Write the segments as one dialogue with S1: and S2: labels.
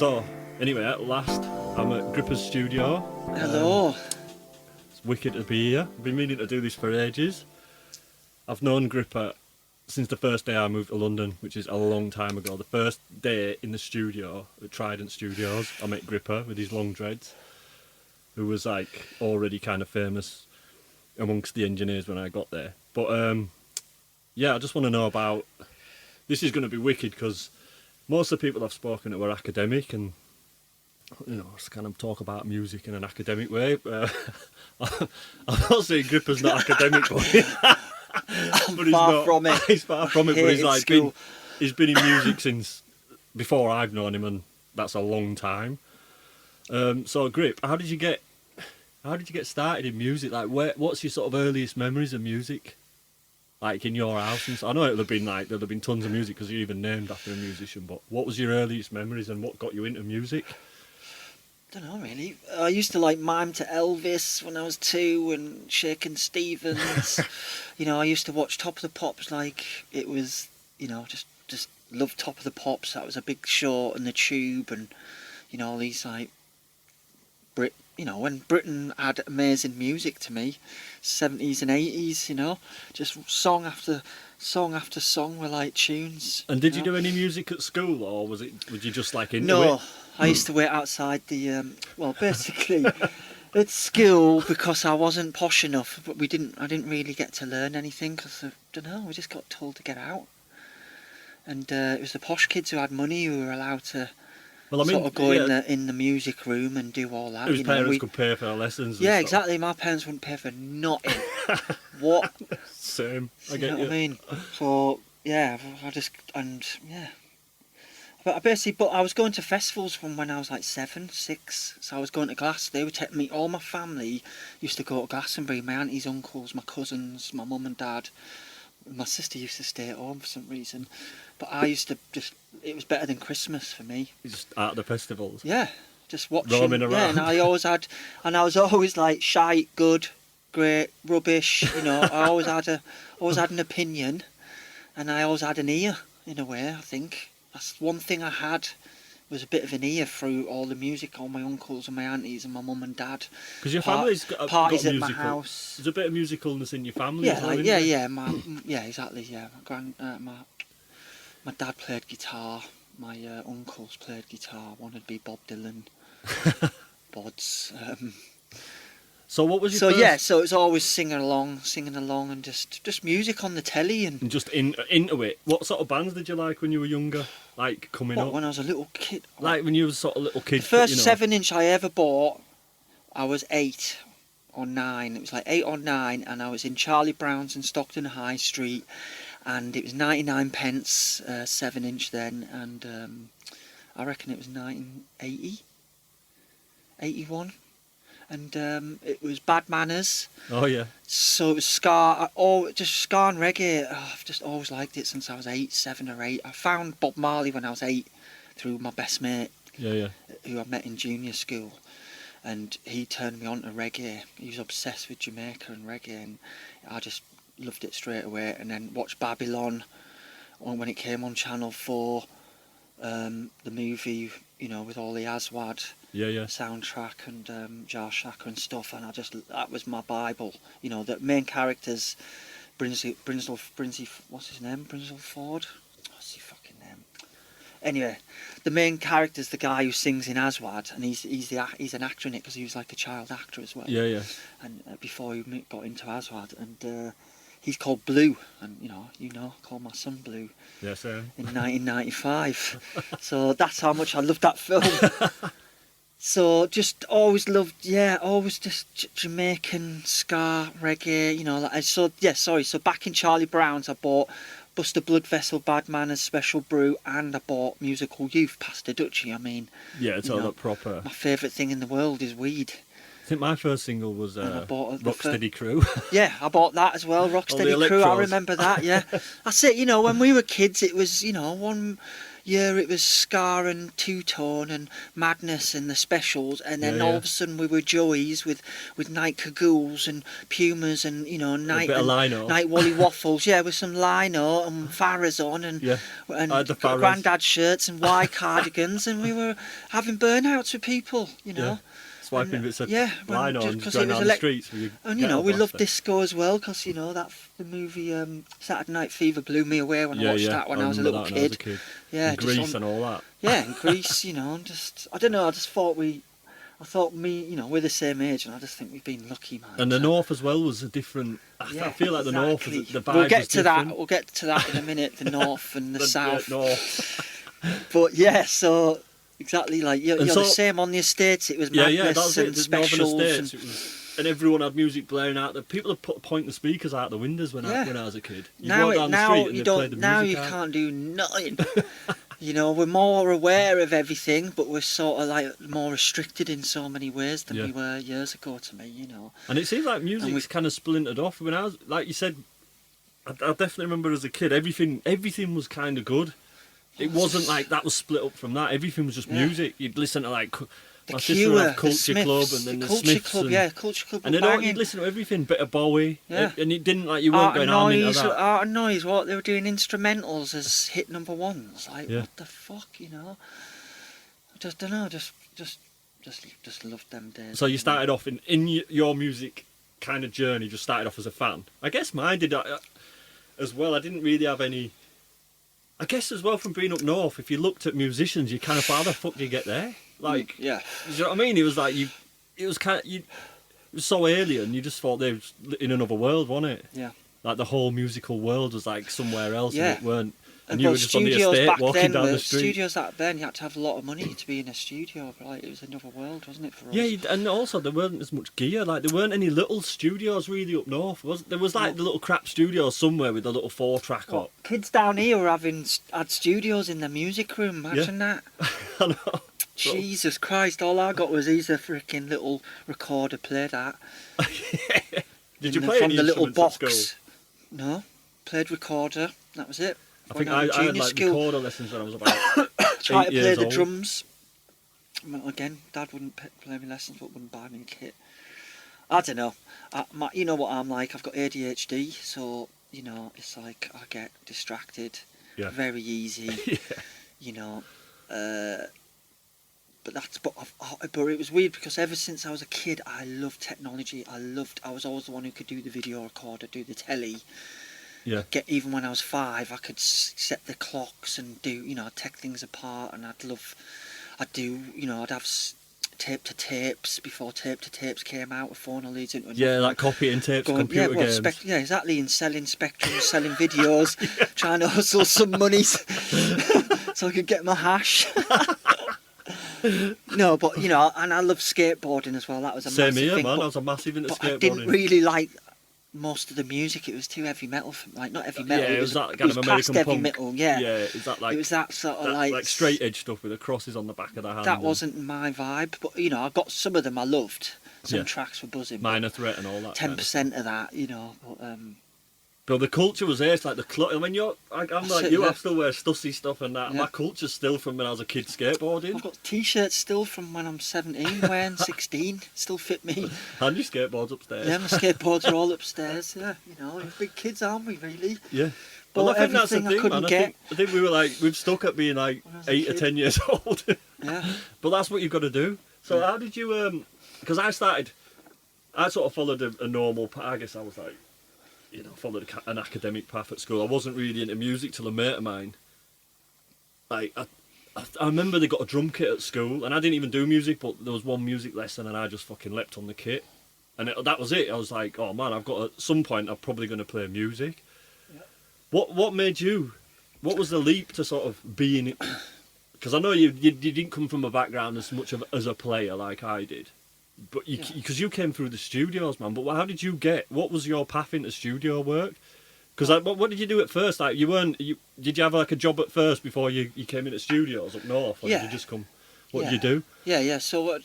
S1: So, anyway, at last, I'm at Grippa's studio.
S2: Hello.
S1: It's wicked to be here. I've been meaning to do this for ages. I've known Grippa since the first day I moved to London, which is a long time ago. The first day in the studio at Trident Studios, I met Grippa with his long dreads, who was like already kind of famous amongst the engineers when I got there. But yeah, I just want to know about. This is going to be wicked because most of the people I've spoken to are academic and, you know, just kind of talk about music in an academic way. I'm not saying Grippa's not academic, but he's
S2: far from it.
S1: He's far from it, but he's like
S2: school.
S1: he's been in music since before I've known him, and that's a long time. So, Grip, how did you get started in music? Like, what's your sort of earliest memories of music? Like in your house, and I know there'll have been tons of music because you're even named after a musician. But what was your earliest memories, and what got you into music?
S2: I don't know really. I used to like mime to Elvis when I was 2 and Shakin' Stevens. You know, I used to watch Top of the Pops like it was, you know, just loved Top of the Pops. That was a big show, and the Tube, and you know all these like you know, when Britain had amazing music to me, 70s and 80s, you know, just song after song were like tunes.
S1: And did you do any music at school, or was you just like into it?
S2: No, I used to wait outside the, well, basically, at school because I wasn't posh enough, but I didn't really get to learn anything because, I don't know, we just got told to get out. And it was the posh kids who had money who were allowed to sort of go in the music room and do all that.
S1: Whose parents could pay for their lessons.
S2: Yeah,
S1: and stuff.
S2: exactly. My parents wouldn't pay for nothing. What?
S1: Same. I
S2: You
S1: get
S2: know
S1: you.
S2: what I mean? So yeah, But I was going to festivals from when I was like 7, 6. So I was going to Glastonbury. They would take me. All my family used to go to Glastonbury. My aunties, uncles, my cousins, my mum and dad. My sister used to stay at home for some reason, but I used to it was better than Christmas for me.
S1: Just out of the festivals.
S2: Yeah, just watching.
S1: Roaming around.
S2: Yeah, and I was always like shite, good, great, rubbish. You know, I always had an opinion, and I always had an ear in a way. I think that's one thing I had. Was a bit of an ear through all the music, all my uncles and my aunties and my mum and dad.
S1: Because your family's got
S2: parties
S1: got
S2: at my house.
S1: There's a bit of musicalness in your family.
S2: Yeah,
S1: as well,
S2: like,
S1: isn't
S2: yeah,
S1: there?
S2: yeah, exactly. Yeah, my dad played guitar. My uncles played guitar. Wanted to be Bob Dylan, Bods.
S1: So what was your first...
S2: yeah, so it was always singing along, and just music on the telly and
S1: just into it. What sort of bands did you like when you were younger? Like coming up?
S2: When I was a little kid.
S1: Like when you were sort of little kid.
S2: The first
S1: you know.
S2: 7-inch I ever bought, I was 8 or 9. It was like 8 or 9, and I was in Charlie Brown's in Stockton High Street, and it was 99 pence 7-inch then, and I reckon it was 1980, 81. And it was Bad Manners.
S1: Oh yeah.
S2: So it was ska, just ska and reggae. Oh, I've just always liked it since I was 7 or 8. I found Bob Marley when I was 8 through my best mate, who I met in junior school, and he turned me on to reggae. He was obsessed with Jamaica and reggae, and I just loved it straight away. And then watched Babylon when it came on Channel 4, the movie, you know, with all the Aswad. Soundtrack and Jar Shaka and stuff, and that was my Bible. You know, the main characters, Brinsley, what's his name? Brinsley Ford? What's his fucking name? Anyway, the main character's the guy who sings in Aswad, and he's an actor in it because he was like a child actor as well. Yeah. And before he got into Aswad, and he's called Blue, and you know, I called my son Blue.
S1: Yes, sir.
S2: In 1995. So that's how much I loved that film. So just always loved, always just Jamaican ska, reggae, you know. So back in Charlie Brown's, I bought Buster Blood Vessel, Bad Manners, Special Brew, and I bought Musical Youth, Pastor Dutchie. I mean,
S1: yeah, it's all that proper.
S2: My favourite thing in the world is weed.
S1: think my first single was Rocksteady Crew.
S2: Yeah, I bought that as well, Rocksteady Crew. I remember that, yeah. That's it, you know, when we were kids, it was, you know, one year it was Ska and Two Tone and Madness and the Specials, and then all of a sudden we were Joeys with Night Cagoules and Pumas and, you know, Night Wally Waffles, with some lino and Farrah's on and Grandad shirts and Y cardigans, and we were having burnouts with people, you know.
S1: Swiping bits of line on, going down the streets.
S2: And you know, we loved disco as well, because you know that the movie Saturday Night Fever blew me away when I watched that when I was a little kid. Yeah,
S1: and Grease and all that.
S2: Yeah, and Grease, you know, and just I don't know. I thought you know, we're the same age, and I just think we've been lucky, man.
S1: And the North as well was a different. I feel like the North, the vibe.
S2: We'll get to that. We'll get to that in a minute. The North and the South. But yeah, so. Exactly, like you're the same on the estates. It was Madness and Specials,
S1: and everyone had music blaring out. The people had put pointing speakers out the windows when I was a kid. You
S2: now you can't do nothing. You know, we're more aware of everything, but we're sort of like more restricted in so many ways than we were years ago. To me, you know.
S1: And it seems like music's kind of splintered off. When I was, like you said, I definitely remember as a kid, everything was kind of good. It wasn't like that was split up from that. Everything was just music. You'd listen to like my sister would have Culture Club and then the Smiths.
S2: Culture Club.
S1: And then you'd listen to everything, bit of Bowie. And it didn't like you weren't going on into that.
S2: Art and Noise, what they were doing instrumentals as hit number ones. Like what the fuck, you know? I just don't know. Just loved them days.
S1: So you started off in your music kind of journey. Just started off as a fan. I guess mine did as well. I didn't really have any. I guess as well from being up north, if you looked at musicians, you kind of thought, how the fuck do you get there? Like, do you know what I mean? It was like it was so alien. You just thought they were in another world, wasn't it?
S2: Yeah.
S1: Like the whole musical world was like somewhere else, and it weren't. And
S2: you were just on the estate walking down the
S1: street.
S2: Studios back then, you had to have a lot of money to be in a studio. Like, it was another world, wasn't it, for us?
S1: Yeah, and also there weren't as much gear. Like there weren't any little studios really up north. There was like the little crap studios somewhere with a little 4-track up.
S2: Kids down here were had studios in their music room. Imagine that.
S1: I know.
S2: Jesus Christ! All I got was a freaking little recorder. Played that.
S1: Did you play
S2: from
S1: any
S2: the little box?
S1: At school?
S2: No, played recorder. That was it.
S1: I think I had like recorder lessons when I was about
S2: tried to play the
S1: old.
S2: drums. Well, again, Dad wouldn't play me lessons, but wouldn't buy me a kit. I don't know. You know what I'm like. I've got ADHD, so you know it's like I get distracted very easy. You know, but it was weird because ever since I was a kid, I loved technology. I was always the one who could do the video recorder, do the telly.
S1: Yeah.
S2: Even when I was 5, I could set the clocks and do, you know, I'd take things apart, and I'd have tape to tapes before tape to tapes came out with phone leads into
S1: like copying tapes, computer games.
S2: Exactly, and selling Spectrums, selling videos, trying to hustle some money so I could get my hash. No, but you know, and I love skateboarding as well. That was a massive thing. Same here, man.
S1: I was a massive into skateboarding.
S2: I didn't really like most of the music. It was too heavy metal, not heavy metal.
S1: Yeah, it was that kind of American
S2: past
S1: punk.
S2: heavy metal. Yeah,
S1: it was that
S2: sort of like
S1: straight edge stuff with the crosses on the back of the hand.
S2: That wasn't my vibe, but you know, I got some of them I loved. Some tracks were buzzing.
S1: Minor Threat and all that.
S2: 10% of that, you know.
S1: But the culture was there. It's like the I mean, I'm like you. I still wear Stussy stuff and that. Yeah. My culture's still from when I was a kid skateboarding.
S2: I've got T-shirts still from when I'm 17, wearing 16. Still fit me.
S1: And your skateboards upstairs.
S2: Yeah, my skateboards are all upstairs. Yeah, you know, we're big kids, aren't we? Really?
S1: Yeah.
S2: But well, I think that's the thing, man. I
S1: think we were we've stuck at being like 8 or 10 years old.
S2: Yeah.
S1: But that's what you've got to do. So how did you? Because I sort of followed a normal path. I guess I was like, you know, followed an academic path at school. I wasn't really into music till a mate of mine. Like, I remember they got a drum kit at school, and I didn't even do music, but there was one music lesson, and I just fucking leapt on the kit. And that was it. I was like, oh man, at some point, I'm probably going to play music. Yeah. What made you, what was the leap to sort of being, because I know you didn't come from a background as much as a player like I did. But because you came through the studios, man. But how did you what was your path into studio work? Because what did you do at first? Like did you have like a job at first before you came into studios up north? Or did you just come? What do you do?
S2: So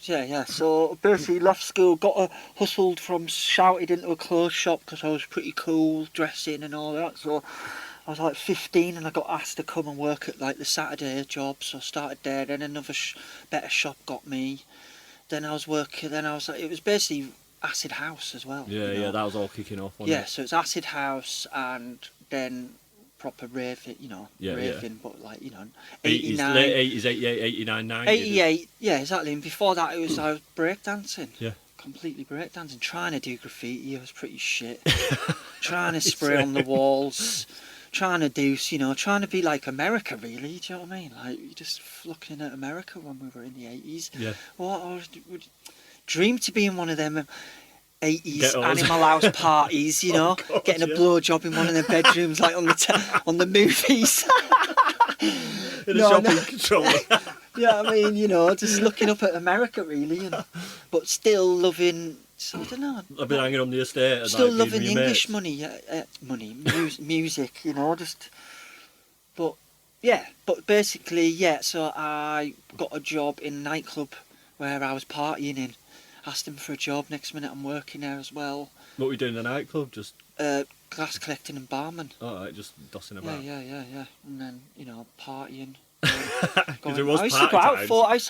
S2: basically left school, hustled from, shouted into a clothes shop because I was pretty cool, dressing and all that. So I was like 15 and I got asked to come and work at like the Saturday job. So I started there. Then another better shop got me. Then I was working. Then I was like, it was basically acid house as well.
S1: Yeah,
S2: you know?
S1: that was all kicking off. Wasn't it?
S2: So it's acid house and then proper raving, but like, 89.
S1: Late 80s, 88, 89, 90.
S2: 88, yeah, exactly. And before that, I was breakdancing.
S1: Yeah.
S2: Completely breakdancing. Trying to do graffiti, I was pretty shit. Trying to spray on the walls. Trying to be like America, really. Do you know what I mean? Like, you're just looking at America when we were in the 80s.
S1: Yeah.
S2: Well, I would dream to be in one of them 80s Animal House parties, God, getting a blowjob in one of their bedrooms, like on the movies.
S1: In a shopping controller.
S2: Yeah, I mean, just looking up at America, really, but still loving. So I don't know.
S1: I've been hanging on the estate.
S2: Still loving the English music, But basically, So I got a job in a nightclub where I was partying in. Asked him for a job. Next minute, I'm working there as well.
S1: What were you doing in the nightclub? Just
S2: glass collecting and barman.
S1: Oh, right, just dossing about.
S2: Yeah. And then partying. I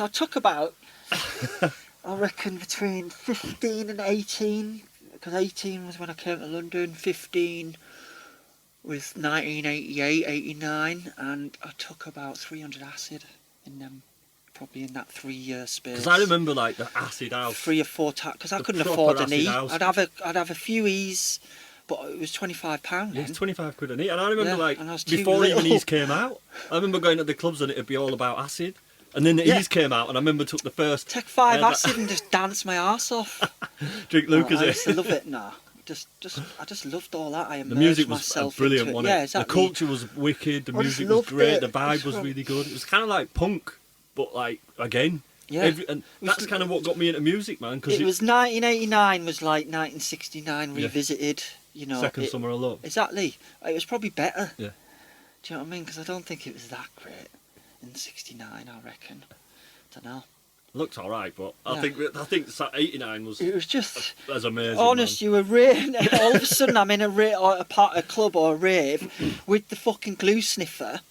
S2: took about, I reckon, between 15 and 18, because 18 was when I came to London, 15 was 1988, 89, and I took about 300 acid in them, probably in that 3-year space.
S1: Because I remember like the acid house.
S2: 3 or 4 times, because I couldn't afford an E. I'd have a few E's, but it was £25.
S1: Yeah, it's 25 quid an E. And I remember
S2: and
S1: before even E's came out, I remember going to the clubs and it'd be all about acid. And then the E's came out and I remember took the first...
S2: Take 5 acid and just dance my arse off.
S1: Drink Lucas.
S2: I used to love it, I just loved all that. I immersed
S1: the music was
S2: myself
S1: brilliant,
S2: into it.
S1: wasn't it?
S2: Yeah, exactly.
S1: The culture was wicked, the music was great, the vibe was really good. It was kind of like punk, but like, again...
S2: Yeah.
S1: And that's kind of what got me into music, man. Cause
S2: it was 1989 was like 1969 revisited,
S1: Second Summer of Love.
S2: Exactly. It was probably better.
S1: Yeah.
S2: Do you know what I mean? Because I don't think it was that great in 69, I reckon. Don't know.
S1: Looked alright, but I think 89 was...
S2: It was just...
S1: That's amazing,
S2: honest,
S1: man.
S2: You were raving. All of a sudden I'm in a club or a rave with the fucking glue sniffer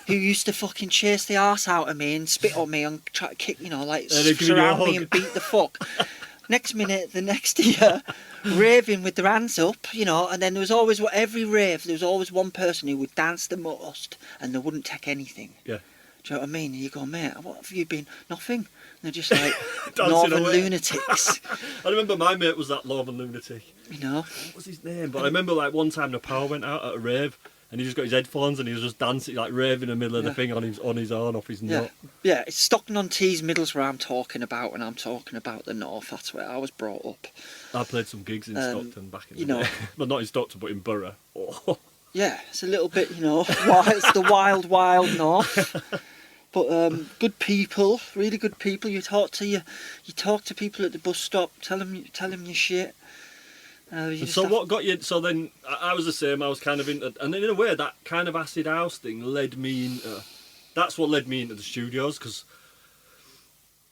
S2: who used to fucking chase the arse out of me and spit on me and try to kick, surround me and beat the fuck. Next minute, the next year, raving with their hands up, and then there was always, every rave, there was always one person who would dance the most and they wouldn't take anything.
S1: Yeah.
S2: Do you know what I mean? And you go, mate, what have you been? Nothing. And they're just like Northern lunatics.
S1: I remember my mate was that Northern lunatic.
S2: What
S1: was his name? But I remember like one time the power went out at a rave and he just got his headphones and he was just dancing, like raving in the middle of the thing on his own, off his nut.
S2: Yeah, it's Stockton-on-Tees, Middlesbrough I'm talking about, and I'm talking about the north. That's where I was brought up.
S1: I played some gigs in Stockton back in the day. Well, not in Stockton, but in Borough. Oh.
S2: Yeah, it's a little bit, it's the wild, wild north. But good people, really good people. You talk to people at the bus stop, tell them your shit.
S1: What got you? So then I was the same. I was kind of into, and in a way, that kind of acid house thing led me into. That's what led me into the studios, because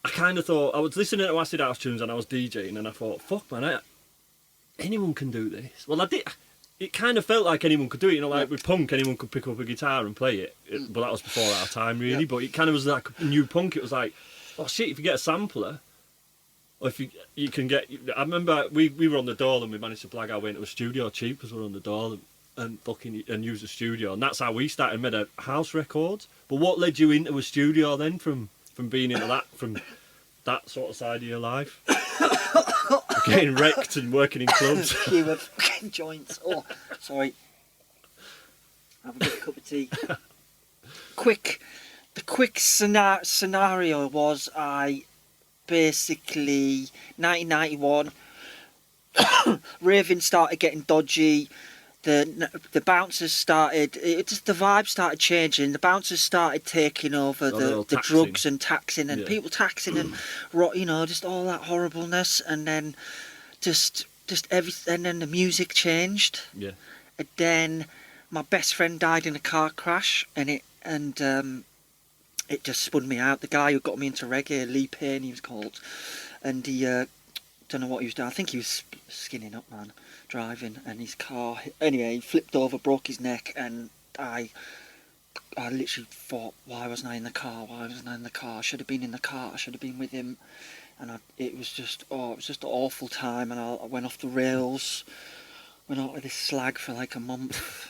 S1: I kind of thought I was listening to acid house tunes and I was DJing, and I thought, fuck man, anyone can do this. Well, I did. It kind of felt like anyone could do it, like with punk, anyone could pick up a guitar and play it. But that was before our time, really. Yeah. But it kind of was like new punk. It was like, oh shit, if you get a sampler. Or if you can get... I remember we were on the dole and we managed to blag our way into a studio cheap because we were on the dole and used a studio. And that's how we started, made a house records. But what led you into a studio then from being into that, from that sort of side of your life? Getting wrecked and working in clubs.
S2: You were fucking joints. Oh, sorry. Have a good cup of tea. The quick scenario was basically 1991 raving started getting dodgy, the bouncers started, the vibe started changing, the bouncers started taking over the drugs and taxing and people taxing and just all that horribleness, and then just everything, and then the music changed. And then my best friend died in a car crash, and it just spun me out. The guy who got me into reggae, Lee Payne, he was called, and he don't know what he was doing. I think he was skinning up, man, driving, and his car. Anyway, he flipped over, broke his neck, and I literally thought, why wasn't I in the car? Why wasn't I in the car? I should have been in the car. I should have been with him. And it was just an awful time. And I went off the rails. Went out with this slag for like a month.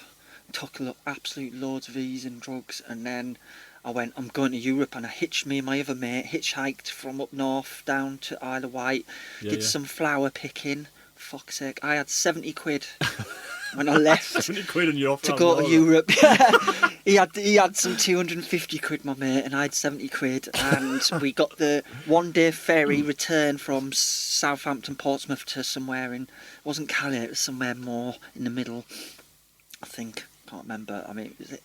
S2: Took absolute loads of E's and drugs. And then I went, I'm going to Europe. And I hitched me and my other mate, hitchhiked from up north down to Isle of Wight. Did some flower picking. Fuck's sake. I had 70 quid. When I left
S1: 70 quid and you're off
S2: to go to Europe. he had some 250 quid, my mate, and I had 70 quid, and we got the 1-day ferry return from Southampton, Portsmouth to somewhere it wasn't Calais, it was somewhere more in the middle, I think. Can't remember. I mean, was it?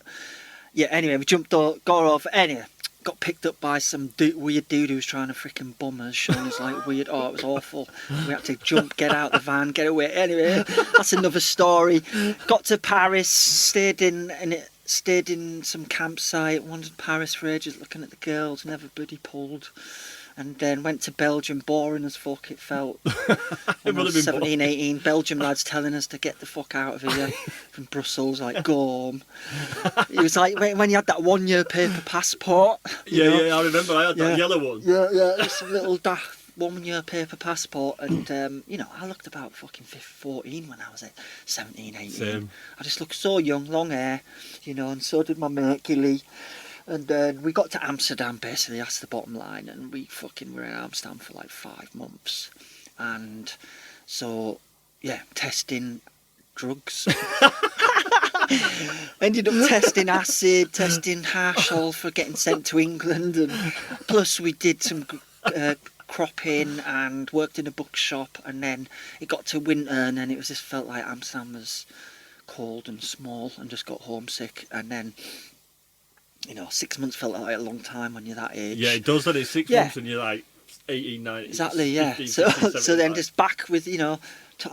S2: Yeah, anyway, we got off. Anyway, got picked up by some weird dude who was trying to frickin' bum us, showing us like weird. Oh, it was awful. We had to jump, get out the van, get away. Anyway, that's another story. Got to Paris, stayed in some campsite, wandered Paris for ages, looking at the girls, never bloody pulled. And then went to Belgium, boring as fuck it felt. When I was 17, 18, Belgium lads telling us to get the fuck out of here from Brussels, like, go home. It was like when you had that 1-year paper passport.
S1: Yeah, I remember I had that yellow one.
S2: Yeah, it's a little daft 1-year paper passport. And, I looked about fucking 14 when I was 17, 18.
S1: Same.
S2: I just looked so young, long hair, and so did my mate, Gilly. And then we got to Amsterdam, basically, that's the bottom line, and we fucking were in Amsterdam for like 5 months. And so, testing drugs. Ended up testing acid, testing hash, all for getting sent to England. And plus we did some cropping and worked in a bookshop, and then it got to winter, and then it just felt like Amsterdam was cold and small, and just got homesick. And then 6 months felt like a long time when you're that age.
S1: Yeah, it does, that it's 6 months and you're like 18, 19.
S2: Exactly,
S1: 15,
S2: so
S1: 16,
S2: so then just back with, I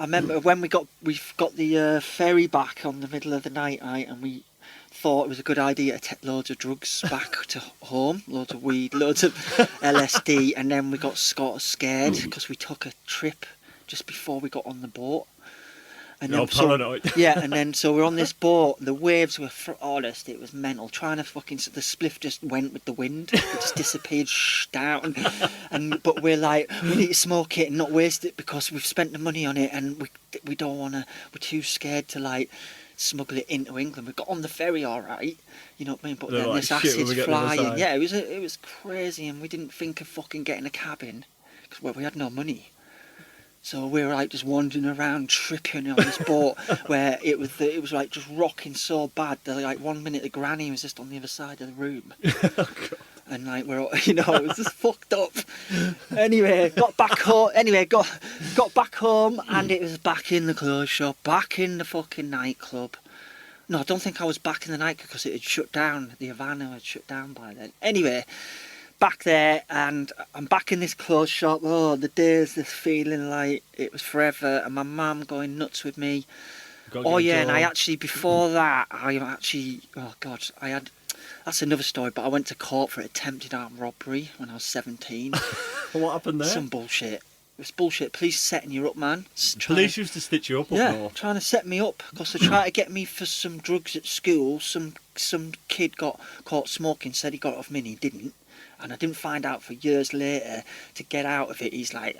S2: remember when we've got the ferry back on the middle of the night, right, and we thought it was a good idea to take loads of drugs back to home, loads of weed, loads of LSD, and then we got scared because we took a trip just before we got on the boat. And
S1: then, paranoid.
S2: And then so we're on this boat, the waves were, honest, it was mental. Trying to fucking, the spliff just went with the wind, it just disappeared down. But we're like, we need to smoke it and not waste it because we've spent the money on it, and we don't want to, we're too scared to like smuggle it into England. We got on the ferry all right, you know what I mean, but then this acid's flying. Yeah, it was crazy, and we didn't think of fucking getting a cabin because we had no money. So we were like just wandering around, tripping on this boat where it was like just rocking so bad that like 1 minute the granny was just on the other side of the room. And like we're all, it was just fucked up. Anyway, got back home. Got back home, and it was back in the clothes shop, back in the fucking nightclub. No, I don't think I was back in the night because it had shut down. The Havana had shut down by then. Anyway, back there, and I'm back in this clothes shop. Oh, the days, this feeling like it was forever, and my mum going nuts with me. And I actually, before that, that's another story, but I went to court for attempted armed robbery when I was 17.
S1: What happened there?
S2: Some bullshit. It was bullshit. Police setting you up, man.
S1: Police used to stitch you up north.
S2: Trying to set me up because they tried to get me for some drugs at school. Some kid got caught smoking, said he got it off me, and he didn't. And I didn't find out for years later. To get out of it, he's like,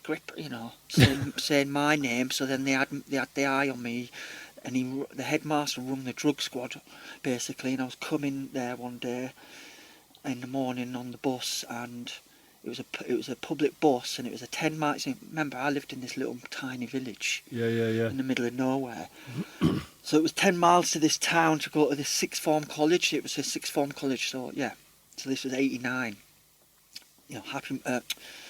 S2: Grippa, saying my name. So then they had the eye on me, and the headmaster rung the drug squad, basically. And I was coming there one day in the morning on the bus, and it was a public bus, and it was a 10-mile. Remember, I lived in this little tiny village.
S1: Yeah.
S2: In the middle of nowhere. So it was 10 miles to this town to go to this sixth form college. It was a sixth form college, so yeah. So this was 89.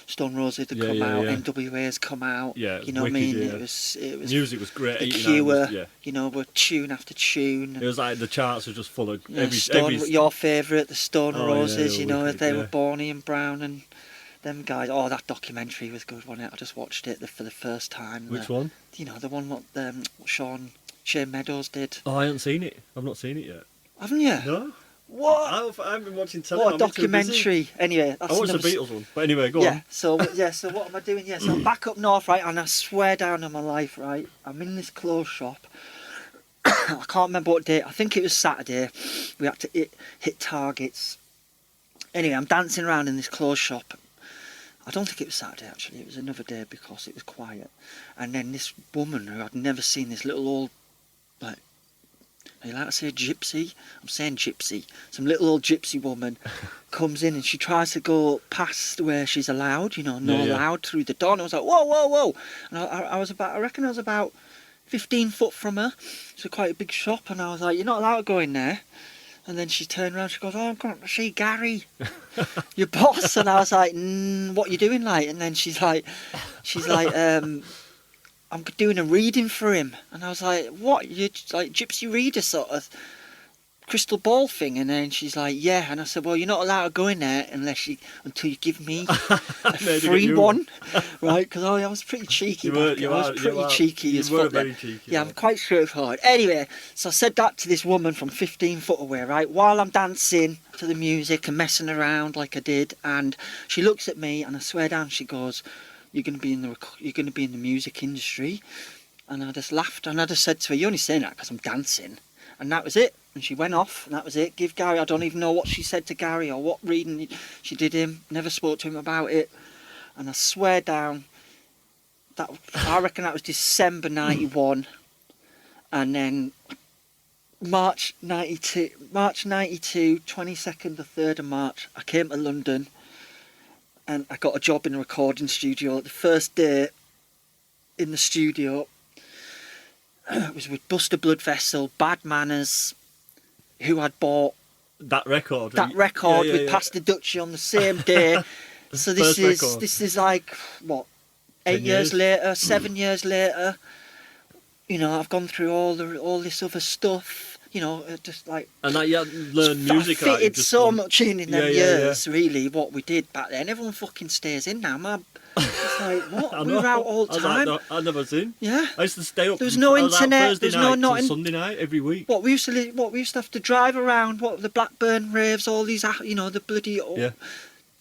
S2: Stone Roses had come out, NWA's come out.
S1: Yeah,
S2: you know what I mean?
S1: Yeah.
S2: It was
S1: music was great.
S2: The Cure, were tune after tune.
S1: It was like the charts were just full of
S2: your favourite, the Stone Roses.
S1: Wicked,
S2: they were Barney and Brown and them guys. Oh, that documentary was good, wasn't it? I just watched it for the first time.
S1: Which one?
S2: The one what Shane Meadows did.
S1: Oh, I haven't seen it. I've not seen it yet.
S2: Haven't you?
S1: No.
S2: What?
S1: I haven't been watching telly.
S2: What a
S1: I'm too busy.
S2: documentary. Anyway, that's
S1: I watched the
S2: another
S1: Beatles one, but anyway, go on.
S2: So what am I doing? Yeah, so I'm back up north, right, and I swear down on my life, right, I'm in this clothes shop. I can't remember what day. I think it was Saturday. We had to hit targets. Anyway, I'm dancing around in this clothes shop. I don't think it was Saturday, actually. It was another day because it was quiet. And then this woman who I'd never seen, this little old, like, are you allowed to say gypsy? I'm saying gypsy. Some little old gypsy woman comes in and she tries to go past where she's allowed, allowed through the door. And I was like, whoa, whoa, whoa. And I reckon I was about 15 foot from her. It's quite a big shop. And I was like, you're not allowed to go in there. And then she turned around, she goes, oh, I'm going to see Gary, your boss. And I was like, what are you doing, like? And then she's like, I'm doing a reading for him. And I was like, what? You're like gypsy reader sort of crystal ball thing? And then she's like, yeah. And I said, well, you're not allowed to go in there until you give me a free one. Right? Because I was pretty cheeky. I was pretty cheeky as fuck.
S1: Very cheeky.
S2: Yeah, I'm quite straightforward. Anyway, so I said that to this woman from 15 foot away, right? While I'm dancing to the music and messing around like I did. And she looks at me and I swear down, she goes, you're going to be in the music industry. And I just laughed and I just said to her, you're only saying that because I'm dancing. And that was it. And she went off and that was it. Give Gary, I don't even know what she said to Gary or what reading she did him. Never spoke to him about it. And I swear down, I reckon that was December 91. And then March 92, 22nd or 3rd of March, I came to London. And I got a job in a recording studio. The first day in the studio, it was with Buster Blood Vessel, Bad Manners, who had bought
S1: that record
S2: with Pastor Dutchy on the same day. So this is like what, 8 years later, 7 years later. I've gone through all this other stuff. Just like...
S1: And that you had learned music.
S2: I fitted so much in them years, really, what we did back then. Everyone fucking stays in now, man. It's like, what? We were out all the time.
S1: I'd never seen.
S2: Yeah.
S1: I used to stay up.
S2: There was no internet.
S1: There was no Sunday night every week.
S2: We used to have to drive around, the Blackburn raves, all these, the bloody...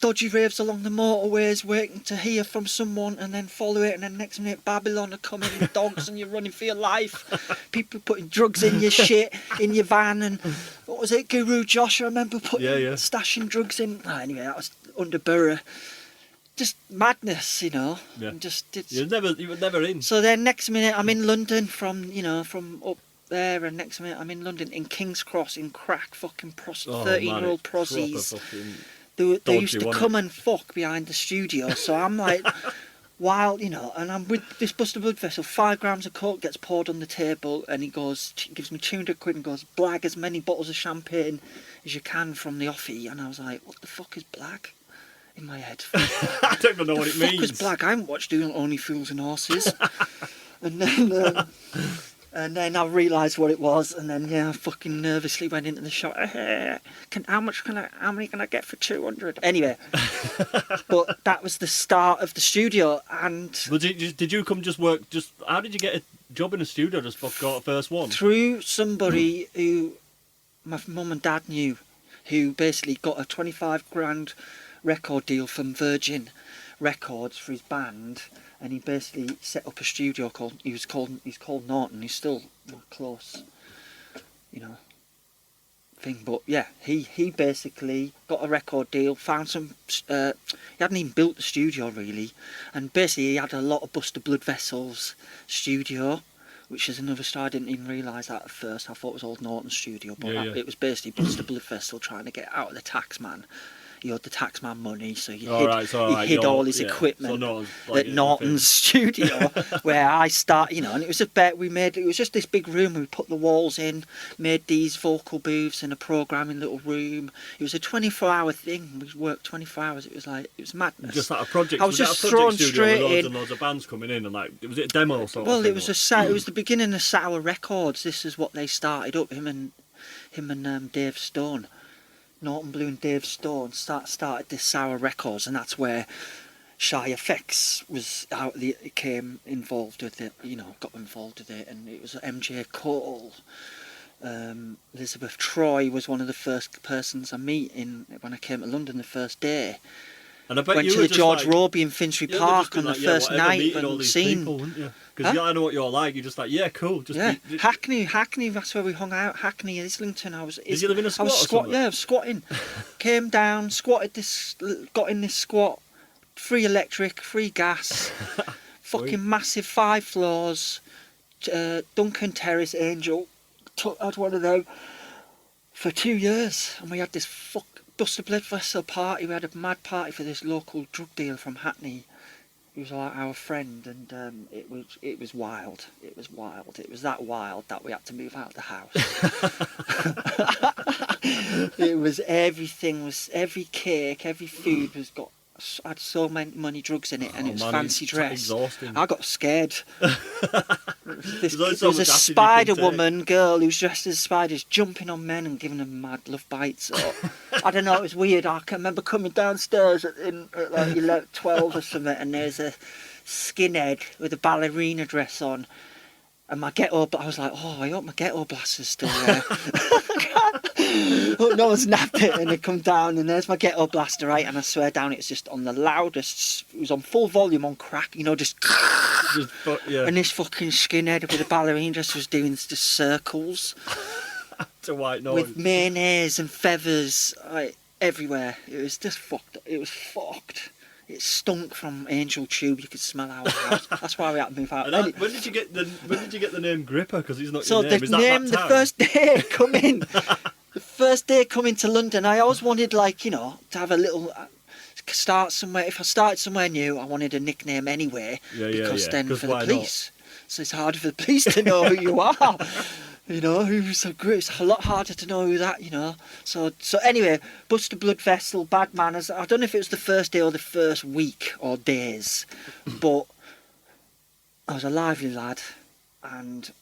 S2: dodgy raves along the motorways, waiting to hear from someone and then follow it, and then next minute Babylon are coming with dogs and you're running for your life. People putting drugs in your shit, in your van, and what was it, Guru Josh, I remember stashing drugs in. Anyway, that was under Borough. Just madness,
S1: Yeah.
S2: And
S1: you were never in.
S2: So then next minute I'm in London from up there, and next minute I'm in London in King's Cross in crack fucking 13-year-old prosies. They used to come and fuck behind the studio, so I'm like, and I'm with this Buster Blood Vessel, 5 grams of coke gets poured on the table, and he gives me 200 quid and goes, blag as many bottles of champagne as you can from the offie, and I was like, what the fuck is blag? In my head.
S1: I don't even know what it means.
S2: What the fuck is blag? I haven't watched Only Fools and Horses. And then I realised what it was, and then I fucking nervously went into the shop. How many can I get for 200? Anyway, but that was the start of the studio. And
S1: did you come just work? How did you get a job in a studio? Just got a first one
S2: through somebody who my mum and dad knew, who basically got a 25 grand record deal from Virgin Records for his band. And he basically set up a studio he's called Norton. He's still close, thing. But yeah, he basically got a record deal, found some. He hadn't even built the studio really, and basically he had a lot of Buster Blood Vessels studio, which is another story. I didn't even realise that at first. I thought it was Old Norton's studio, but it was basically Buster Blood Vessel trying to get out of the taxman. He owed the taxman money, so he hid all his equipment at Norton's studio, where I started, and it was it was just this big room where we put the walls in, made these vocal booths in a programming little room. It was a 24-hour thing. We worked 24 hours. It was madness.
S1: Just like a project.
S2: I was just thrown straight in.
S1: And loads of bands coming in, and was it a demo or something?
S2: Well, it was the beginning of Sour Records. This is what they started up. Him and Dave Stone. Norton Blue and Dave Stone started this Sour Records, and that's where Shy FX was got involved with it, and it was MJ Cole, Elizabeth Troy was one of the first persons I meet when I came to London the first day.
S1: And I bet
S2: went
S1: you
S2: to
S1: were
S2: the
S1: just
S2: George
S1: like,
S2: Roby in Finsbury Park on the first night and seen.
S1: Because I know what you're like. You're just like, yeah, cool.
S2: Hackney. That's where we hung out. Hackney, Islington.
S1: Did you live in a squat?
S2: Yeah, I was squatting. Came down, got in this squat. Free electric, free gas. Fucking massive 5 floors. Duncan Terrace Angel. Had one of them for 2 years, and we had this Buster Blood Vessel party. We had a mad party for this local drug dealer from Hackney. He was like our friend, and it was wild. It was wild. It was that wild that we had to move out of the house. It was every cake, every food had so many drugs in it, and it was fancy dress.
S1: Exhausting.
S2: I got scared. There was a spider woman girl who's dressed as spiders jumping on men and giving them mad love bites. I don't know, it was weird. I can remember coming downstairs at like 11, 12 or something, and there's a skinhead with a ballerina dress on. And my ghetto, I was like, oh, I hope my ghetto blaster's still there. No one's napped it, and they come down, and there's my ghetto blaster, right? And I swear down, it was just on the loudest. It was on full volume on crack, just.
S1: Yeah.
S2: And this fucking skinhead with a ballerina dress was doing just circles.
S1: To white noise.
S2: With mayonnaise and feathers everywhere. It was just fucked. It was fucked. It stunk from Angel Tube. You could smell our house. That's why we had to move out.
S1: When did you get the name Grippa? Because he's not
S2: so
S1: your name.
S2: So the name, the first day coming, to London, I always wanted to have a little start somewhere. If I started somewhere new, I wanted a nickname anyway. Because then for the police, so it's harder for the police to know who you are. Who's a group. It's a lot harder to know who that, So anyway, Buster Blood Vessel, Bad Manners. I don't know if it was the first day or the first week or days, but I was a lively lad, and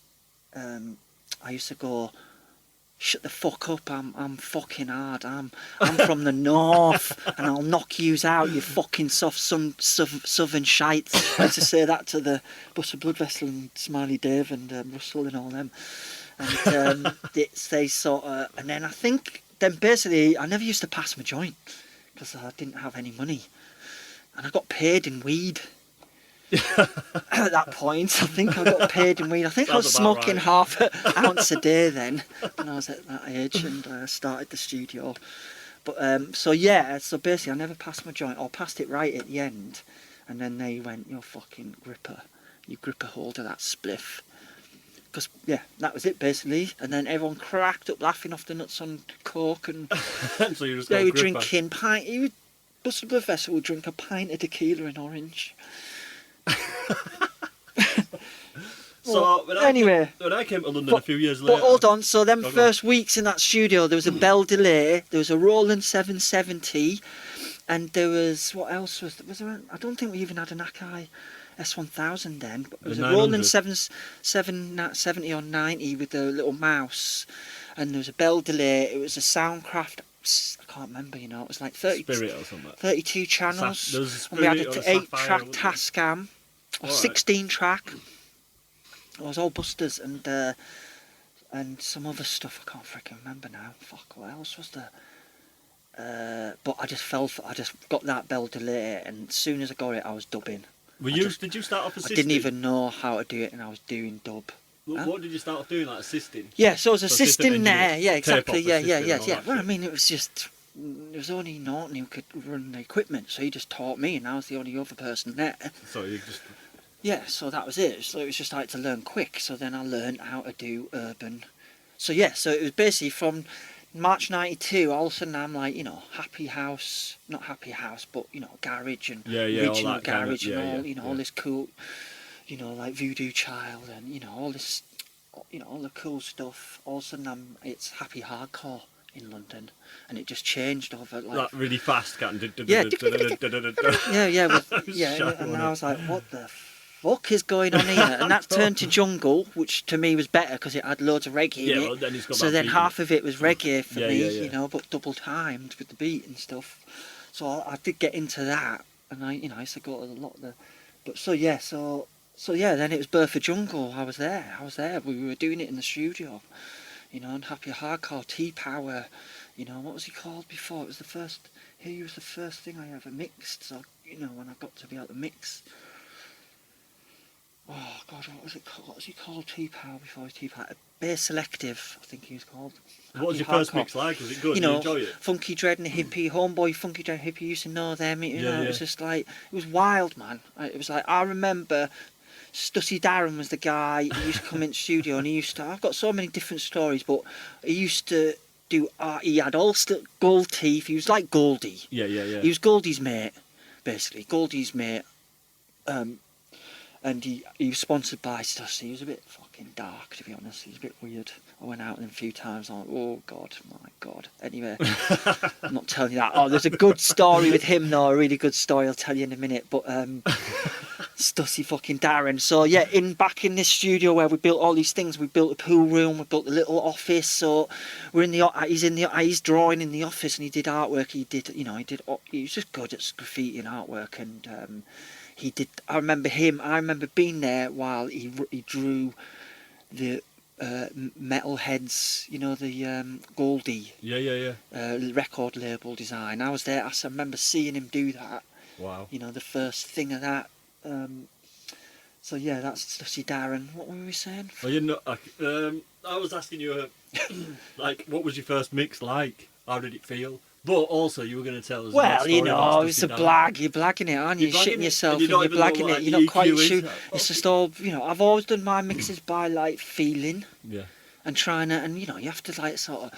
S2: I used to go, shut the fuck up, I'm fucking hard, I'm from the north, and I'll knock yous out, you fucking soft southern shites. I used to say that to the Buster Blood Vessel and Smiley Dave and Russell and all them. And they sort of, and then basically I never used to pass my joint because I didn't have any money, and I got paid in weed. At that point, I think I got paid in weed. I think I was smoking half an ounce a day then when I was at that age, and started the studio. But so basically I never passed my joint, or passed it right at the end, and then they went, "You're fucking Grippa, you grip a hold of that spliff." Because, that was it basically. And then everyone cracked up laughing off the nuts on coke. And
S1: so you just
S2: they were drinking Buster Blood Vessel would drink a pint of tequila in orange.
S1: So when I came to London a few years later.
S2: But hold on, so them first weeks in that studio, there was a Bell Delay, there was a Roland 770, and there was, what else was there? I don't think we even had an Akai S1000 then, but it was a Roland 770 or 90 with the little mouse, and there was a Bell Delay. It was a Soundcraft, I can't remember, it was like 32 channels, and we had an 8-track Tascam, or 16-track. It was all Busters and some other stuff I can't freaking remember now. Fuck, what else was there? But I just got that Bell Delay, and as soon as I got it, I was dubbing.
S1: Did you start off assisting?
S2: I didn't even know how to do it, and I was doing dub.
S1: What did you start off doing, like assisting?
S2: Yeah, so I was assisting there. Yeah, exactly. Yeah. Well, I mean, it was only Norton who could run the equipment, so he just taught me, and I was the only other person there.
S1: So you just...
S2: Yeah, so that was it. So it was just like to learn quick. So then I learned how to do urban. So it was basically from March '92. All of a sudden I'm like, happy house, not happy house, but garage and original garage and all this cool, like Voodoo Child and all this, all the cool stuff. All of a sudden it's happy hardcore in London, and it just changed over like
S1: really fast, Captain.
S2: And I was like, what the fuck is going on here? And that turned to jungle, which to me was better because it had loads of reggae in it.
S1: Then it's got
S2: so then
S1: beat.
S2: Half of it was reggae for me, but double timed with the beat and stuff. So I did get into that, and I used to go to a lot of the. But then it was Birth of Jungle. I was there. We were doing it in the studio. you know, and Happy Hardcore, T-Power, you know, what was he called before? It was the first, he was the first thing I ever mixed, so, you know, when I got to be able to mix. Oh God, what was it called? What was he called? T-Power before he T-Power. Bass Selective, I think he was called.
S1: What was your first mix like? Was it good?
S2: You
S1: Did you
S2: know,
S1: enjoy it?
S2: Funky Dread and Hippie, Homeboy, Funky Dread and Hippie, used to know them. You know,
S1: yeah.
S2: it was just like, it was wild, man. It was like, I remember Stussy Darren was the guy who used to come in the studio, and he used to, I've got so many different stories, but he used to do, he had all gold teeth. He was like Goldie.
S1: Yeah.
S2: He was Goldie's mate, basically. Goldie's mate. And he was sponsored by Stussy. He was a bit fucking dark, to be honest. He was a bit weird. I went out with him a few times. I'm like, oh God, my God. Anyway, I'm not telling you that. Oh, there's a good story with him, though. A really good story. I'll tell you in a minute. But Stussy fucking Darren. So yeah, back in this studio where we built all these things. We built a pool room. We built a little office. So we're in the. He's drawing in the office, and he did artwork. He was just good at graffiti and artwork, and. He did. I remember being there while he drew the Metalheads. You know, the Goldie.
S1: Yeah.
S2: Record label design. I was there. I remember seeing him do that.
S1: Wow.
S2: You know, the first thing of that. So yeah, that's Stussy Darren. What were we saying?
S1: Well, you know, I was asking you, like, what was your first mix like? How did it feel? But also, you were going to tell us.
S2: Well, you know, it's a blag. You're blagging it, aren't you? You're shitting yourself and you're blagging it. You're not quite sure. It's just all, you know, I've always done my mixes by, like, feeling.
S1: Yeah.
S2: And trying to, and, you know, you have to, like, sort of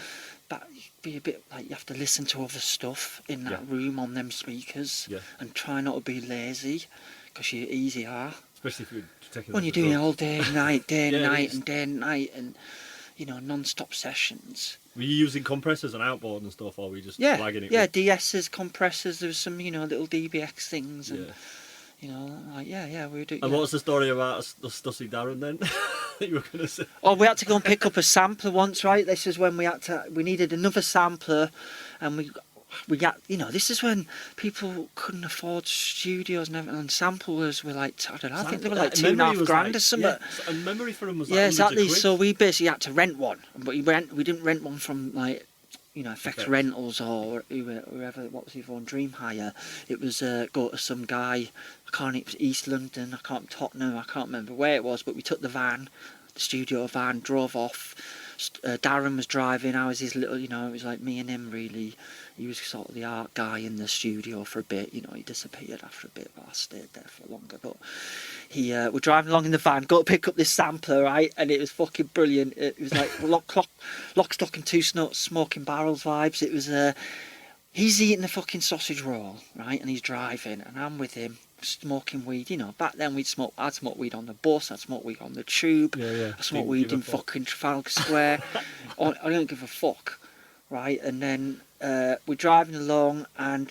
S2: be a bit, like, you have to listen to other stuff in that room on them speakers. Yeah. And try not to be lazy, because you easy are.
S1: Especially if you're taking
S2: when you're doing it all day and night, day and night, and, you know, non-stop sessions.
S1: Were you using compressors and outboard and stuff, or were you just flagging it?
S2: Yeah, DS's, compressors, there was some, you know, little DBX things, and, you know, like, we were doing...
S1: And what's the story about Stussy Darren, then, that you were going to say?
S2: Oh, we had to go and pick up a sampler once, right? This is when we needed another sampler, and we got, you know, this is when people couldn't afford studios and everything, and samplers were like, I don't know, I think they were like $2,500 or something.
S1: Yeah, and memory for them was like
S2: exactly. So we basically had to rent one, but we didn't rent one from, like, you know, FX Rentals or whoever. What was the other one? Dream Hire. It was go to some guy. It was East London. Tottenham. I can't remember where it was, but we took the studio van, drove off. Darren was driving. I was his little, you know, it was like me and him really. He was sort of the art guy in the studio for a bit. You know, he disappeared after a bit, but I stayed there for longer. But we're driving along in the van, got to pick up this sampler, right? And it was fucking brilliant. It was like lock, stock and two smoking barrels vibes. It was he's eating the fucking sausage roll, right? And he's driving, and I'm with him. Smoking weed, you know. Back then I'd smoke weed on the bus, I'd smoke weed on the tube, I smoked weed in fucking Trafalgar Square. I don't give a fuck, right? And then we're driving along, and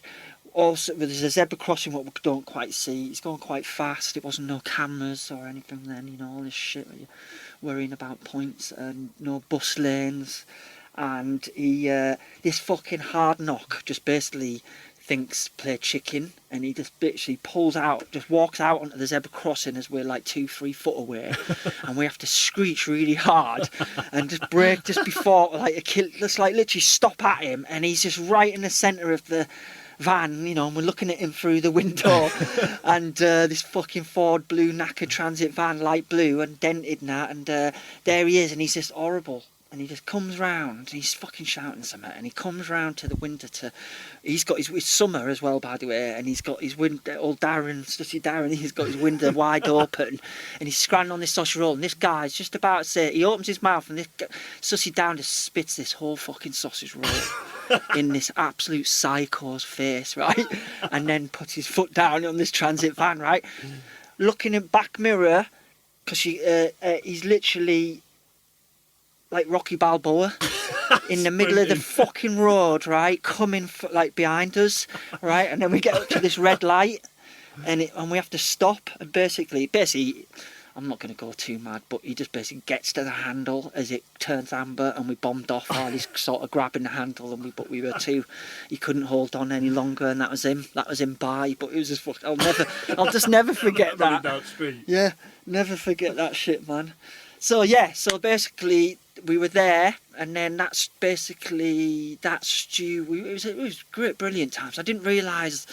S2: also there's a zebra crossing what we don't quite see. It's going quite fast. It wasn't no cameras or anything then, you know, all this shit where you're worrying about points, and no bus lanes. And he this fucking hard knock just basically thinks play chicken, and he just literally walks out onto the zebra crossing as we're like 2-3 foot away, and we have to screech really hard and just brake just before, like, just like literally stop at him, and he's just right in the centre of the van, you know, and we're looking at him through the window, and this fucking Ford blue knackered transit van, light blue and dented and that, and there he is, and he's just horrible. And he just comes round, and he's fucking shouting something, and he comes round to the window he's got his summer as well, by the way, and he's got his window, old Darren, Stussy Darren, he's got his window wide open, and he's scrambling on this sausage roll, and this guy's just about to say, he opens his mouth, and this Stussy Darren just spits this whole fucking sausage roll in this absolute psycho's face, right? And then puts his foot down on this transit van, right? Looking in back mirror, because he's literally like Rocky Balboa in the middle of the fucking road, right, coming like behind us, right, and then we get up to this red light, and we have to stop, and basically I'm not going to go too mad, but he just basically gets to the handle as it turns amber, and we bombed off while he's sort of grabbing the handle, and we were too, he couldn't hold on any longer, and that was him by, but it was just I'll just never forget that. Yeah, never forget that shit, man. So basically we were there, and then that's basically that it was great, brilliant times. I didn't realise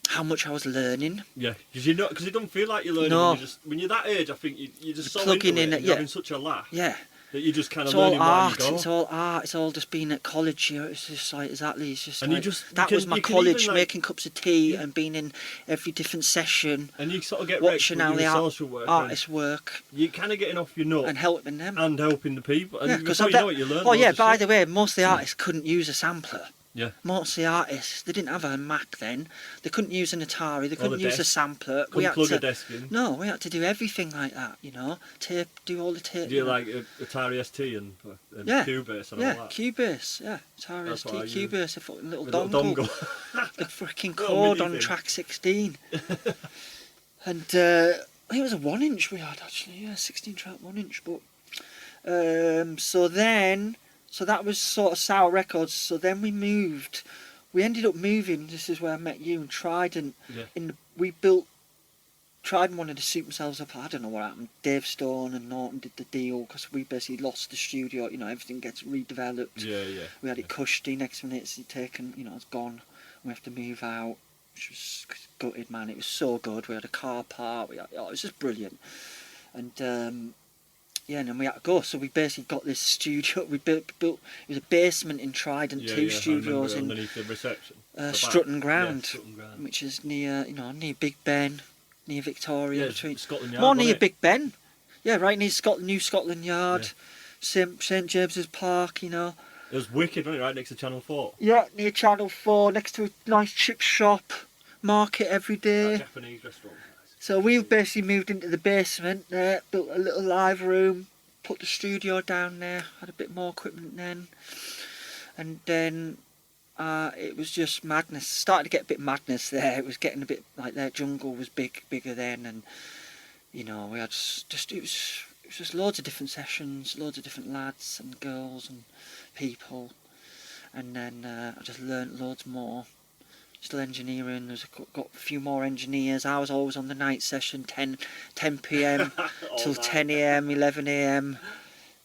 S2: how much I was learning.
S1: Yeah, because it don't feel like you're learning.
S2: No.
S1: When you're that age, I think you're just so
S2: plugging
S1: into it,
S2: in
S1: and you're having such a laugh.
S2: Yeah.
S1: That you're just kind of
S2: It's all
S1: learning while you
S2: art.
S1: go.
S2: It's all art. It's all just being at college. You know, it's just like exactly. It's just
S1: and
S2: like that was my college, making cups of tea and being in every different session.
S1: And you sort of get
S2: watching how the
S1: social work,
S2: artists work.
S1: You're kind of getting off your nut
S2: and helping them
S1: and helping the people. And
S2: yeah, because
S1: you know what you learn.
S2: Oh yeah, by the way, most of the artists couldn't use a sampler.
S1: Yeah.
S2: Most of the artists, they didn't have a Mac then. They couldn't use an Atari. They couldn't use a sampler.
S1: Couldn't plug a desk in.
S2: No, we had to do everything like that. You know, do all the tape.
S1: Do you like Atari ST and Cubase and all that?
S2: Cubase. Yeah, Atari ST, Cubase, a fucking little dongle. The freaking cord on track 16. And I think it was a 1-inch we had actually. Yeah, 16-track 1-inch. But so that was sort of Sour Records. So then we moved. We ended up moving. This is where I met you and Trident. Yeah. Trident wanted to suit themselves up. I don't know what happened. Dave Stone and Norton did the deal because we basically lost the studio. You know, everything gets redeveloped.
S1: Yeah, yeah.
S2: We had it cushy. Next minute it's taken. You know, it's gone. We have to move out, which was gutted, man. It was so good. We had a car park. It was just brilliant. And and then we had to go. So we basically got this studio. We built. It was a basement in Trident, two studios
S1: underneath the reception.
S2: Strutton Ground, which is near Big Ben, near Victoria. Between
S1: Scotland Yard.
S2: More near Big Ben. Yeah, right near New Scotland Yard, St James's Park. You know.
S1: It was wicked, wasn't it? Right next to Channel 4.
S2: Yeah, near Channel 4, next to a nice chip shop, market every day.
S1: That Japanese restaurant.
S2: So we basically moved into the basement there, built a little live room, put the studio down there, had a bit more equipment then. And then it was just madness. Started to get a bit madness there. It was getting a bit like their jungle was bigger then, and you know, we had it was just loads of different sessions, loads of different lads and girls and people. And then I just learnt loads more. Still engineering. Got a few more engineers. I was always on the night session, 10 p.m. till 10 a.m, 11 a.m.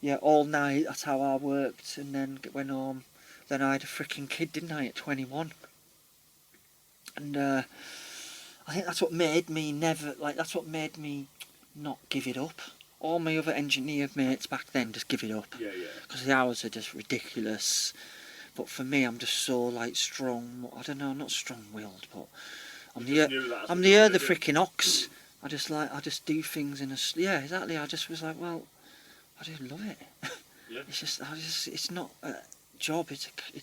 S2: Yeah, all night. That's how I worked. And then went home. Then I had a freaking kid, didn't I, at 21? And I think that's what made me that's what made me not give it up. All my other engineer mates back then just give it up.
S1: Yeah, yeah.
S2: Because the hours are just ridiculous. But for me, I'm just so strong. I don't know, not strong-willed, but I'm the other freaking ox. I just do things in a exactly. I just was like, well, I do love it.
S1: Yeah.
S2: It's not a job. It's a career.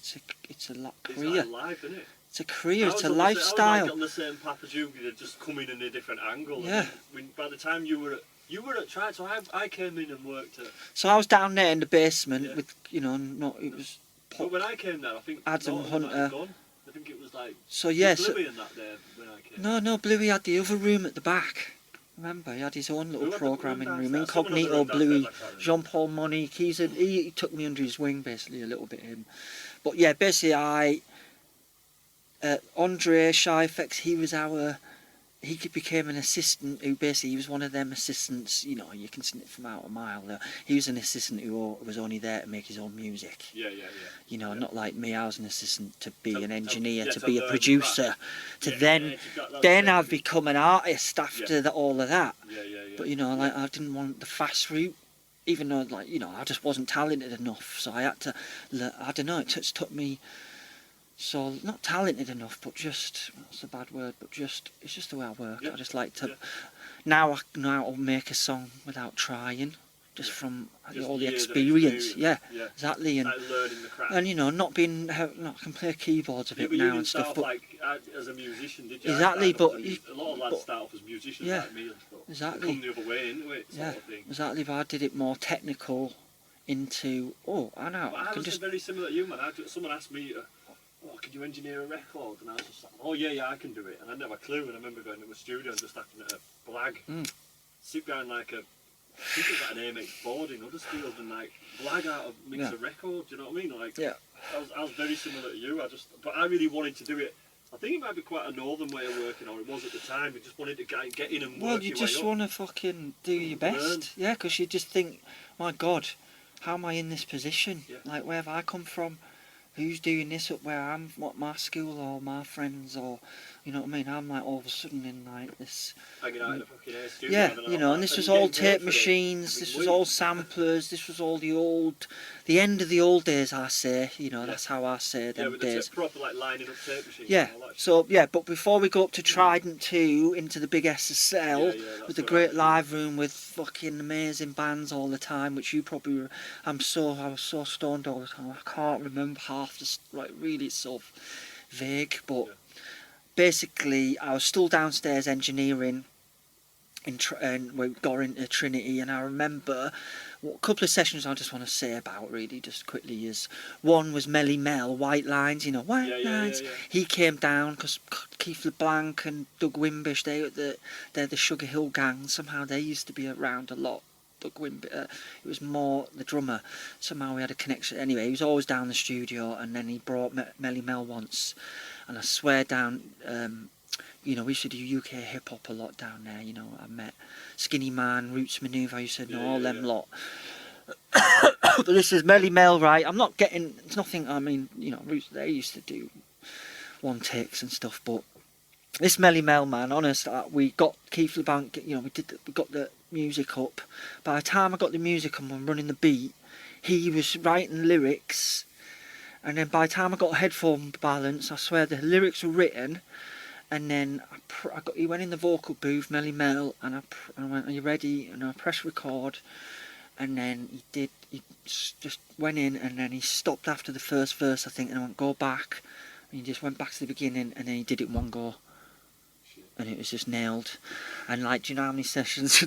S1: It's like life, isn't it?
S2: It's a career. It's a lifestyle.
S1: I was like on the same path as you, just coming in a different angle.
S2: Yeah.
S1: And by the time you were at Trident, so I came in and worked at.
S2: So I was down there in the basement with it was.
S1: But when I came down, I think
S2: Adam Hunter.
S1: Gone. I think it was like.
S2: So yeah.
S1: Bluey in that there when I came.
S2: No, Bluey had the other room at the back. Remember, he had his own little programming room. Incognito Bluey, Jean-Paul Monique. He took me under his wing basically a little bit. Him, but yeah, basically Andre Shyfex, he became an assistant who basically, he was one of them assistants, you know, you can see it from out a mile there. He was an assistant who was only there to make his own music.
S1: Yeah.
S2: You know, not like me, I was an assistant to be an engineer, to be a producer, then I've become an artist after all of that.
S1: Yeah.
S2: But you know, like I didn't want the fast route, even though I just wasn't talented enough, so I had to, I don't know, it took me. So not talented enough, but just, that's a bad word, but just, it's just the way I work. I just like to, now I know how to make a song without trying, just from all the experience. Yeah, exactly. And
S1: like learning the craft.
S2: And not being, I can play keyboards a bit now and stuff.
S1: But like as a musician, did you?
S2: Exactly, but
S1: a lot of lads start off as musicians like me and stuff.
S2: Exactly.
S1: Come the other way into it, sort of thing.
S2: Exactly. But I did it more technical into. I know.
S1: But I was just very similar to you, man. Someone asked me. Could you engineer a record? And I was just like, oh yeah, I can do it. And I didn't have a clue. And I remember going to a studio and just acting at a blag. Sit down like I think it was like an AMX board in Huddersfield and like blag out a mix of record. Do you know what I mean? Like, I was very similar to you. But I really wanted to do it. I think it might be quite a northern way of working, or it was at the time. You just wanted to get in and work.
S2: Well, you just want to fucking do your best. Yeah, because you just think, my God, how am I in this position?
S1: Yeah.
S2: Like, where have I come from? Who's doing this up where I'm, what, my school or my friends, or, you know what I mean? I'm like all of a sudden in like this.
S1: Hanging out in a fucking air studio.
S2: Yeah, you know, and this was all tape machines, this was all samplers, this was all the end of the old days, I say, you know, that's how I say them
S1: with
S2: days.
S1: The proper, like, lining up tape machines.
S2: Yeah,
S1: and all that
S2: so, yeah, but before we go up to Trident 2, into the big SSL, with the great live room with fucking amazing bands all the time, which you probably, I was so stoned all the time, I can't remember half, just, like, really it's so vague, but basically, I was still downstairs engineering, and we got into Trinity, and I remember a couple of sessions I just want to say about really just quickly is one was Melly Mel, White Lines, you know, White Lines. He came down because Keith LeBlanc and Doug Wimbish, they're the Sugar Hill gang. Somehow they used to be around a lot. Doug Wimbish, it was more the drummer. Somehow we had a connection. Anyway, he was always down the studio, and then he brought Melly Mel once, and I swear down. You know, we used to do UK hip-hop a lot down there, you know, I met Skinny Man, Roots Maneuver, I used to know all them lot. But this is Melly Mel, right? I'm not getting, it's nothing, I mean, you know, Roots, they used to do one takes and stuff, but this Melly Mel, man, honest, we got Keith LeBlanc, you know, we got the music up. By the time I got the music and I'm running the beat, he was writing lyrics, and then by the time I got headphone balance, I swear the lyrics were written. And then he went in the vocal booth, Melly Mel, and I went, are you ready? And I pressed record, and then he just went in, and then he stopped after the first verse, I think, and I went, go back, and he just went back to the beginning, and then he did it in one go, and it was just nailed. And like, do you know how many sessions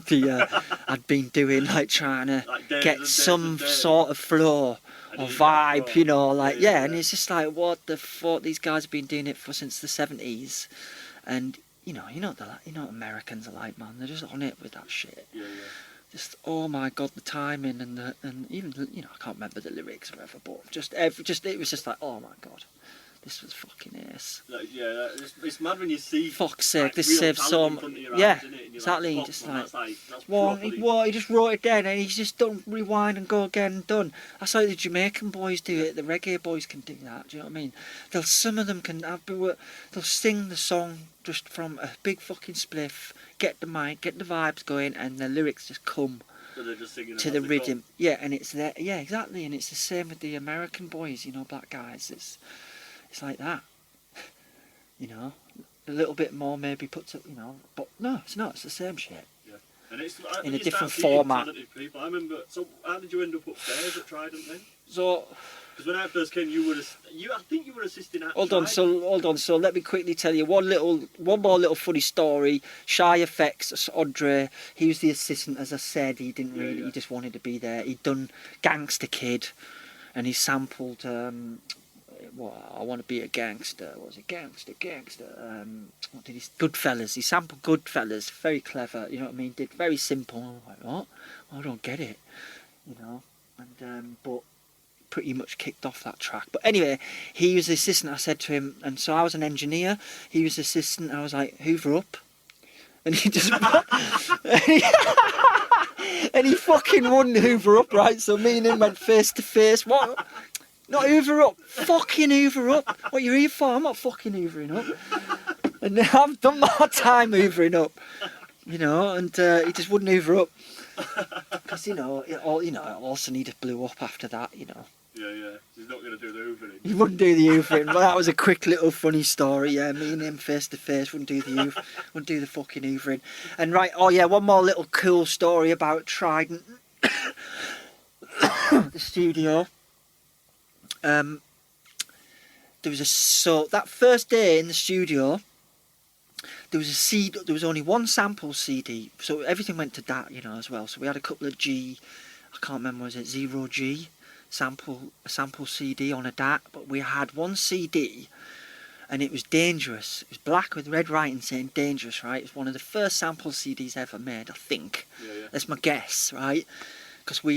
S2: I'd been doing, like trying to get some sort of flow or vibe, you know, like, and it's just like, what the fuck, these guys have been doing it since the 70s, and you know what Americans are like, man, they're just on it with that shit. Just, oh my god, the timing and even, you know, I can't remember the lyrics or whatever, but it was just like, oh my god, this was fucking ace.
S1: It's mad when you see.
S2: Fuck's sake, like, this saves so much. Yeah, exactly. Like, just like, he just wrote it down, and he's just done rewind and go again and done. That's how the Jamaican boys do it. The reggae boys can do that. Do you know what I mean? Some of them can they'll sing the song just from a big fucking spliff, get the mic, get the vibes going, and the lyrics just come.
S1: So they're just singing
S2: to the rhythm. Yeah, and it's there. Yeah, exactly. And it's the same with the American boys. You know, black guys. It's like that, you know, a little bit more maybe put to, you know, but no, it's not, it's the same shit. Yeah, and it's in a different format.
S1: People. I remember, so how did you end up upstairs at Trident then?
S2: So,
S1: because when I first came, I think you were assisting at
S2: Hold on, so let me quickly tell you one more little funny story. Shy Effects, Audrey, he was the assistant, as I said, he didn't really, he just wanted to be there. He'd done Gangster Kid, and he sampled, I want to be a gangster. What was it? Gangster. What did he? Goodfellas. He sampled Goodfellas. Very clever. You know what I mean? Did very simple. I'm like, what? I don't get it. You know. And but pretty much kicked off that track. But anyway, he was the assistant. I said to him, and so I was an engineer. He was the assistant. I was like, hoover up, and he just. And he fucking wouldn't hoover up, right? So me and him went face to face. What? Not hoover up, fucking hoover up. What you here for? I'm not fucking hoovering up. And I've done my time hoovering up, you know. And he just wouldn't hoover up because you know, also needed blew up after that, you know.
S1: Yeah. He's not going to do the hoovering.
S2: He wouldn't do the hoovering, but that was a quick little funny story. Yeah, me and him face to face wouldn't do the fucking hoovering. And right, one more little cool story about Trident, the studio. There was that first day in the studio, there was a CD. There was only one sample CD, so everything went to that, you know, as well. So we had a couple of I can't remember, was it 0G sample CD on a DAT, but we had one CD, and it was Dangerous. It was black with red writing saying Dangerous, right? It was one of the first sample CDs ever made, I think. That's my guess, right? Because I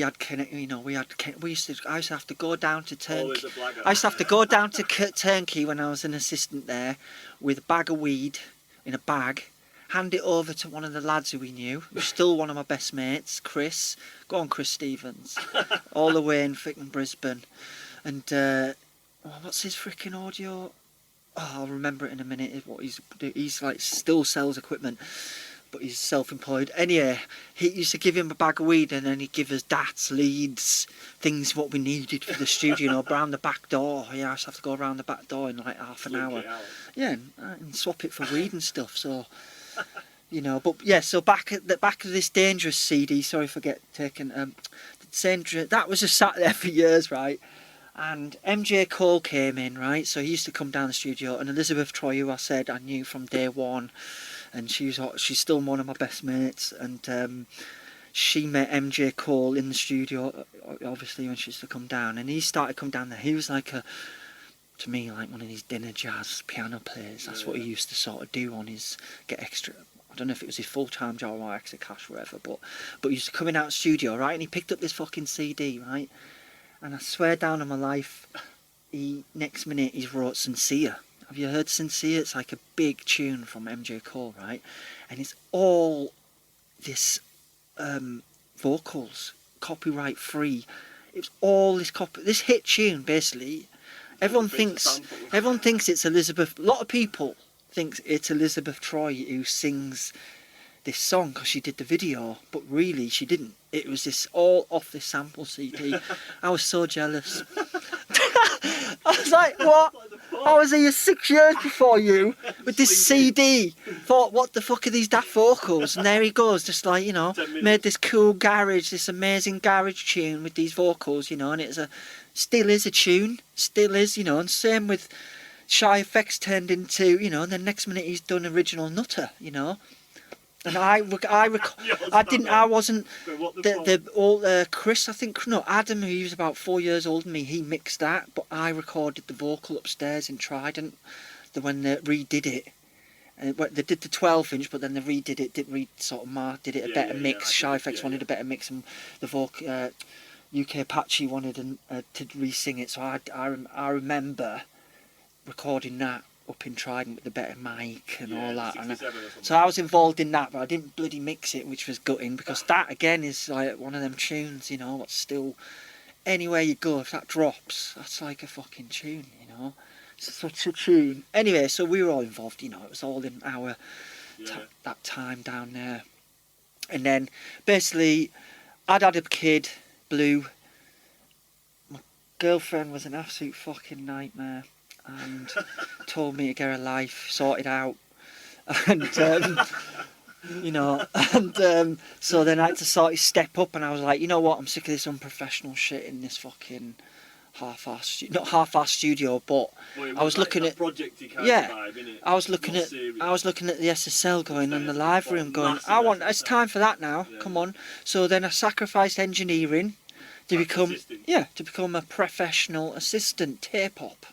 S2: used to have to go down to Turnkey. I used to have to go down to Turnkey when I was an assistant there with a bag of weed in a bag, hand it over to one of the lads who we knew, who's still one of my best mates, Chris. Go on, Chris Stevens. All the way in freaking Brisbane. And, what's his freaking audio? Oh, I'll remember it in a minute. What he's like, still sells equipment, but he's self-employed. Anyway, he used to give him a bag of weed, and then he'd give us DATs, leads, things what we needed for the studio, you know, around the back door. Yeah, I used to have to go around the back door in like half an hour. Yeah, and swap it for weed and stuff. So, you know, but yeah. So back of this Dangerous CD. Sorry for taking that was just sat there for years, right? And MJ Cole came in, right? So he used to come down the studio, and Elizabeth Troy, who I said I knew from day one, and she's still one of my best mates, and she met MJ Cole in the studio, obviously when she used to come down, and he started come down there. He was like to me, like one of these dinner jazz piano players. That's what he used to sort of do on his get extra. I don't know if it was his full-time job or extra cash, or whatever, but he used to come in out of the studio, right? And he picked up this fucking CD, right? And I swear down on my life, next minute he's wrote Sincere. Have you heard Sincere? It's like a big tune from MJ Cole, right? And it's all this vocals, copyright free. It's all this hit tune, basically. Everyone thinks it's Elizabeth. A lot of people think it's Elizabeth Troy who sings this song because she did the video, but really she didn't. It was this all off this sample CD. I was so jealous. I was like, what? I was here 6 years before you with this CD. Thought, what the fuck are these daft vocals? And there he goes, just like, you know, made this cool garage, this amazing garage tune with these vocals, you know, and still is a tune, still is, you know, and same with Shy Effects turned into, you know, and then next minute he's done original Nutter, you know. And I wasn't, Chris, I think, no, Adam, who was about 4 years older than me, he mixed that, but I recorded the vocal upstairs in Trident, when they redid it. They did the 12-inch, but then they redid it, did it a better mix. Shy Effects wanted a better mix, and the vocal, UK Apache wanted to re-sing it, so I remember recording that up in Trident with the better mic and all that, and so I was involved in that, but I didn't bloody mix it, which was gutting, because that again is like one of them tunes, you know, what's still anywhere you go, if that drops, that's like a fucking tune, you know. It's such a tune. Anyway, so we were all involved, you know, it was all in our that time down there. And then basically I'd had a kid, Blue. My girlfriend was an absolute fucking nightmare and told me to get her life sorted out, and you know, and so then I had to sort of step up, and I was like, you know what, I'm sick of this unprofessional shit in this fucking not half-assed studio, but I was looking at vibe, I was looking at the SSL going in the live room going, it's time for that now, come on. So then I sacrificed engineering to become a professional assistant tape op.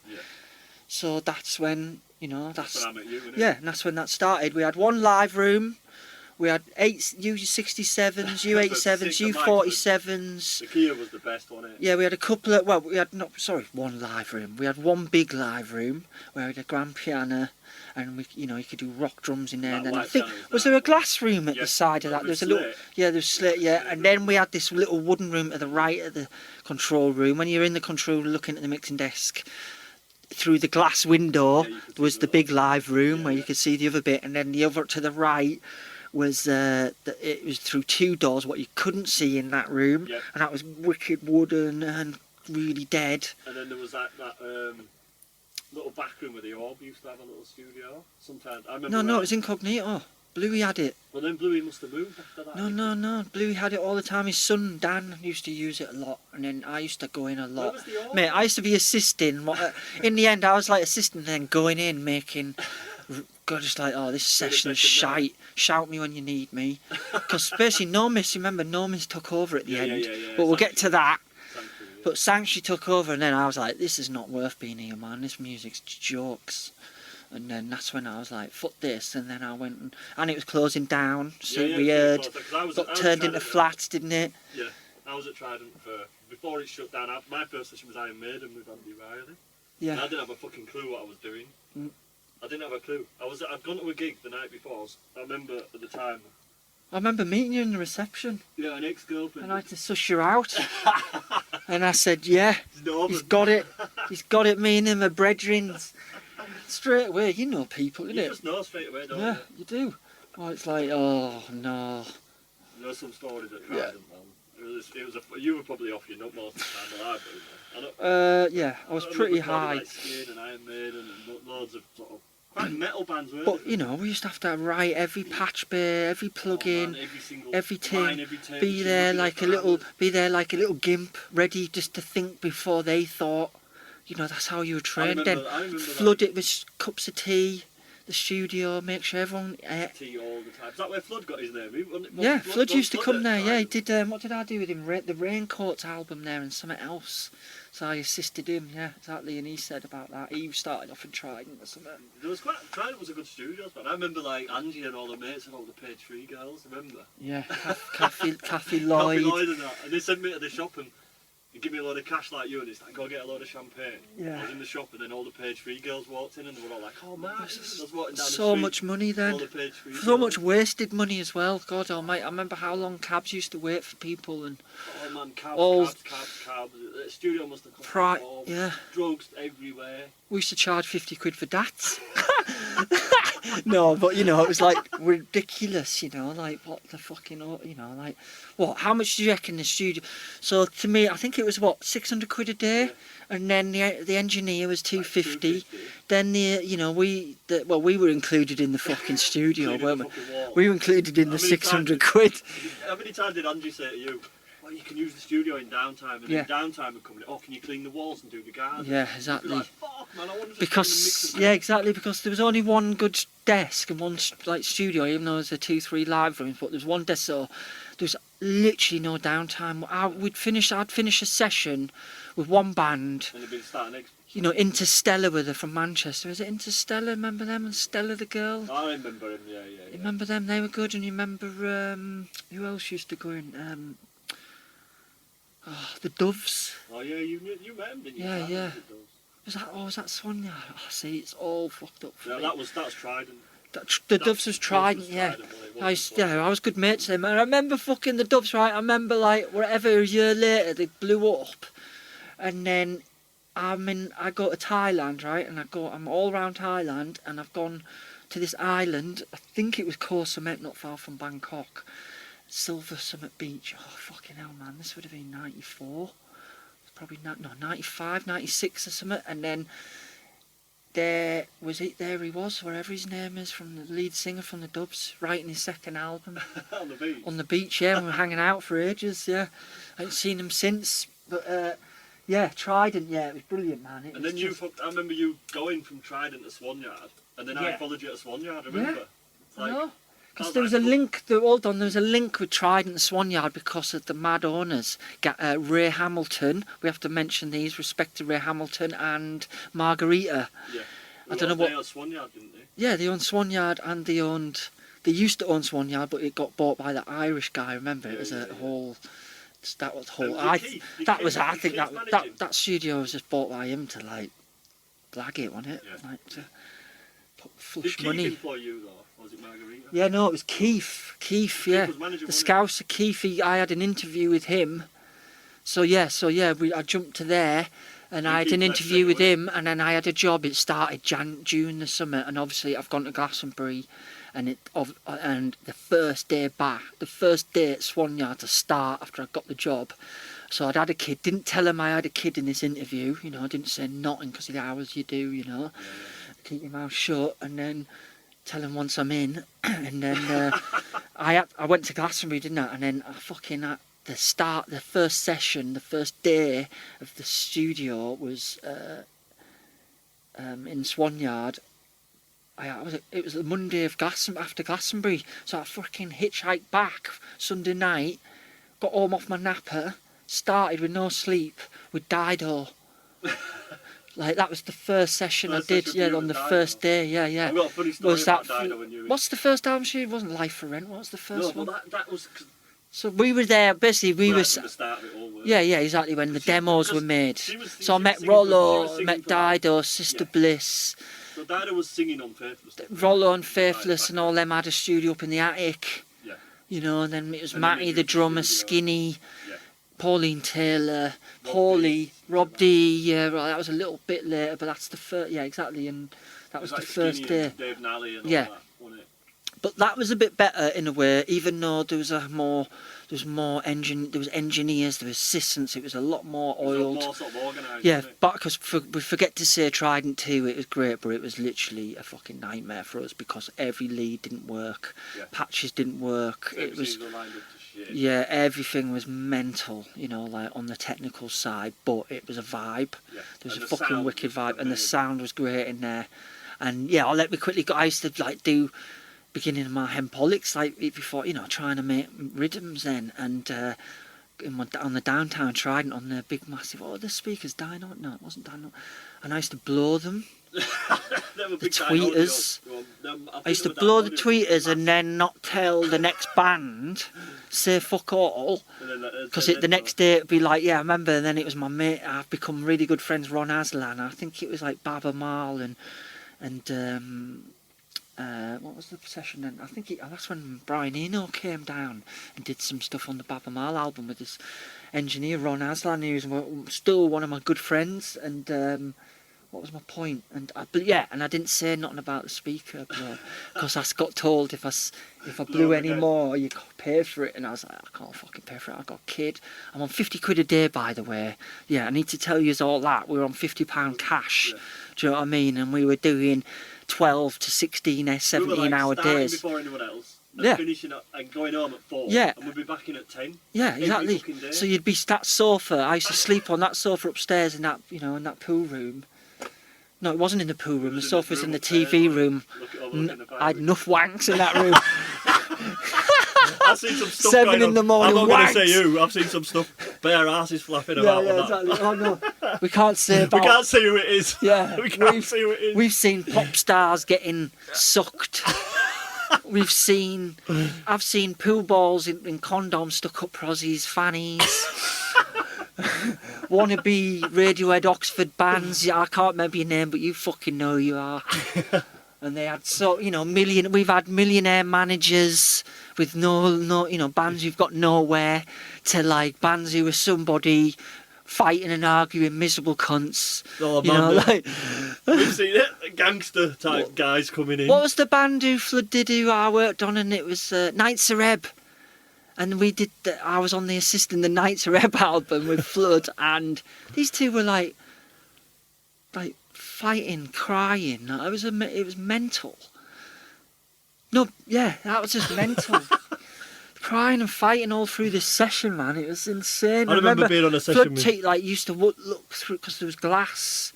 S2: So that's when, you know, that's when I met you, and that's when that started. We had one live room, we had 8 U67s, U87s, U47s.
S1: The Kia was the best one.
S2: Yeah, we had a couple of, one live room. We had one big live room where we had a grand piano, and you could do rock drums in there. And then I think, was there a glass room at the side of that? There's a little, there's slit, and then we had this little wooden room to the right of the control room. When you're in the control looking at the mixing desk, through the glass window was the big live room where you could see the other bit, and then the other to the right was it was through 2 doors what you couldn't see in that room, and that was wicked wooden and really dead.
S1: And then there was that little back room where the Orb used to have a little studio. Sometimes I remember.
S2: No, it was incognito. Bluey had it.
S1: Well, then Bluey must have moved after that.
S2: No. Bluey had it all the time. His son Dan used to use it a lot, and then I used to go in a lot. Mate, I used to be assisting. In the end, I was like assisting, then going in, making. Just like, oh, this session's shite. Shout me when you need me. Because basically, remember, Nomis took over at the end. But we'll get to that. But Sanctuary took over, and then I was like, this is not worth being here, man. This music's jokes. And then that's when I was like, fuck this. And then I went, and it was closing down. So we heard, got turned into flats, didn't it?
S1: Yeah, I was at Trident before it shut down. My first session was Iron Maiden with Andy Riley. Yeah. And I didn't have a fucking clue what I was doing. I didn't have a clue. I'd gone to a gig the night before. I remember at the time.
S2: I remember meeting you in the reception.
S1: Yeah, an ex-girlfriend.
S2: And I had to suss you out. And I said, yeah, he's got it. He's got it, me and him are brethrens. Straight away, you know people, innit?
S1: You just know straight away, don't you?
S2: Yeah, you do. Oh, it's like, oh, no.
S1: There's some stories at Trident, man. You were probably off your nut most of the time, but I was.
S2: Yeah, I was pretty high.
S1: Like Skid and Iron Maiden and loads of sort of quite metal bands, weren't
S2: But, you know, we used to have to write every patch bay, every plug-in, every thing, be there like a little gimp, ready just to think before they thought. You know, that's how you were trained then. Flood it with cups of tea, the studio, make sure everyone ate.
S1: Tea all the time. Is that where Flood got his name?
S2: Yeah, Flood used to come there, yeah, he did, what did I do with him? The Raincoats album there and something else. So I assisted him, yeah, exactly, and he said about that. He started off in Trident or something.
S1: Trident was a good studio, but I remember like Angie and all the mates and all the Page 3 girls, remember?
S2: Yeah, Kathy Lloyd.
S1: Kathy Lloyd and that. And they sent me to the shop and give me a load of cash like you, and it's like, go get a load of champagne.
S2: Yeah.
S1: I was in the shop and then all the Page 3 girls walked in and they were all like, oh man, I was walking down the
S2: so
S1: street,
S2: much money then.
S1: all the Page 3
S2: So
S1: girls.
S2: much wasted money as well. God almighty, I remember how long cabs used to wait for people and
S1: Oh man, cabs. The studio must have cost
S2: yeah.
S1: Drugs everywhere.
S2: We used to charge 50 quid for dats. No, but you know, it was like ridiculous, you know, like what the fucking, you know, like, what, how much do you reckon the studio? So to me, I think it was what, 600 quid a day? Yeah. And then the engineer was 250. Then we were included in the fucking studio, weren't we? We were included in the 600 quid.
S1: How many times did Angie say to you, well, you can use the studio in downtime, and then downtime would come in, oh, can you clean the walls and do the garden?
S2: Yeah, exactly.
S1: Like, fuck, man, I want to
S2: because, yeah, exactly, because there was only one good desk and one like studio, even though there's 2-3 live rooms, but there was one desk, so there was literally no downtime. I'd finish a session with one band.
S1: And they'd been starting next.
S2: You know, Interstellar with her from Manchester. Is it Interstellar? Remember them? And Stella the girl?
S1: I remember him, yeah.
S2: You remember them? They were good. And you remember, who else used to go in? The Doves.
S1: Oh yeah, you met them, didn't you?
S2: Yeah. Was that Swan? Oh, see, it's all fucked up for me.
S1: That's Trident.
S2: The Doves was Trident, yeah. I was good mates with them. And I remember fucking the Doves, right? I remember like whatever a year later they blew up, and then I go to Thailand, right? And I'm all around Thailand, and I've gone to this island. I think it was Koh Samet, not far from Bangkok. Silver Summit Beach. Oh fucking hell, man! This would have been 94. Probably 95, 96 or something. And then there he was, wherever his name is, from the lead singer from the Dubs, writing his second album.
S1: On the beach?
S2: On the beach, yeah. We were hanging out for ages, yeah. I haven't seen him since, but yeah, Trident, yeah, it was brilliant, man.
S1: And then I remember you going from Trident to Swan-Yard, and then I followed you to Swan-Yard, remember?
S2: Yeah, I know. Because there was a link, there was a link with Trident and Swan-Yard because of the mad owners. Ray Hamilton, we have to mention these, respect to Ray Hamilton and Margarita.
S1: Yeah.
S2: I don't know what.
S1: They owned Swan-Yard, didn't they?
S2: Yeah, they owned Swan-Yard and they used to own Swan-Yard, but it got bought by the Irish guy, remember? It was whole. That was whole. I think that studio was just bought by him to like blag it, wasn't it?
S1: Yeah.
S2: Like to put flush money.
S1: Did Keith employ you though? Was it Margarita?
S2: Yeah, no, it was Keith. Keith, yeah. The Scouser Keith. I had an interview with him. So yeah, I jumped to there, and I had an interview with him, and then I had a job. It started June the summer, and obviously I've gone to Glastonbury, and the first day at Swan-Yard to start after I got the job. So I'd had a kid. Didn't tell him I had a kid in this interview. You know, I didn't say nothing because of the hours you do. You know, keep your mouth shut, and then tell him once I'm in, and then I went to Glastonbury, didn't I? And then I fucking at the first session, the first day of the studio was in Swan-Yard. It was the Monday of after Glastonbury, so I fucking hitchhiked back Sunday night, got home off my napper, started with no sleep with Dido. Like, that was the first session I did, on the first day, yeah.
S1: I've got a funny story about Dido when you were...
S2: What's the first album she did? It wasn't Life for Rent, what was the first one?
S1: No, well, that was...
S2: So we were there, basically, we were...
S1: At the start of it all,
S2: yeah, exactly, when the demos were made. So I met Rollo, met Dido, Sister Bliss,
S1: So Dada was singing on Faithless.
S2: Rollo and Faithless and all them had a studio up in the attic.
S1: Yeah.
S2: You know, and then it was Matty, the drummer, Skinny,
S1: yeah.
S2: Pauline Taylor, Paulie, Rob D. Yeah, right, that was a little bit later, but that's the first. Yeah, exactly, and that was the first day.
S1: Dave Nally and all
S2: yeah.
S1: that, wasn't it?
S2: But that was a bit better in a way, even though there was engineers, there was assistants, it was a lot more oiled.
S1: More sort of organised.
S2: Yeah, but because we forget to say Trident 2, it was great, but it was literally a fucking nightmare for us because every lead didn't work, patches didn't work. It was
S1: lined up to shit.
S2: Yeah, everything was mental, you know, like on the technical side, but it was a vibe.
S1: Yeah.
S2: There was a fucking wicked vibe, and the sound was great in there. And yeah, I'll let me quickly go. I used to like do beginning of my Hempolics, like before, you know, trying to make rhythms then, and on the downtown Trident on the big massive, what were the speakers, Dino? No, it wasn't Dino. And I used to blow them. The tweeters. I used to blow the tweeters and then not tell the next band, say fuck all, because the next day it'd be like, yeah, I remember, and then it was my mate, I've become really good friends, Ron Aslan, I think it was like Baba Mal and what was the session then? I think that's when Brian Eno came down and did some stuff on the Baba Mal album with this engineer Ron Aslan, who's still one of my good friends. And what was my point? And I didn't say nothing about the speaker because I got told if I blew any more, you got to pay for it. And I was like, I can't fucking pay for it. I got a kid. I'm on 50 quid a day, by the way. Yeah, I need to tell you all that. We were on £50 cash. Yeah. Do you know what I mean? And we were doing 12 to 16, 17 hour days.
S1: Before anyone else. And finishing up and going home at 4.
S2: Yeah.
S1: And we'd be back in at 10.
S2: Yeah, exactly. So you'd be that sofa. I used to sleep on that sofa upstairs in that, you know, in that pool room. No, it wasn't in the pool room. The sofa was in the TV room. I had enough wanks in that room.
S1: I've seen some stuff
S2: 7 in the morning.
S1: I'm not going to say you. I've seen some stuff. Bare asses flapping about.
S2: Yeah, exactly. Oh no, we can't say about.
S1: We can't see who it is.
S2: Yeah,
S1: we can't see who it is.
S2: We've seen pop stars getting sucked. I've seen pool balls in condoms stuck up Rozzie's fannies. Wannabe Radiohead Oxford bands. Yeah, I can't remember your name, but you fucking know who you are. And they had we've had millionaire managers with no, you know, bands who've got nowhere, to like bands who are somebody fighting and arguing, miserable cunts.
S1: Oh,
S2: you know, like
S1: we've seen it, gangster type guys coming in.
S2: What was the band who Flood did who I worked on? And it was Nights of Reb. And we did. I was on the assist in the Nights of Reb album with Flood, and these two were like fighting, crying. It was mental. No, yeah, that was just mental. Crying and fighting all through this session, man. It was insane.
S1: I remember being on a session
S2: Flood used to look through because there was glass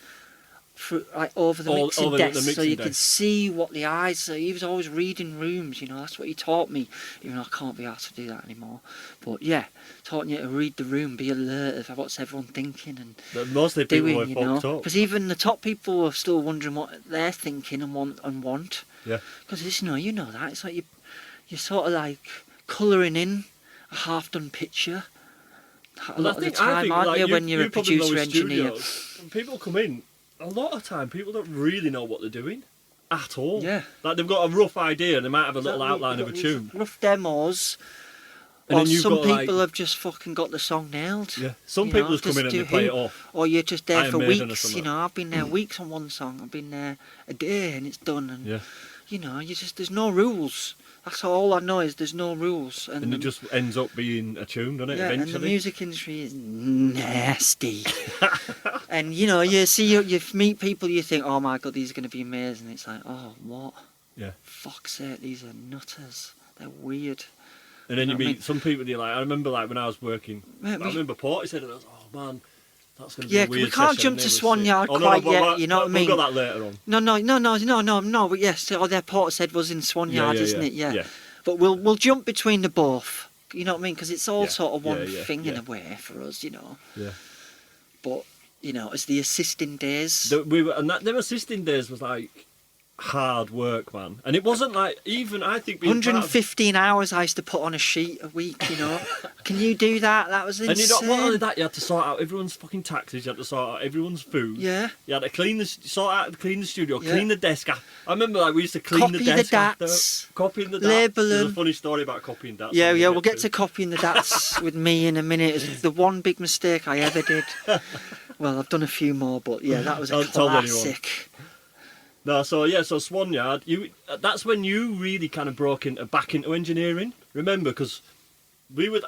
S2: over the mixing desk, so you could see what the eyes. So he was always reading rooms, you know. That's what he taught me. Even though I can't be asked to do that anymore. But yeah, taught you to read the room, be alert of what's everyone thinking and
S1: mostly people
S2: doing,
S1: were
S2: you know.
S1: fucked up.
S2: Because even the top people were still wondering what they're thinking and want.
S1: Yeah.
S2: Because you know that it's like you're sort of like colouring in a half-done picture. A lot of the time, aren't you, when you're a producer engineer?
S1: When people come in, a lot of time people don't really know what they're doing at all.
S2: Yeah. Like
S1: they've got a rough idea and they might have a little outline of a tune.
S2: Rough demos. And or some people have just fucking got the song nailed.
S1: Yeah. Some people just come in and they play it off.
S2: Or you're just there for weeks. You know, I've been there weeks on one song. I've been there a day and it's done. And you know, there's no rules. That's all I know is there's no rules.
S1: And it just ends up being a tune, doesn't it, eventually?
S2: And the music industry is nasty. And, you know, you meet people, you think, oh my God, these are going to be amazing. It's like, oh, what?
S1: Yeah.
S2: Fuck's sake, these are nutters. They're weird.
S1: And then you meet some people, you're like, I remember like when I was working, I remember Porty said, oh man, that's going to be a weird
S2: we can't jump to Swan Yard yet, you know what I mean?
S1: We've got that later on.
S2: No, but yes, their Porter said was in Swan Yard, isn't it? Yeah. But we'll jump between the both, you know what I mean? Because it's all sort of one thing in a way for us, you know. Yeah. But, you know, it's the assisting days.
S1: Them assisting days was like, hard work, man. And it wasn't like, even I think being
S2: 115 hours I used to put on a sheet a week, you know. Can you do that? That was insane.
S1: And you know, not only that, you had to sort out everyone's fucking taxes, you had to sort out everyone's food.
S2: Yeah.
S1: You had to clean the studio, clean the desk. I remember like we used to clean the desk after. Copying the dats. There's a funny story about copying dats.
S2: Yeah, we'll get to copying the dats with me in a minute. It was the one big mistake I ever did. Well, I've done a few more, but yeah, that was a classic.
S1: No, so Swan-Yard, that's when you really kind of broke back into engineering. Remember, because you were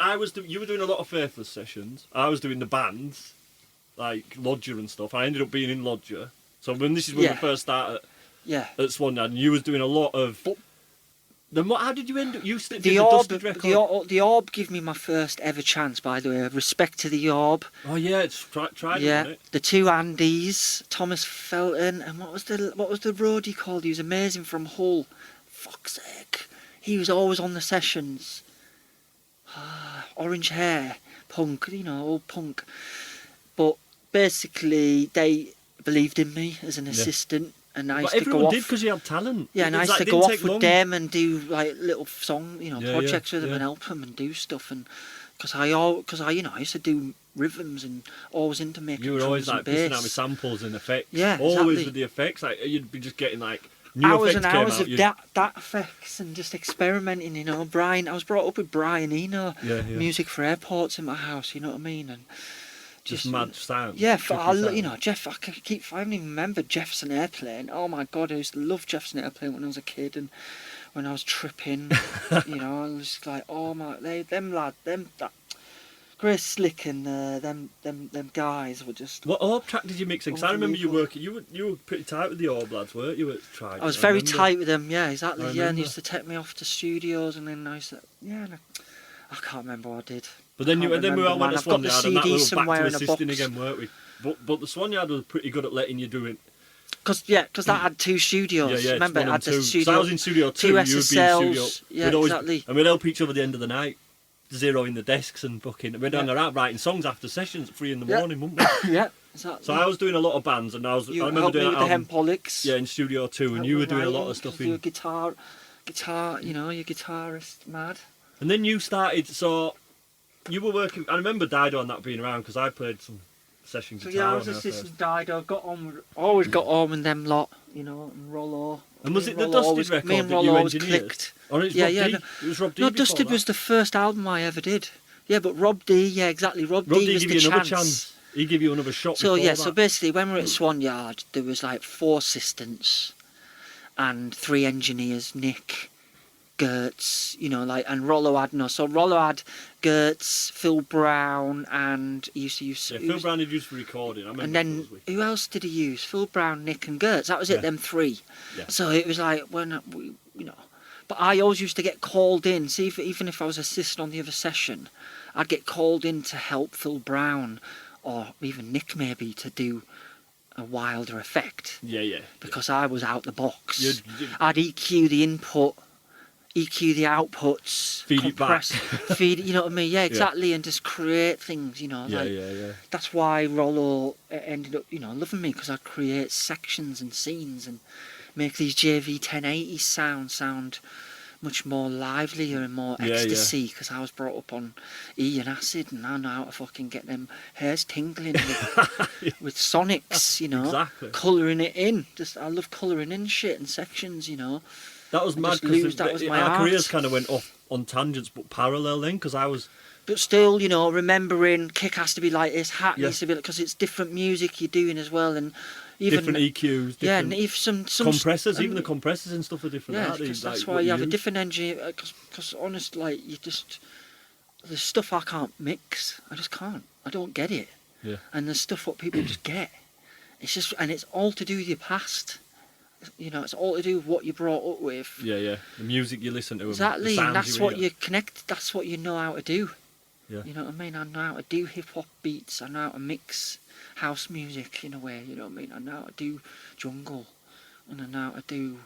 S1: doing a lot of Faithless sessions. I was doing the bands, like Lodger and stuff. I ended up being in Lodger. So when we first started at Swan-Yard, and you was doing a lot of. Then how did you end up? You did the Dusted record.
S2: The Orb gave me my first ever chance, by the way. Respect to the Orb.
S1: Oh yeah, it's tried.
S2: Yeah,
S1: It?
S2: The two Andys, Thomas Felton, and what was the roadie called? He was amazing from Hull. Fuck's sake, he was always on the sessions. Orange hair, punk, old punk. But basically, they believed in me as an assistant. And I used to go off.
S1: Did because you had talent.
S2: Yeah, and I used to go off with them and do like little song, projects with them and help them and do stuff. And because I used to do rhythms and always into making.
S1: You were always like pissing out with samples and effects. Yeah, always
S2: exactly.
S1: with the effects. Like you'd be just getting like new
S2: hours
S1: effects
S2: and hours
S1: of
S2: that effects and just experimenting. Brian. I was brought up with Brian Eno. Music for airports in my house. You know what I mean? And
S1: just mad sound.
S2: Yeah, Jeff. I haven't even remembered Jefferson Airplane. Oh my God, I used to love Jefferson Airplane when I was a kid and when I was tripping. I was like, oh my, that Grace Slick and them guys were just.
S1: What Orb track did you mix in? Because I remember you working. You were pretty tight with the Orb lads, weren't you?
S2: I was very tight with them. Yeah, exactly. Yeah, and they used to take me off to studios, and then I used to. Yeah, I can't remember what I did.
S1: But then we all went to Swan-Yard and that we were back to assisting again, weren't we? But the Swan-Yard was pretty good at letting you do it.
S2: Because that had two studios. Remember, it had the studio.
S1: So I was in Studio 2, you would be in Studio.
S2: Yeah, exactly.
S1: And we'd help each other at the end of the night, zeroing the desks and booking. And we'd hang around writing songs after sessions at 3 in the morning, wouldn't we?
S2: Yeah, exactly.
S1: So I was doing a lot of bands, and I remember doing
S2: with the Hempolics.
S1: Yeah, in Studio 2, and you were doing a lot of stuff in.
S2: Your guitar, your guitarist, mad.
S1: And then you started, so. You were working. I remember Dido and that being around because I played some session guitar.
S2: So yeah, I was assistant Dido. Always got on with them lot, and Rollo.
S1: And was it the Dusted record
S2: me and
S1: that
S2: Rollo
S1: you
S2: always
S1: engineered?
S2: clicked.
S1: Or it was Rob D.
S2: No, Dusted was the first album I ever did. Yeah, but Rob D. Yeah, exactly. Rob D. was the chance.
S1: He gave you another shot.
S2: So so basically, when we were at Swan-Yard, there was like 4 assistants and 3 engineers. Nick, Gertz, and Rollo had So Rollo had Gertz, Phil Brown, and he used to use.
S1: Yeah, Phil Brown had used for recording.
S2: And then who else did he use? Phil Brown, Nick, and Gertz. That was it. Them 3. Yeah. So it was like But I always used to get called in. See, even if I was assistant on the other session, I'd get called in to help Phil Brown, or even Nick maybe, to do a wilder effect.
S1: Yeah.
S2: Because I was out the box. I'd EQ the input. EQ the outputs,
S1: feed it back,
S2: you know what I mean? Yeah, exactly, and just create things, Yeah. That's why Rollo ended up, loving me, because I'd create sections and scenes and make these JV 1080s sound much more livelier and more ecstasy, because I was brought up on E and acid, and I know how to fucking get them hairs tingling with sonics,
S1: exactly.
S2: Colouring it in. I love colouring in shit and sections,
S1: That was mad because our careers kind of went off on tangents, but parallel then, because I was.
S2: But still, remembering kick has to be like this, hat needs to be because it's different music you're doing as well, and even
S1: different EQs.
S2: And even some
S1: compressors, even the compressors and stuff are different.
S2: Yeah, because that's why you have a different engine. Because honestly, there's stuff I can't mix. I just can't. I don't get it.
S1: Yeah.
S2: And there's stuff what people just get. It's all to do with your past. It's all to do with what you're brought up with.
S1: Yeah. The music you listen to.
S2: Exactly, and that's what you connect. That's what you know how to do.
S1: Yeah.
S2: You know what I mean? I know how to do hip hop beats. I know how to mix house music in a way. You know what I mean? I know how to do jungle, and I know how to do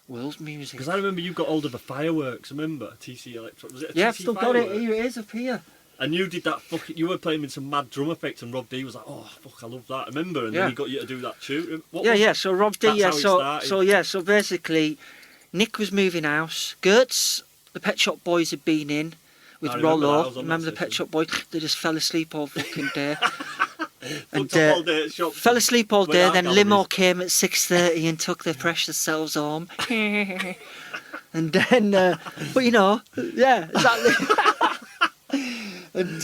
S2: world music.
S1: Because I remember you got hold of the Fireworks. Remember TC Electro? Was it a TC
S2: I've still got it.
S1: Fireworks?
S2: Here it is up here.
S1: And you did that fucking. You were playing with some mad drum effects, and Rob D was like, "Oh fuck, I love that." Remember? And then he got you to do that tune.
S2: So Rob D. So basically, Nick was moving house. Gertz, the Pet Shop Boys had been in with Rollo. Remember the Pet Shop Boys? They just fell asleep all fucking day. And fell asleep all day. Then limo came at 6:30 and took their precious selves home. And then, but exactly. And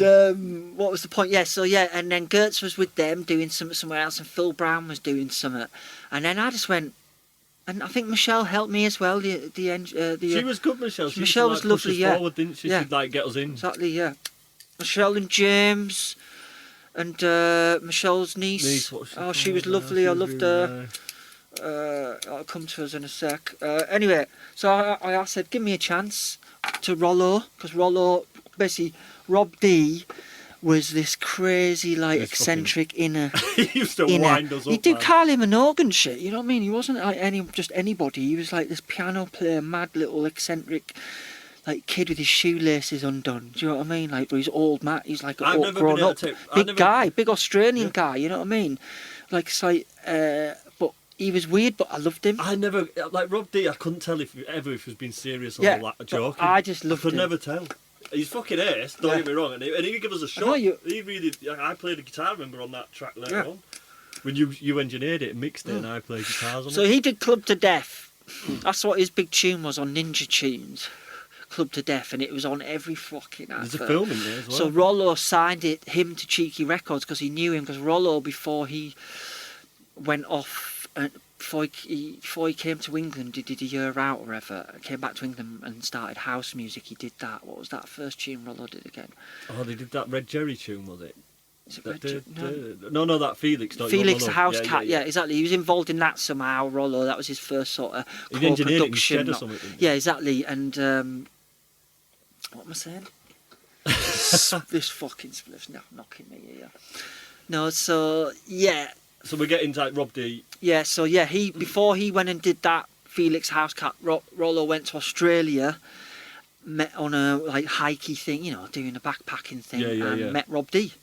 S2: what was the point? And then Gertz was with them doing something somewhere else, and Phil Brown was doing something. And then I just went, and I think Michelle helped me as well. She
S1: was good, Michelle.
S2: Michelle was lovely,
S1: push us forward, didn't she? She'd like get us in.
S2: Exactly, yeah. Michelle and James, and Michelle's niece. She was lovely. I loved her. I'll come to us in a sec. Anyway, so I said, give me a chance to Rollo, because Rollo, basically, Rob D was this crazy, eccentric inner.
S1: He used to wind us up.
S2: He'd do Kylie Minogue and shit, you know what I mean? He wasn't like just anybody. He was like this piano player, mad little eccentric, kid with his shoelaces undone. Do you know what I mean? But he's old, Matt. He's grown up. Big Australian guy, you know what I mean? But he was weird, but I loved him.
S1: I never, Rob D, I couldn't tell if he was being serious or joking.
S2: I just loved him.
S1: I could never tell. He's fucking ace, don't get me wrong, and he would give us a shot. I played the guitar, remember, on that track later on. When you engineered it and mixed it, and I played guitars on it.
S2: So he did Club to Death. That's what his big tune was on Ninja Tunes. Club to Death, and it was on every fucking advert.
S1: There's a film in there as well.
S2: So Rollo signed him to Cheeky Records because he knew him, because Rollo, before he went off, before he came to England, he did a year out or whatever, came back to England and started house music. He did that. What was that first tune Rollo did again?
S1: Oh, they did that Red Jerry tune, was it?
S2: Is it Red Jerry?
S1: No, that Felix.
S2: Felix the House Cat, yeah, exactly. He was involved in that somehow, Rollo. That was his first sort of co-production. Yeah, exactly. And what am I saying? This fucking spliff's now knocking me here. No, so yeah.
S1: So we're getting to Rob D.
S2: Yeah, so he before he went and did that Felix House Cat, Rollo went to Australia, met on a hikey thing, doing a backpacking thing, and met Rob D.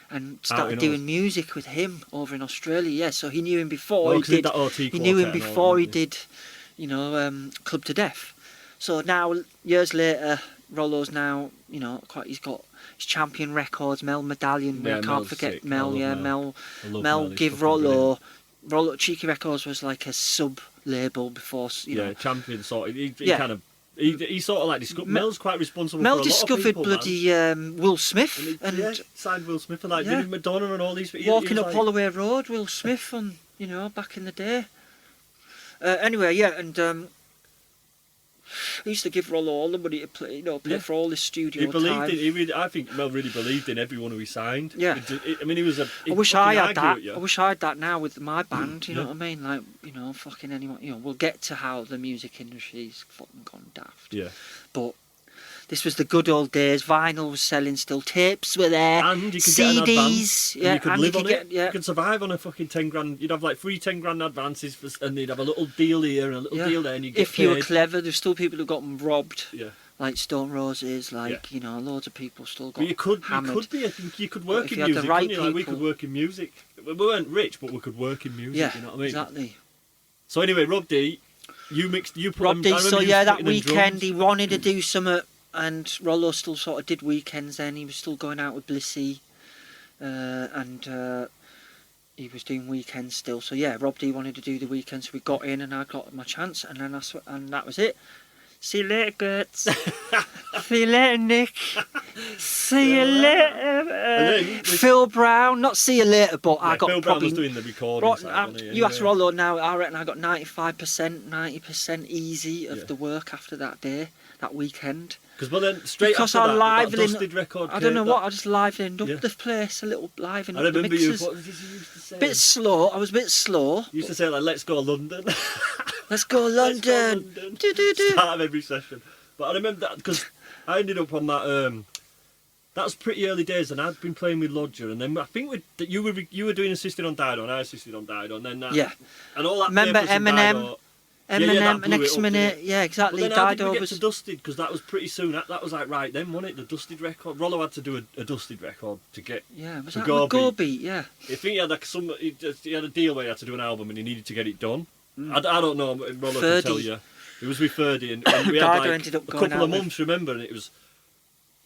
S2: And started doing music with him over in Australia. Yeah, so he knew him before he knew him before he did, Club to Death. So now, years later, Rollo's now, he's got his champion records, Mel Medallion. I can't forget sick. Mel. Mel give Rollo. Cheeky Records was like a sub label before.
S1: Champion sort. He sort of discovered. Mel's quite responsible.
S2: Mel
S1: for a
S2: discovered
S1: lot of people,
S2: bloody Will Smith
S1: and signed Will Smith and Madonna and all these.
S2: Walking up Holloway Road, Will Smith, and back in the day. Anyway, and. He used to give Rollo all the money to play, pay for all his studio time.
S1: I think Mel really believed in everyone who he signed.
S2: Yeah.
S1: I mean, he was a.
S2: I wish I had that. I wish I had that now with my band. You know what I mean? Fucking anyone. We'll get to how the music industry's fucking gone daft.
S1: Yeah.
S2: But this was the good old days. Vinyl was selling still. Tapes were there.
S1: And you could
S2: CDs.
S1: Get an advance,
S2: yeah.
S1: You could live on it.
S2: Yeah.
S1: You could survive on a fucking 10 grand. You'd have 3 10 grand advances, and you'd have a little deal here and a little deal there, and you get
S2: if you were clever, there's still people who got them robbed.
S1: Yeah.
S2: Like Stone Roses, loads of people still got
S1: hammered. You could work in music, couldn't you? We could work in music. We weren't rich, but we could work in music, you know what I mean?
S2: Exactly.
S1: So anyway, Rob D, you put
S2: Rob D, that weekend
S1: drums.
S2: He wanted to do something, and Rollo still sort of did weekends then. He was still going out with Blissy, and he was doing weekends still. So yeah, Rob D wanted to do the weekends, so we got in and I got my chance, and then that was it. See you later, Gertz. See you later, Nick. See you later, Phil Brown. Not see you later, but I got
S1: Phil Brown was doing the recording.
S2: You asked Rollo now. I reckon I got 95%, 90% easy of the work after that day, that weekend.
S1: Because
S2: I livened
S1: Dusted record.
S2: I don't know what. I just livened up the place a little, livened up the mixes.
S1: What did you used to say?
S2: Bit slow. I was a bit slow.
S1: You used to say "Let's go London."
S2: Let's go London.
S1: Start of every session. But I remember that because I ended up on that. That was pretty early days, and I'd been playing with Lodger, and then I think you were doing Assisted on Dido, and I assisted on Dido, and then that,
S2: yeah,
S1: and all that.
S2: Remember Eminem? Eminem, the next minute, yeah, exactly.
S1: But then how did we
S2: Dido
S1: get
S2: was
S1: to Dusted? Because that was pretty soon. That was like right then, wasn't it? The Dusted record. Rollo had to do a Dusted record to get.
S2: Yeah, was
S1: to
S2: that
S1: Go
S2: Go
S1: Beat.
S2: Beat? Yeah.
S1: I think he had like he had a deal where he had to do an album and he needed to get it done. I don't know. Rollo can tell you. It was with Ferdy, and we had like
S2: ended up
S1: a
S2: going
S1: couple of
S2: out
S1: months. Remember, and it was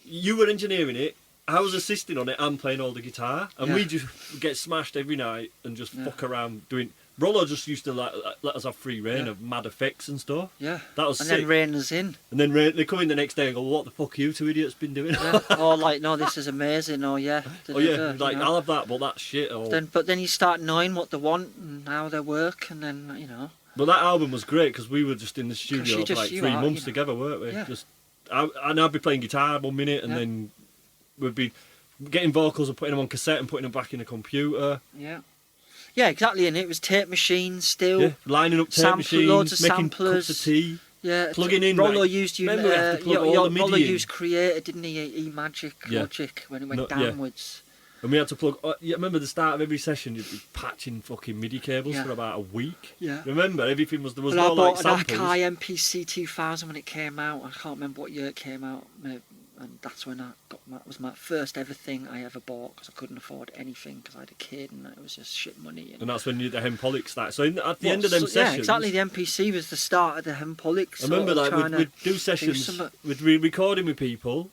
S1: you were engineering it. I was assisting on it and playing all the guitar, and we just get smashed every night and just fuck around doing. Rollo just used to let us have free reign of mad effects and stuff.
S2: Yeah.
S1: That was
S2: and
S1: sick.
S2: then rein us in.
S1: And then they come in the next day and go, "What the fuck you two idiots been doing?"
S2: Yeah. Or like, no, this is amazing. Or yeah.
S1: Oh yeah, like I'll have that, but that's shit. Or...
S2: But then you start knowing what they want and how they work, and then you know.
S1: But that album was great because we were just in the studio for like 3 months together, weren't we?
S2: Yeah.
S1: I'd be playing guitar 1 minute, and then we'd be getting vocals and putting them on cassette and putting them back in the computer.
S2: Yeah. Yeah, exactly, and it was tape machines still.
S1: Yeah, lining up tape machines,
S2: loads of
S1: making
S2: samplers.
S1: cups of tea.
S2: Yeah,
S1: plugging in.
S2: Rollo used
S1: Rollo
S2: used Creator, didn't he? Magic Logic when it went downwards.
S1: And we had to plug. Remember the start of every session, you'd be patching fucking MIDI cables for about a week.
S2: Yeah.
S1: Remember, everything was there was
S2: no
S1: like samples.
S2: I bought an Akai MPC 2000 when it came out. I can't remember what year it came out. And that's when that was my first ever thing I ever bought because I couldn't afford anything because I had a kid and it was just shit money.
S1: And that's when the Hempolics started. So at the end of them sessions...
S2: Yeah, exactly. The MPC was the start of the Hempolics.
S1: I remember like we'd do sessions, we'd be recording with people,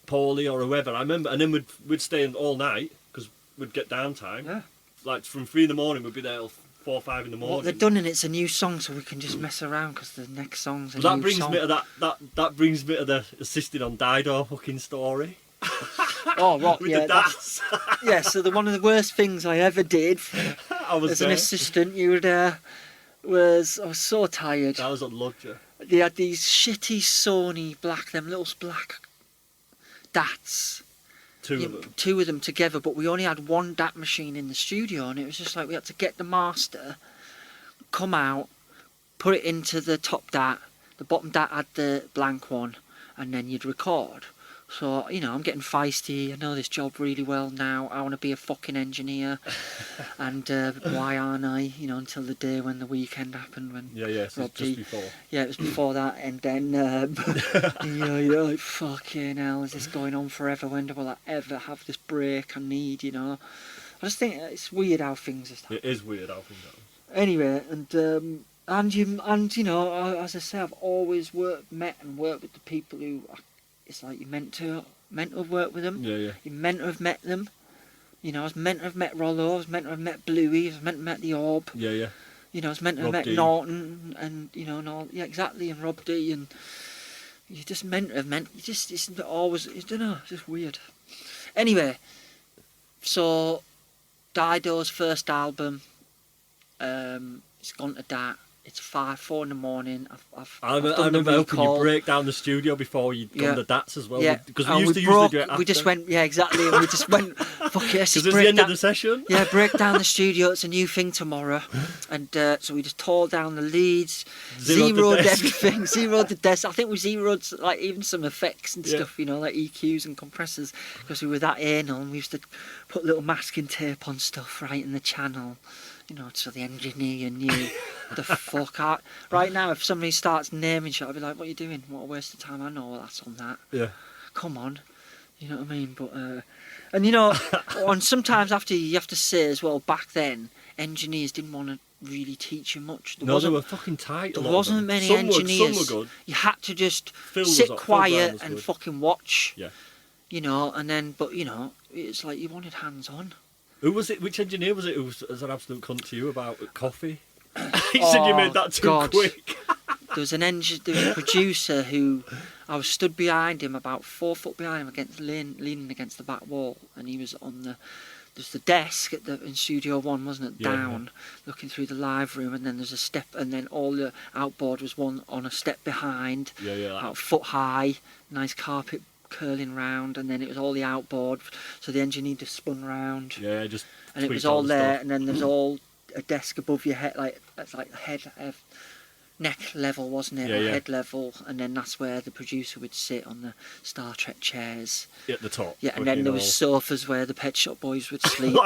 S1: Paulie or whoever, I remember, and then we'd stay in all night because we'd get downtime.
S2: Yeah.
S1: Like from 3 in the morning, we'd be there till 4 or 5 in the morning.
S2: What they've done, and it's a new song, so we can just mess around because the next song's a new
S1: song. That brings me to the assisting on Dido fucking story.
S2: Oh, right,
S1: with the dats.
S2: Yeah, so one of the worst things I ever did as an assistant, I was so tired.
S1: I was on lunch.
S2: They had these shitty Sony little black dats. Two of them together, but we only had one DAT machine in the studio, and it was just like we had to get the master, come out, put it into the top DAT, the bottom DAT had the blank one, and then you'd record. So, I'm getting feisty, I know this job really well now, I want to be a fucking engineer, and why aren't I, until the day when the weekend happened when
S1: so just before.
S2: Yeah, it was before that, and then, you're like, fucking hell, is this going on forever, when will I ever have this break I need, I just think it's weird how things are.
S1: It is weird how things are.
S2: Anyway, as I say, I've always met with the people who... It's like you're meant to have worked with them.
S1: Yeah.
S2: You're meant to have met them. I was meant to have met Rollo. I was meant to have met Bluey. I was meant to have met the Orb.
S1: Yeah.
S2: I was meant to have met Norton and and all. Yeah, exactly. And Rob D. And you just meant to have met. It's always. I don't know. It's just weird. Anyway, so Dido's first album. It's gone to that. It's 4 in the morning.
S1: I remember helping you break down the studio before you'd done the DATs as well.
S2: Yeah,
S1: because we used to usually do it after.
S2: We just went, exactly. And we just went, fuck yes.
S1: Because it's the end of the session.
S2: Yeah, break down the studio. It's a new thing tomorrow. And so we just tore down the leads, zeroed everything, zeroed the desk. I think we zeroed like even some effects and stuff, like EQs and compressors, because we were that anal and we used to put little masking tape on stuff right in the channel. So the engineer knew the fuck out. Right now, if somebody starts naming shit, I'll be like, what are you doing? What a waste of time. I know that's on that.
S1: Yeah.
S2: Come on. You know what I mean? But, and and sometimes after you have to say as well, back then, engineers didn't want to really teach you much.
S1: They were fucking tight.
S2: There wasn't many engineers.
S1: Some were good.
S2: You had to just sit quiet and fucking watch.
S1: Yeah.
S2: And then, but, it's like you wanted hands-on.
S1: Who was it? Which engineer was it who was an absolute cunt to you about coffee? He said you made that too quick.
S2: There was a producer who I was stood behind him, about 4 foot behind him, leaning against the back wall, and he was on there's the desk in Studio One, wasn't it? Down, looking through the live room, and then there's a step, and then all the outboard was one on a step behind, about foot high, nice carpet curling round, and then it was all the outboard, so the engineer just spun round.
S1: Yeah, just.
S2: And it was all there, and then there's all a desk above your head, like that's like head. neck level, wasn't it?
S1: Yeah,
S2: or
S1: yeah.
S2: head level, and then that's where the producer would sit on the Star Trek chairs.
S1: At the top.
S2: Yeah, and then there was sofas where the Pet Shop Boys would sleep.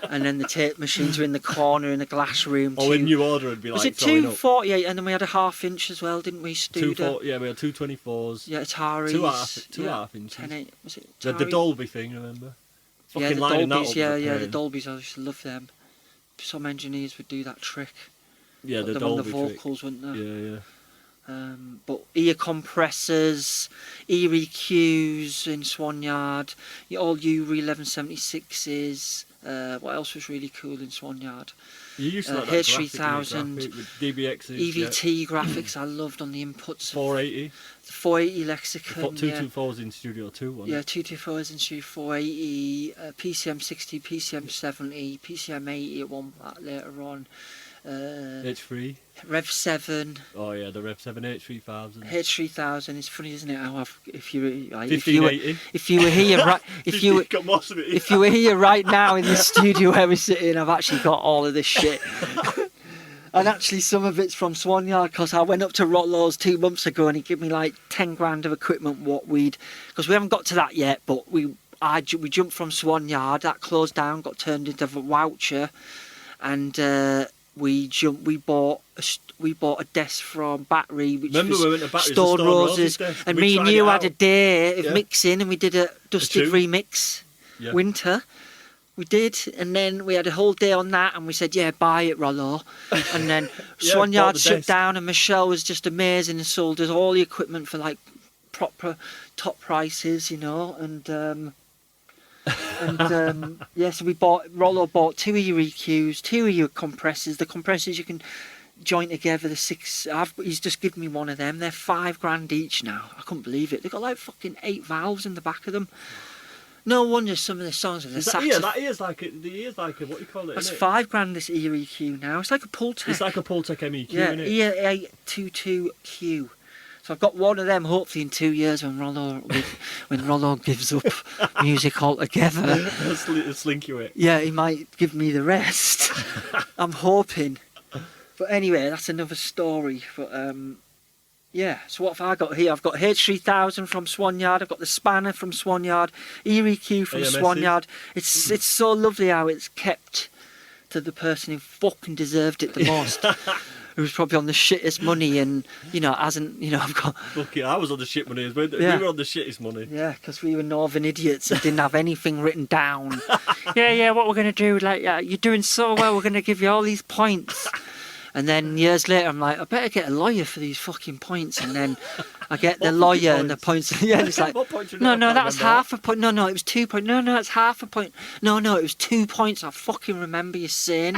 S2: And then the tape machines were in the corner in the glass room.
S1: Oh, in New Order would be
S2: was
S1: like.
S2: Was it 248? And then we had a half-inch as well, didn't we, Studer?
S1: Yeah, we had 224s.
S2: Yeah, Ataris.
S1: Two half inches.
S2: 10, was it
S1: the Dolby thing, remember?
S2: Yeah, the Dolbys. Yeah, the Dolbys. I used to love them. Some engineers would do that trick.
S1: Yeah, the
S2: Dolby.
S1: On the
S2: vocals,
S1: trick.
S2: Wouldn't they?
S1: Yeah, yeah.
S2: But ear compressors, Erie Qs in Swan-Yard, all Uri 1176s. What else was really cool in Swan-Yard?
S1: You used to like
S2: H3000
S1: with DBXs,
S2: EVT graphics I loved on the inputs.
S1: 480.
S2: The 480 Lexicon.
S1: 224s in Studio 2, wasn't it?
S2: 224s in Studio 480, PCM 60, PCM 70, PCM 80 at one later on.
S1: H3.
S2: Rev 7.
S1: Oh yeah, the Rev 7 H3000.
S2: H3000. It's funny, isn't it? How if you were here right, if you were here right now in the studio where we're sitting, I've actually got all of this shit. And actually, some of it's from Swan-Yard, because I went up to Rotlow's 2 months ago and he gave me like 10 grand of equipment. Because we haven't got to that yet, but we jumped from Swan-Yard, that closed down, got turned into a voucher, and we bought a desk from Battery, which was Stone Roses, and me and you had a day of mixing, and we did a Dusted remix, Winter. We did, and then we had a whole day on that, and we said, yeah, buy it, Rollo. And then Swan-Yard shut down, and Michelle was just amazing and sold us all the equipment for like proper top prices, and so Rollo bought 2 Erie Qs, 2 Erie compressors. The compressors you can join together, he's just given me one of them. They're 5 grand each now. I couldn't believe it. They've got like fucking 8 valves in the back of them. No wonder some of the songs with the saxophone.
S1: That ear's like a, what do you call it?
S2: That's 5 grand, this Erie Q now. It's like a Pultec.
S1: It's like a Pultec MEQ, isn't it?
S2: Yeah, EA22Q. So I've got one of them hopefully in 2 years when Rollo gives up music altogether.
S1: Slink you it.
S2: Yeah, he might give me the rest. I'm hoping. But anyway, that's another story. But so what have I got here? I've got H3000 from Swan-Yard. I've got the Spanner from Swan-Yard. Erie Q from Swan-Yard. It's so lovely how it's kept to the person who fucking deserved it the most. Who's probably on the shittest money and, hasn't, I've got...
S1: Fuck it, I was on the shit money as well. We were on the shittest money.
S2: Yeah, because we were northern idiots and didn't have anything written down. What we're going to do, you're doing so well, we're going to give you all these points. And then years later, I'm like, I better get a lawyer for these fucking points. And then I get the lawyer and the points. Yeah, it's like, no, that was half a point. No, it was 2 points. No, it's half a point. No, it was 2 points. I fucking remember you saying.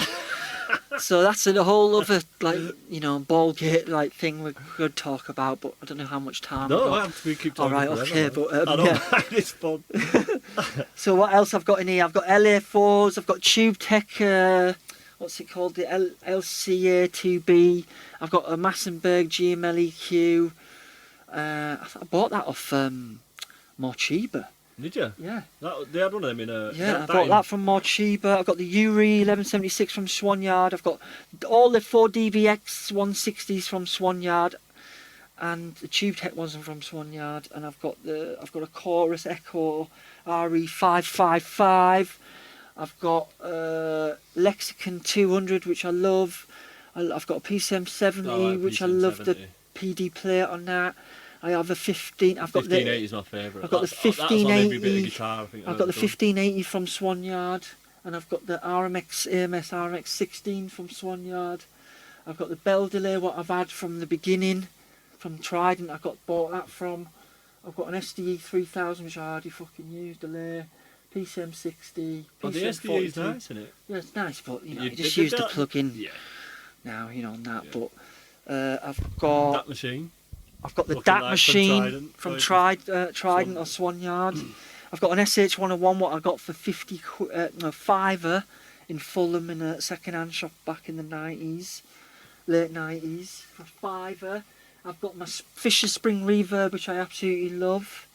S2: So that's a whole other, ball gate thing we could talk about, but I don't know how much time.
S1: No, we keep talking.
S2: All right, okay, but
S1: I don't mind, it's fun.
S2: So what else I've got in here? I've got LA4s. I've got Tube Tech. What's it called? The LCA2B. I've got a Massenburg GMLEQ. I bought that off Mochiba.
S1: Did you?
S2: Yeah.
S1: They had one of them in a...
S2: Yeah, I bought that from Mochiba. I've got the Uri 1176 from Swan-Yard. I've got all the 4DVX 160s from Swan-Yard. And the Tube Tech ones are from Swan-Yard. And I've got a Chorus Echo RE555. I've got Lexicon 200, which I love. I've got a PCM 70, which I love 70. The PD plate on that. I have a 15. I've got
S1: 1580 is my favourite.
S2: I've got the 1580. I've got the 1580 from Swan-Yard, and I've got the AMS RMX 16 from Swan-Yard. I've got the bell delay, what I've had from the beginning, from Trident. I bought that from. I've got an SDE 3000, which I hardly fucking use. Delay. PCM 60.
S1: PCM the SDE is nice, isn't it?
S2: Yeah, it's nice, but you just use the plug-in.
S1: Yeah.
S2: Now on that, but I've got
S1: that machine.
S2: I've got the DAT machine from Trident or Swan-Yard. I've got an SH101, what I got for 5er in Fulham in a second-hand shop back in the 90s, late 90s, for 5er. I've got my Fisher Spring Reverb, which I absolutely love.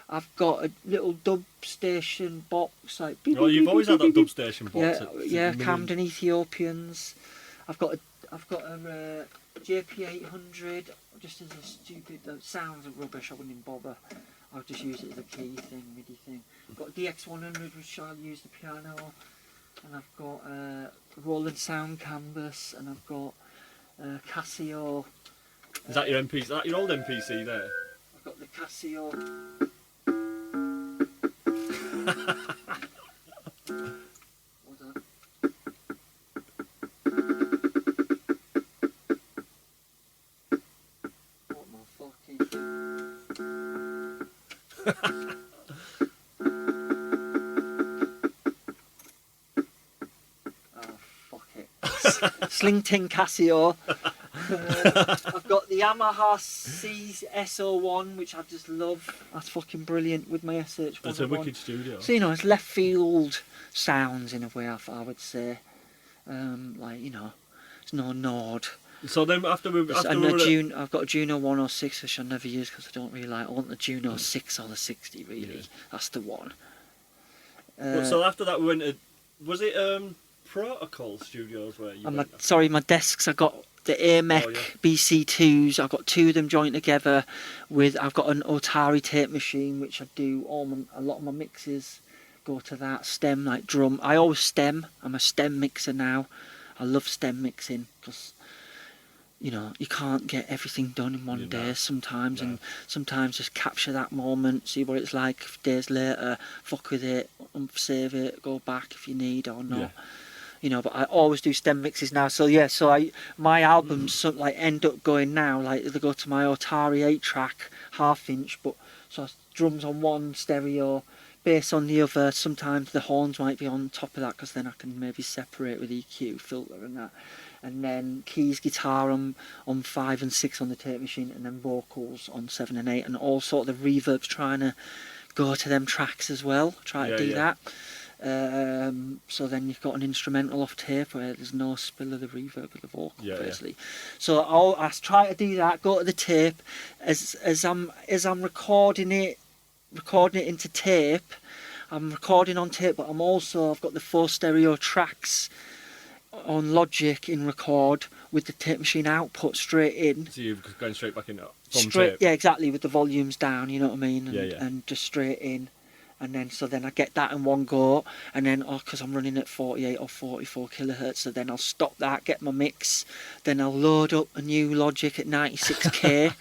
S2: I've got a little dub station box. You've
S1: always had that dub station box.
S2: Yeah, Camden Ethiopians. I've got I've got a JP800, just as a stupid. That sounds rubbish. I wouldn't even bother. I'll just use it as a key thing, MIDI thing. I've got a DX100, which I'll use the piano, and I've got a Roland Sound Canvas, and I've got a Casio.
S1: Is that your MPC? Is that your old MPC there?
S2: I've got the Casio. What's that? What my fucking... Oh, fuck it. Sling Ting Casio. I've got the Yamaha CSO1, which I just love. That's fucking brilliant with my SH101.
S1: That's a wicked studio.
S2: So, you know, it's left field sounds in a way, I would say. Like, you know, it's no Nord.
S1: So then I've got
S2: a Juno 106, which I never use because I don't really like. I want the Juno 6 or the 60, really. Yeah. That's the one.
S1: So after that, we went to... Was it Protocol Studios where you went?
S2: Sorry, my desks, I got... The AMEC BC2s, I've got two of them joined together with, I've got an Otari tape machine, which I do a lot of my mixes go to that, stem, like drum. I always stem, I'm a stem mixer now. I love stem mixing, because, you know, you can't get everything done in one day sometimes, and sometimes just capture that moment, see what it's like days later, fuck with it, save it, go back if you need or not. Yeah. You know, but I always do stem mixes now. So yeah, my albums like end up going now, like they go to my Otari 8-track, half-inch, but so drums on one stereo, bass on the other. Sometimes the horns might be on top of that because then I can maybe separate with EQ, filter and that. And then keys, guitar on 5 and 6 on the tape machine, and then vocals on 7 and 8, and all sort of the reverbs trying to go to them tracks as well. Try to do that. So then you've got an instrumental off tape where there's no spill of the reverb of the vocal, basically. So I try to do that. Go to the tape as I'm recording it into tape. I'm recording on tape, but I've got the 4 stereo tracks on Logic in record with the tape machine output straight in.
S1: So you're going straight back in tape.
S2: Yeah, exactly, with the volumes down. You know what I mean? And just straight in. And then I get that in one go, and then because I'm running at 48 or 44 kilohertz, so then I'll stop that, get my mix, then I'll load up a new Logic at 96k,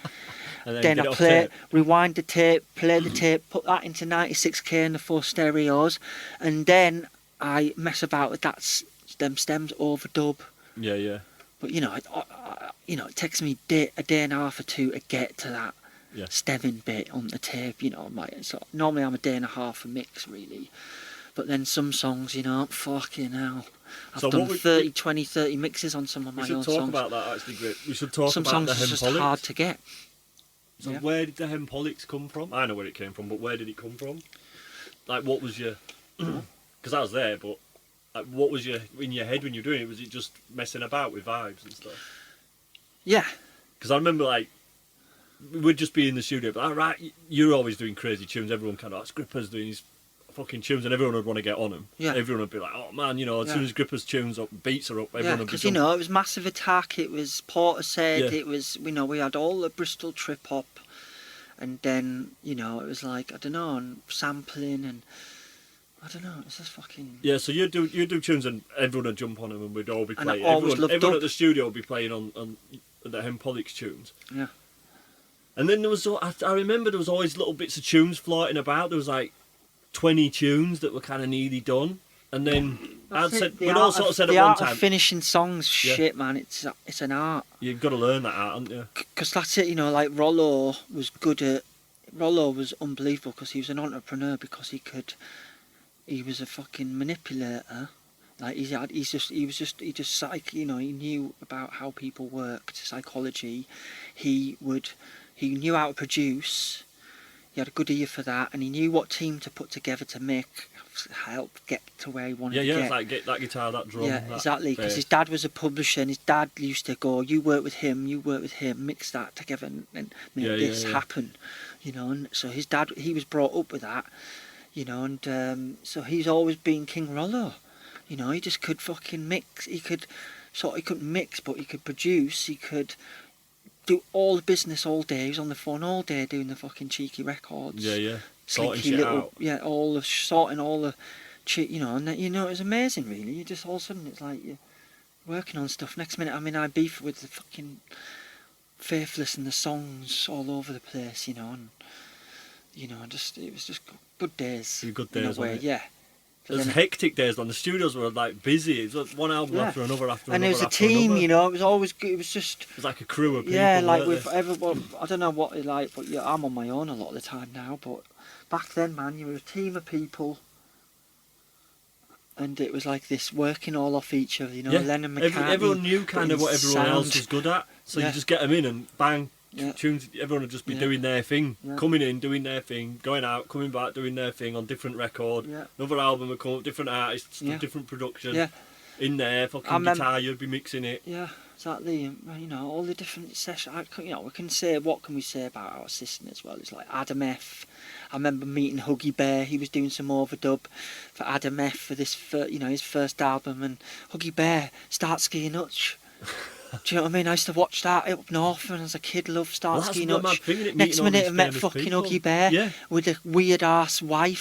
S2: and then I rewind the tape, play the tape, put that into 96k in the 4 stereos, and then I mess about with them stems overdub.
S1: Yeah.
S2: But you know, it takes me a day and a half or two to get to that. Stemming bit on the tape, you know, so normally I'm a day and a half a mix, really. But then some songs, you know, fucking hell. I've done 30 mixes on some of my own songs.
S1: We should talk about that, actually, Grit. We should talk
S2: about
S1: the Hempolix.
S2: Some songs are just hard to get.
S1: So where did the Hempolix come from? I know where it came from, but where did it come from? Like, what was your... Because I was there, but like, what was in your head when you were doing it? Was it just messing about with vibes and stuff?
S2: Yeah.
S1: Because I remember, like, we'd just be in the studio, but right, you're always doing crazy tunes. Everyone kind of, Grippa's doing these fucking tunes, and everyone would want to get on them. Yeah. Everyone would be like, oh man, you know, as soon as Grippa's tunes up, beats are up, everyone would be.
S2: Because you know, it was Massive Attack, it was Portishead, it was, you know, we had all the Bristol trip hop, and then, you know, it was like, I don't know, and sampling, and I don't know, it's just fucking...
S1: Yeah, so you do tunes, and everyone would jump on them, and we'd all be playing. Everyone at the studio would be playing on the Hempolix tunes.
S2: Yeah.
S1: And then I remember there was always little bits of tunes floating about. There was like 20 tunes that were kind of nearly done. And then we'd all sort of said at one time...
S2: The art of finishing songs, shit, man, it's an art.
S1: You've got to learn that art, haven't you?
S2: Because that's it, you know, like Rollo was unbelievable because he was an entrepreneur, because he was a fucking manipulator. Like he knew about how people worked, psychology. He knew how to produce. He had a good ear for that, and he knew what team to put together to help get to where he wanted to get.
S1: It's like get that guitar, that drum.
S2: Yeah, exactly. Because his dad was a publisher, and his dad used to go, "You work with him, mix that together, and make this happen." You know, and so his dad, he was brought up with that. You know, and so he's always been King Rollo. You know, he just could fucking mix. He could he couldn't mix, but he could produce. He could do all the business all day. He was on the phone all day doing the fucking cheeky records.
S1: Yeah. Sorting
S2: Slinky
S1: shit
S2: little,
S1: out.
S2: yeah, all the sorting all the, and then, it was amazing. Really, you just all of a sudden it's like you're working on stuff. Next minute, I beef with the fucking Faithless and the songs all over the place, and it was just good days.
S1: Good days,
S2: in a way, yeah.
S1: It was hectic days. The studios were like busy. It was like one album after another
S2: and it was a team, it was always good. It was just.
S1: It was like a crew of people.
S2: Yeah, like with everyone. I don't know what it's like, but I'm on my own a lot of the time now. But back then, man, you were a team of people. And it was like this working all off each other, Lennon McCartney.
S1: Everyone knew kind of what everyone else was good at, so you just get them in and bang, tunes. Everyone would just be doing their thing, coming in, doing their thing, going out, coming back, doing their thing on different record. Another album would come up, different artists, different production. In there, fucking guitar, you'd be mixing it.
S2: Yeah, exactly. All the different sessions. We can say, what can we say about our assistant as well? It's like Adam F. I remember meeting Huggy Bear. He was doing some overdub for Adam F. for this, his first album. And Huggy Bear, Starsky and Hutch. Do you know what I mean? I used to watch that up north, and as a kid, loved Starsky and Hutch. Next minute, I met fucking Huggy Bear with a weird ass white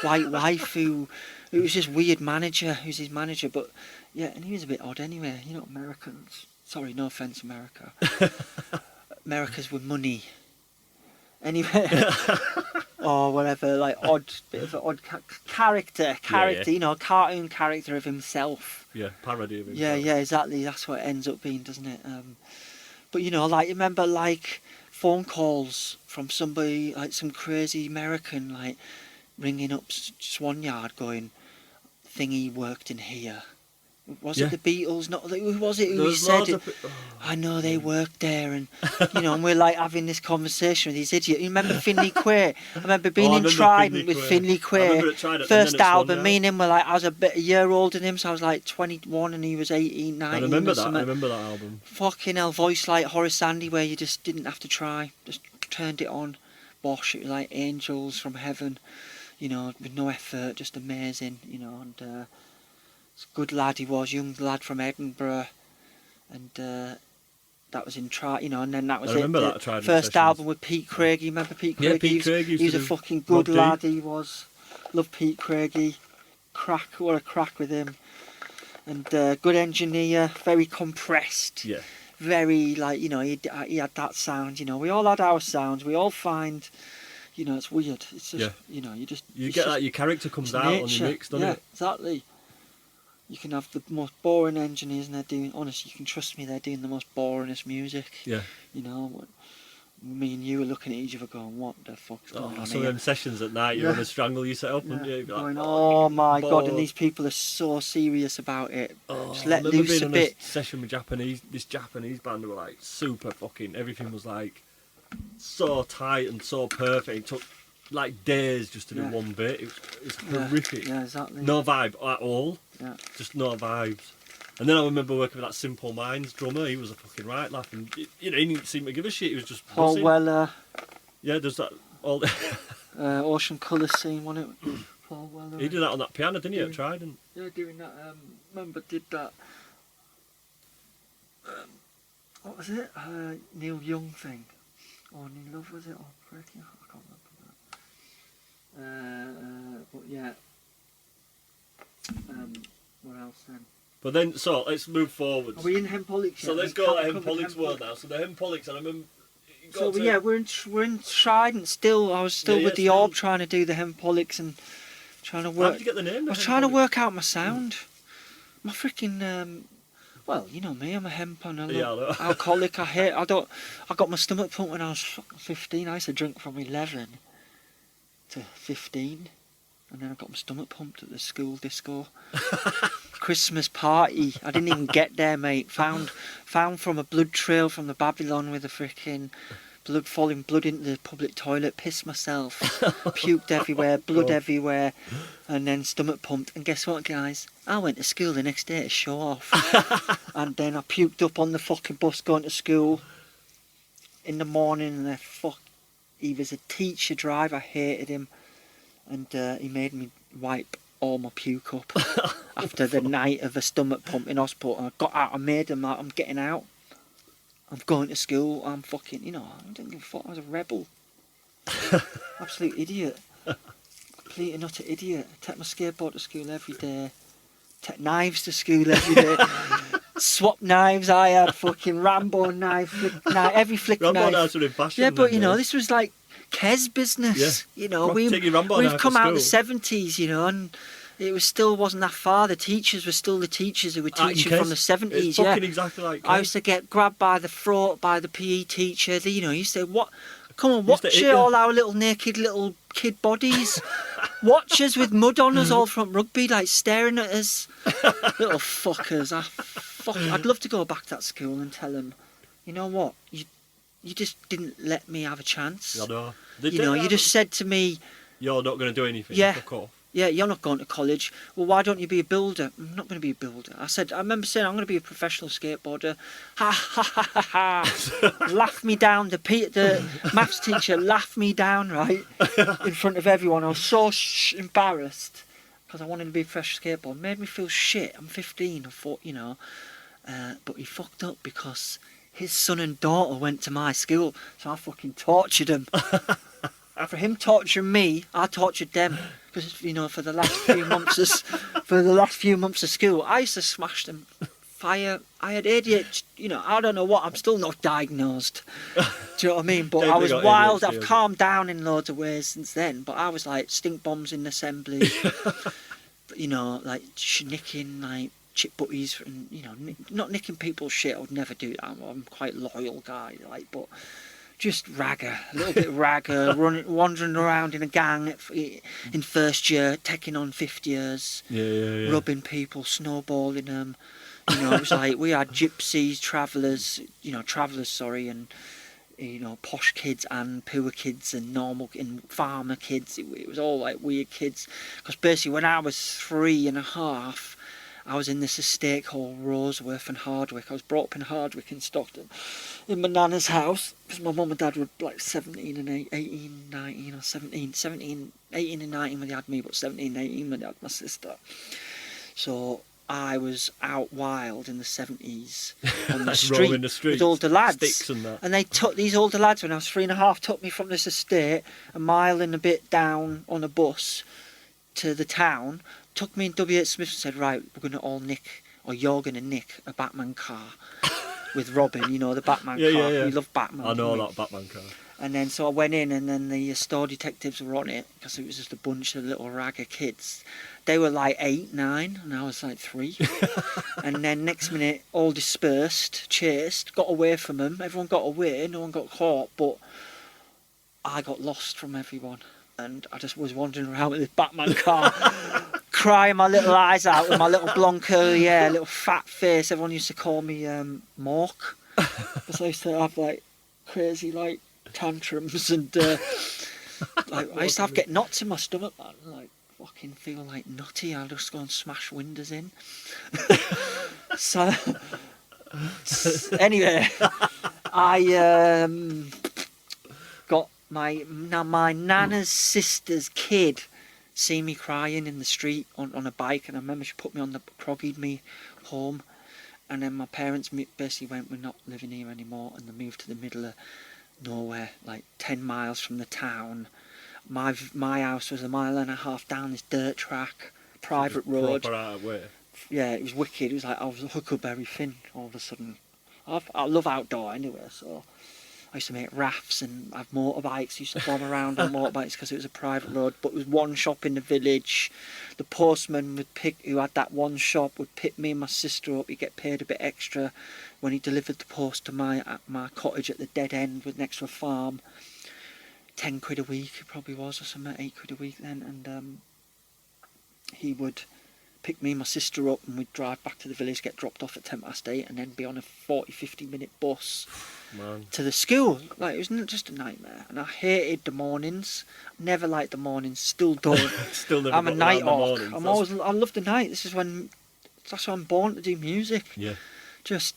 S2: wife who was just weird manager. Who's his manager? But yeah, and he was a bit odd anyway. Americans. Sorry, no offence, America. America's with money. Anyway, or whatever, like bit of an odd character, cartoon character of himself.
S1: Yeah, parody of himself.
S2: Yeah, exactly. That's what it ends up being, doesn't it? But remember phone calls from somebody, like some crazy American, like ringing up Swan-Yard, going, "Thingy worked in here." Was it the Beatles? Not who was it? Who said it? I know they worked there, and and we're like having this conversation with these idiots. You remember Finley Quaye? I remember being in Trident with Finley Quaye. First album, me and him were like, I was a year older than him, so I was like 21 and he was 18, 19.
S1: I remember that. I remember that album.
S2: Fucking hell, voice like Horace Andy, where you just didn't have to try, just turned it on. Bosh, it was like angels from heaven, with no effort, just amazing, and. Good lad he was, young lad from Edinburgh, and that was in and then that was
S1: that
S2: first album with Pete Craigie. Remember Pete Craigie?
S1: Yeah, Pete Craigie.
S2: He was a fucking good lad. He was. Loved Pete Craigie. What a crack with him. And good engineer, very compressed.
S1: Yeah.
S2: Very he had that sound. We all had our sounds. We all find. It's weird. It's just you
S1: get that your character comes out on the mix, doesn't it?
S2: Exactly. You can have the most boring engineers, and honestly, you can trust me, they're doing the most boringest music.
S1: Yeah.
S2: Me and you are looking at each other going, what the fuck's going on
S1: some of them sessions at night, you want to strangle yourself, and you
S2: going, oh my God, and these people are so serious about it. Just let loose a bit.
S1: A session with this Japanese band who were like super fucking, everything was like so tight and so perfect. It took like days just to do one bit. It was horrific.
S2: Yeah, exactly.
S1: No vibe at all.
S2: Yeah.
S1: Just no vibes. And then I remember working with that Simple Minds drummer. He was a fucking right laugh, and he didn't seem to give a shit. He was just
S2: Paul
S1: buzzing.
S2: Weller.
S1: Yeah, there's that all.
S2: Ocean Colour scene, wasn't it? Paul Weller.
S1: He did that on that piano, didn't he? At Trident.
S2: Yeah, doing that. Remember did that. What was it? Neil Young thing. Or Neil Love, was it? Or Breaking? I can't remember that. But yeah. What else then?
S1: But then, so let's move forward.
S2: Are we in Hempolics?
S1: So let's go to Hempolics world now. So the Hempolics, and I remember.
S2: So we're in Trident still. I was still with the Orb trying to do the Hempolics and trying to work.
S1: How did you get the name?
S2: I was trying to work out my sound. My freaking well, you know me. I'm a hemp and alcoholic. I got my stomach pumped when I was 15. I used to drink from 11 to 15. And then I got my stomach pumped at the school disco. Christmas party. I didn't even get there, mate. Found from a blood trail from the Babylon with a freaking falling blood into the public toilet. Pissed myself. Puked everywhere. Blood everywhere. And then stomach pumped. And guess what, guys? I went to school the next day to show off. And then I puked up on the fucking bus going to school in the morning. And he was a teacher driver. I hated him. And he made me wipe all my puke up after the night of a stomach pump in hospital. And I got out, I made them like, I'm getting out. I'm going to school. I'm fucking, I didn't give a fuck. I was a rebel. Absolute idiot. Complete and utter idiot. Take my skateboard to school every day. Take knives to school every day. Swap knives. I had fucking Rambo knife, every flick
S1: Rambo
S2: knife.
S1: knives were in fashion.
S2: Yeah, but
S1: then,
S2: this was like Kes business.
S1: Yeah.
S2: We've come out of the 70s, and it wasn't that far. The teachers were still the teachers who were teaching from the 70s.
S1: It's fucking exactly like Kes.
S2: I used to get grabbed by the throat by the PE teacher. He used to say, "What? Come on, watch all our little naked little kid bodies. Watch us with mud on us all from rugby, like staring at us. Little fuckers. I'd love to go back to that school and tell them, you know what? You just didn't let me have a chance.
S1: I know.
S2: You just said to me,
S1: you're not going to do anything.
S2: Yeah.
S1: Fuck off.
S2: Yeah, you're not going to college. Well, why don't you be a builder? I'm not going to be a builder. I remember saying, I'm going to be a professional skateboarder. Ha, ha, ha, ha, ha. Laughed me down. The maths teacher laughed me down, right, in front of everyone. I was so embarrassed because I wanted to be a professional skateboarder. It made me feel shit. I'm 15. I thought, but he fucked up because his son and daughter went to my school, so I fucking tortured him. For him torturing me, I tortured them. Because for the last few months of school, I used to smash them. Fire. I had ADHD. I don't know what. I'm still not diagnosed. Do you know what I mean? But I was wild. I've calmed down in loads of ways since then. But I was like stink bombs in assembly. Like nicking like chip butties and not nicking people's shit. I would never do that. I'm quite a loyal guy. But. Just ragger, a little bit ragger, wandering around in a gang in first year, taking on 50 years, rubbing people, snowballing them. It was like we had gypsies, travellers, and posh kids and poor kids and normal and farmer kids. It was all like weird kids. Because basically, when I was 3.5. I was in this estate called Roseworth and Hardwick. I was brought up in Hardwick in Stockton, in my nana's house, because my mum and dad were like 17 and 18, 19 or 17, 18 and 19 when they had me, but 17 and 18 when they had my sister. So I was out wild in the 70s on the street with older lads.
S1: Sticks and that.
S2: And they took these older lads when I was 3.5, took me from this estate a mile and a bit down on a bus to the town, took me in W.H. Smith and said, right, we're going to all nick, or you're going to nick a Batman car with Robin, the Batman car.
S1: Yeah.
S2: We love Batman.
S1: I know that Batman car.
S2: And then so I went in, and then the store detectives were on it, because it was just a bunch of little ragger kids. They were like 8, 9, and I was like 3. And then next minute, all dispersed, chased, got away from them. Everyone got away, no one got caught, but I got lost from everyone. And I just was wandering around with this Batman car, crying my little eyes out with my little blonde curly hair, little fat face. Everyone used to call me Mork, because I used to have like crazy like tantrums and I used to get knots in my stomach, man. Like fucking feel like nutty. I'll just go and smash windows in. So anyway, I got my nana's sister's kid see me crying in the street on a bike, and I remember she put me on the croggied me home, and then my parents basically went, we're not living here anymore, and they moved to the middle of nowhere, like 10 miles from the town. My house was 1.5 miles down this dirt track, private road.
S1: Proper out of way.
S2: Yeah, it was wicked. It was like I was a Huckleberry Finn all of a sudden. I love outdoor anyway, so I used to make rafts and have motorbikes. Used to bomb around on motorbikes because it was a private road. But there was one shop in the village. The postman who had that one shop would pick me and my sister up. He'd get paid a bit extra when he delivered the post to my cottage at the dead end next to a farm. 10 quid a week it probably was, or something, 8 quid a week then. And he would pick me and my sister up, and we'd drive back to the village, get dropped off at 8:10, and then be on a 40-50 minute bus to the school. Like, it was just a nightmare, and I hated the mornings. Never liked the mornings, still don't.
S1: Still never.
S2: I'm a night hawk. I love the night. That's why I'm born to do music.
S1: Yeah.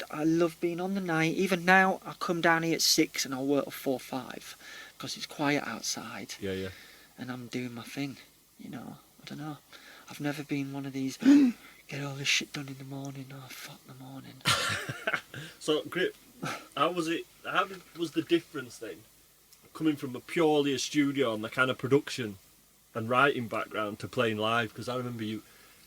S2: I love being on the night. Even now, I come down here at 6 and I'll work till 4 or 5 because it's quiet outside.
S1: Yeah.
S2: And I'm doing my thing, I don't know. I've never been one of these, get all this shit done in the morning. Oh, fuck the morning.
S1: So, Grip, how was the difference then? Coming from purely a studio and the kind of production and writing background to playing live? Because I remember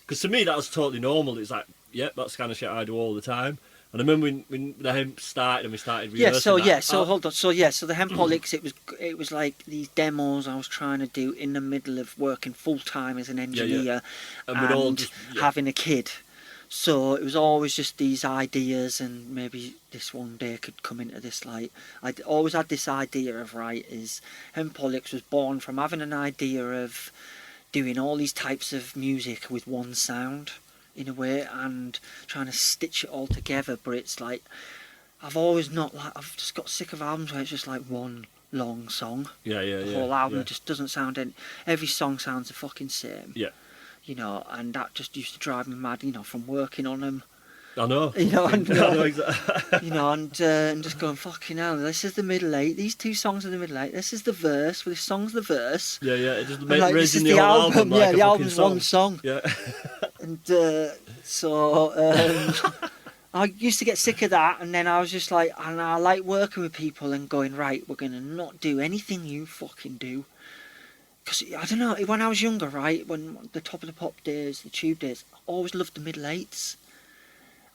S1: because to me that was totally normal. It's like, yep, that's the kind of shit I do all the time. And I remember when the hemp started and we started rehearsing
S2: hold on. So the Hempolix, it was like these demos I was trying to do in the middle of working full time as an engineer and having a kid. So it was always just these ideas, and maybe this one day could come into this light. I'd always had this idea of Hempolix was born from having an idea of doing all these types of music with one sound, in a way, and trying to stitch it all together. But it's like I've just got sick of albums where it's just like one long song. The whole album just doesn't sound every song sounds the fucking same.
S1: Yeah.
S2: You know, and that just used to drive me mad, you know, from working on them.
S1: I know.
S2: You know, and,
S1: I know exactly.
S2: you know, and just going, fucking hell, this is the middle eight, these two songs are the middle eight, this is the verse, this song's the verse.
S1: Yeah, it just
S2: this is the album, the album's one song.
S1: Yeah.
S2: And I used to get sick of that, and then I was just like, and I like working with people and going, right, we're going to not do anything you fucking do. Because, I don't know, when I was younger, right, when the Top of the Pop days, the Tube days, I always loved the middle eights.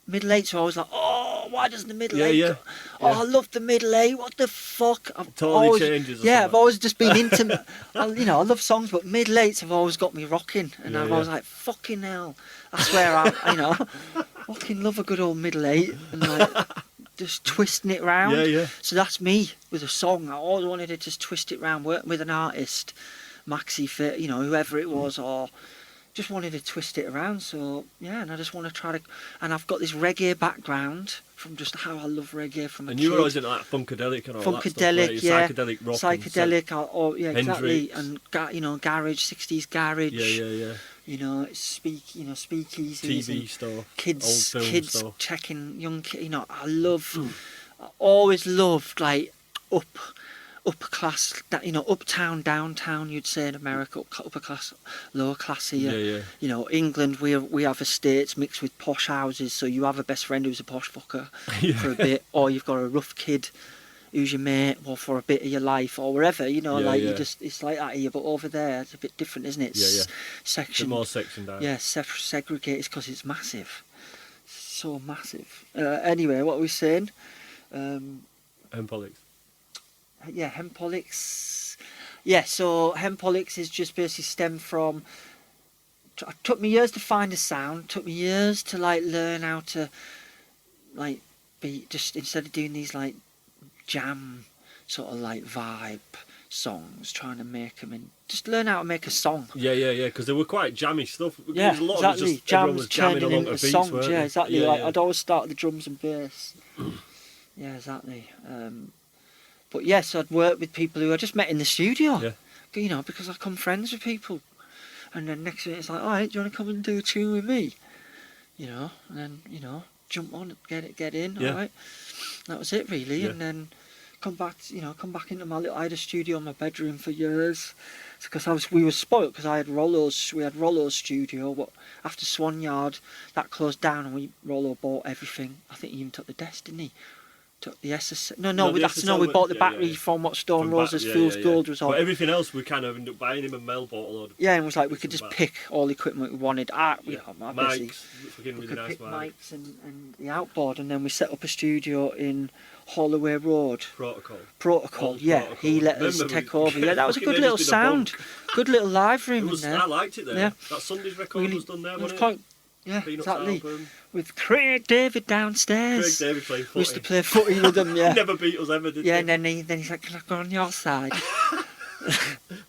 S2: Middle eights are always like, oh, why doesn't the middle eight go? Oh, I love the middle eight, what the fuck?
S1: Changes.
S2: I've always just been into, I love songs, but middle eights have always got me rocking. And I've always like, fucking hell. That's where I fucking love a good old middle eight. And like, just twisting it round. So that's me with a song. I always wanted to just twist it round, work with an artist, Maxi Fit, whoever it was, or just wanted to twist it around. So and I just want to try to, and I've got this reggae background from just how I love reggae from a kid.
S1: And you were always into like funkadelic and all that stuff,
S2: psychedelic rock,
S1: psychedelic,
S2: exactly,
S1: Hendrix.
S2: And garage, 60s garage, speakeasies,
S1: TV stuff,
S2: kids
S1: stuff.
S2: checking young kids. I always loved like upper class, uptown, downtown, you'd say in America, upper class, lower class here. England, we have estates mixed with posh houses, so you have a best friend who's a posh fucker for a bit, or you've got a rough kid who's your mate, or for a bit of your life, or wherever, you just, it's like that here, but over there, it's a bit different, isn't it? Section,
S1: more sectioned out.
S2: Yeah, segregated, because it's massive. So massive. Anyway, what were we saying?
S1: Hempolix.
S2: Hempolix. So Hempolix is just basically stemmed from. It took me years to find a sound. Took me years to like learn how to, like, be just instead of doing these like jam sort of like vibe songs, trying to make them and just learn how to make a song.
S1: Because they were quite jammy stuff.
S2: Yeah,
S1: a lot
S2: exactly.
S1: Of it just,
S2: Jams turning into
S1: beats,
S2: songs. Yeah, exactly. I'd always start with the drums and bass. Yeah, exactly. But yes, I'd work with people who I just met in the studio. Yeah. Because I become friends with people. And then next minute it's like, all right, do you want to come and do a tune with me? And then, jump on, get in, all right. That was it really. And then come back into my little, I had a studio in my bedroom for years. Because we were spoilt because we had Rollo's studio, but after Swanyard, that closed down and Rollo bought everything. I think he even took the desk, didn't he? Took the SSL. We bought the battery from what Stone Roses Fool's Gold was on.
S1: But everything else we kind of ended up buying him, and Mel bought a load of.
S2: Yeah, and it was like we could just pick all the equipment we wanted.
S1: Mics, we
S2: could pick mics and the outboard, and then we set up a studio in Holloway Road. Protocol. He let us take over. Yeah, that was a good little sound. Good little live room in there.
S1: I liked it there. Yeah. That Sunday's record was done there, wasn't it?
S2: Yeah,
S1: Peanuts
S2: exactly.
S1: Album.
S2: With Craig David downstairs.
S1: Craig David playing footy.
S2: We used to play footy with him, yeah.
S1: He never beat us ever, did he?
S2: Yeah, and then he's like, can I go on your side?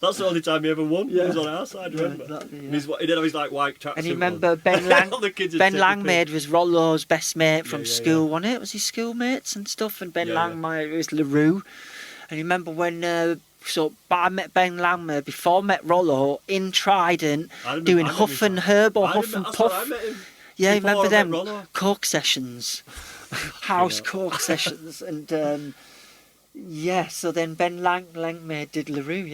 S1: That's the only time he ever won.
S2: Yeah.
S1: He was on our side, remember?
S2: Exactly, yeah.
S1: And he did have his like white tracksuit.
S2: And you remember Ben Langmaid was Rollo's best mate from school, wasn't it? Was he schoolmates and stuff? And Ben Langmaid was LaRue. And you remember when... I met Ben Langmaid before I met Rollo in Trident, doing Huff and Herb or Huff and Puff. Yeah, remember them coke sessions, house coke sessions, and so then Ben Langmaid did LaRue,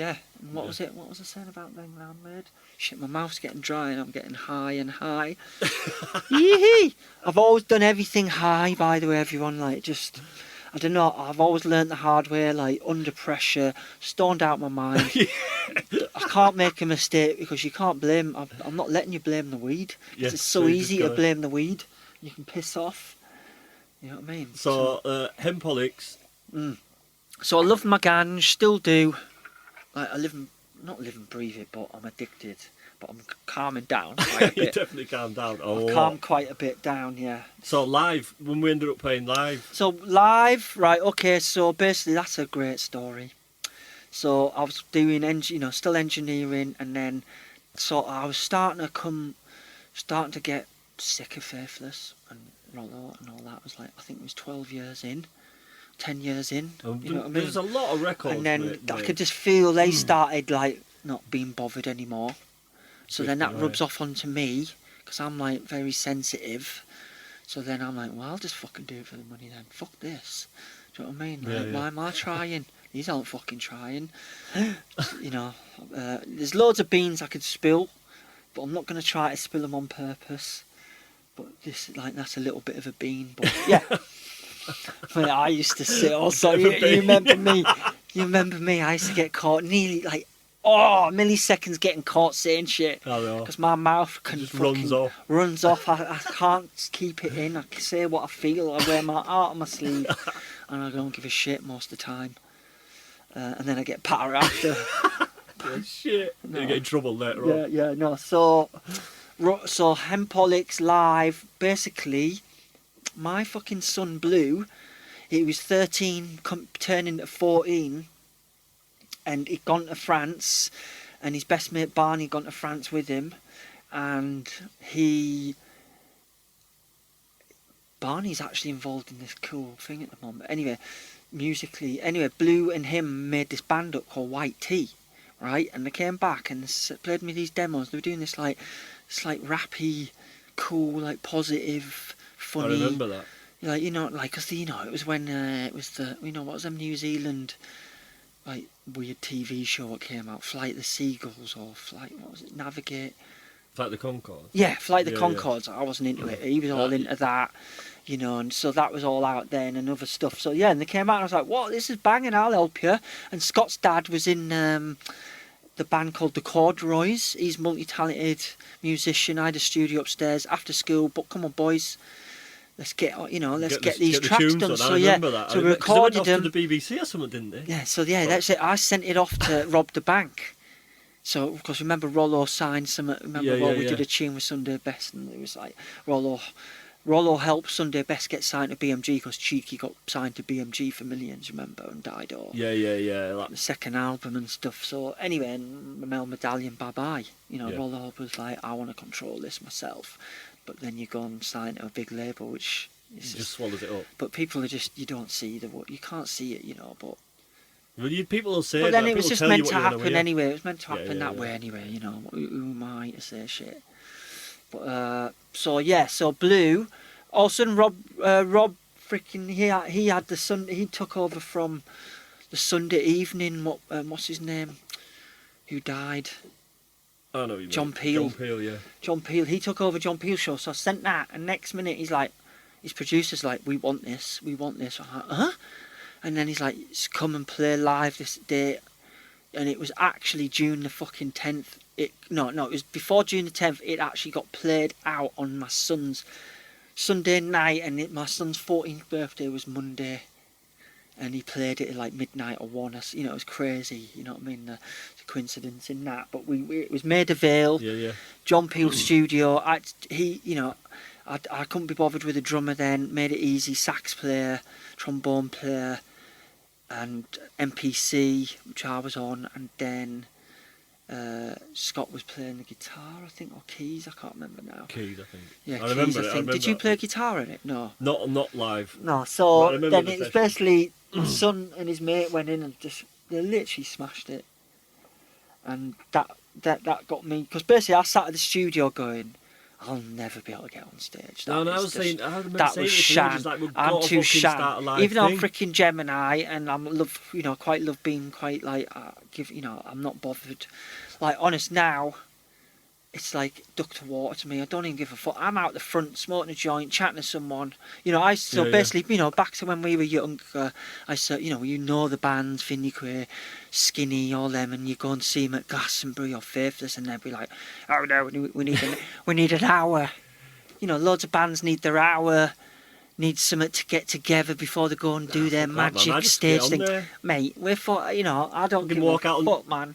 S2: What was it? What was I saying about then landmaid? Shit, my mouth's getting dry and I'm getting high and high. Yee-hee! I've always done everything high, by the way, everyone. Like, just, I don't know, I've always learnt the hard way, like, under pressure, stoned out my mind. I can't make a mistake because you can't blame, I'm not letting you blame the weed.
S1: Yeah,
S2: It's so easy to blame the weed. You can piss off. You know what I mean?
S1: So Hempolix.
S2: So I love my ganj, still do. Like, not live and breathe it, but I'm addicted. But I'm calming down quite a bit.
S1: You definitely calmed down.
S2: I've calmed quite a bit down, yeah.
S1: So live, when we ended up playing live.
S2: So live, right, okay, so basically that's a great story. So I was doing, still engineering, and then I was starting to get sick of Faithless and Rollo and all that. I was like, I think it was 12 years in. 10 years in, you know what I mean?
S1: There's a lot of records.
S2: And then I could just feel they started like not being bothered anymore. So then that rubs off onto me because I'm like very sensitive. So then I'm like, well, I'll just fucking do it for the money then. Fuck this. Do you know what I mean? Like, why am I trying? These aren't fucking trying. There's loads of beans I could spill, but I'm not going to try to spill them on purpose. But that's a little bit of a bean. But yeah. Well, I used to sit also. You remember me? You remember me? I used to get caught nearly like milliseconds getting caught saying shit because my mouth runs off. I can't keep it in. I can say what I feel. I wear my heart on my sleeve, and I don't give a shit most of the time. And then I get patter after.
S1: Shit. No. You get in trouble later on.
S2: Yeah, no. So Hempolix live, basically. My fucking son Blue, he was 13, turning to 14, and he'd gone to France, and his best mate Barney had gone to France with him, and Barney's actually involved in this cool thing at the moment. Anyway, musically, Blue and him made this band up called White Tea, right? And they came back and played me these demos. They were doing this like rappy, cool, like positive, funny.
S1: I remember that.
S2: Like, because it was when it was what was them New Zealand like weird TV show that came out, Flight the Seagulls or what was it, Navigate?
S1: Flight the Conchords?
S2: Yeah, Flight the Conchords. I wasn't into it. He was all into that, and so that was all out then and other stuff. So yeah, and they came out and I was like, what, this is banging, I'll help you. And Scott's dad was in the band called the Corduroys. He's a multi-talented musician. I had a studio upstairs after school, but come on boys, let's get these tracks done. So yeah, so we recorded them.
S1: To the BBC or something, didn't they?
S2: Yeah, so yeah, that's it. I sent it off to Rob the Bank. So because remember Rollo signed some. We did a tune with Sunday Best, and it was like Rollo helped Sunday Best get signed to BMG because Cheeky got signed to BMG for millions, remember, and died off.
S1: Yeah.
S2: The second album and stuff. So anyway, and Mel Medallion, bye-bye. Rollo was like, I want to control this myself. But then you go and sign to a big label, which is
S1: just swallows it up.
S2: But people are just, you don't see you can't see it, but...
S1: Well, people will say that.
S2: But then it was just meant to happen anyway. It was meant to happen that way anyway, Who am I to say shit? But, so Blue... All of a sudden, Rob freaking... He had the Sunday... He took over from the Sunday Evening... what's his name? Who died...
S1: I know you
S2: John Peel.
S1: John Peel, yeah.
S2: John Peel. He took over John Peel's show, so I sent that, and next minute his producer's like, we want this. I'm like, huh? And then he's like, come and play live this day. And it was actually June the fucking 10th. It was before June the 10th. It actually got played out on my son's Sunday night, and my son's 14th birthday was Monday. And he played it at like midnight or 1. It was crazy. You know what I mean? The coincidence in that. But it was Maida Vale.
S1: Yeah.
S2: John Peel studio. I couldn't be bothered with a drummer then. Made it easy. Sax player, trombone player, and MPC, which I was on. And then Scott was playing the guitar, I think, or keys. I can't remember now.
S1: Keys, I think.
S2: Yeah, I keys. I think. Did you play guitar in it? No.
S1: Not live.
S2: No. So then it was basically my son and his mate went in and they literally smashed it, and that got me, because basically I sat at the studio going, I'll never be able to get on stage.
S1: No,
S2: That
S1: I
S2: is
S1: was
S2: just-
S1: saying, I remember
S2: that
S1: saying
S2: was
S1: it to
S2: shan.
S1: Luke, like, we've
S2: I'm
S1: got to
S2: too
S1: fucking
S2: shan.
S1: start a live
S2: Even though I'm
S1: thing.
S2: freaking Gemini, and I'm quite love being quite like, I'm not bothered. Like, honest now, it's like duck to water to me. I don't even give a fuck. I'm out the front smoking a joint, chatting to someone. Basically, back to when we were younger, I said, the bands, Finley Queer, Skinny, all them, and you go and see them at Glastonbury or Faithless, and they'd be like, oh no, we need an hour. Loads of bands need their hour, need something to get together before they go and do their magic stage thing.
S1: There.
S2: Mate, we're for, I don't give
S1: walk
S2: a
S1: out
S2: fuck, man.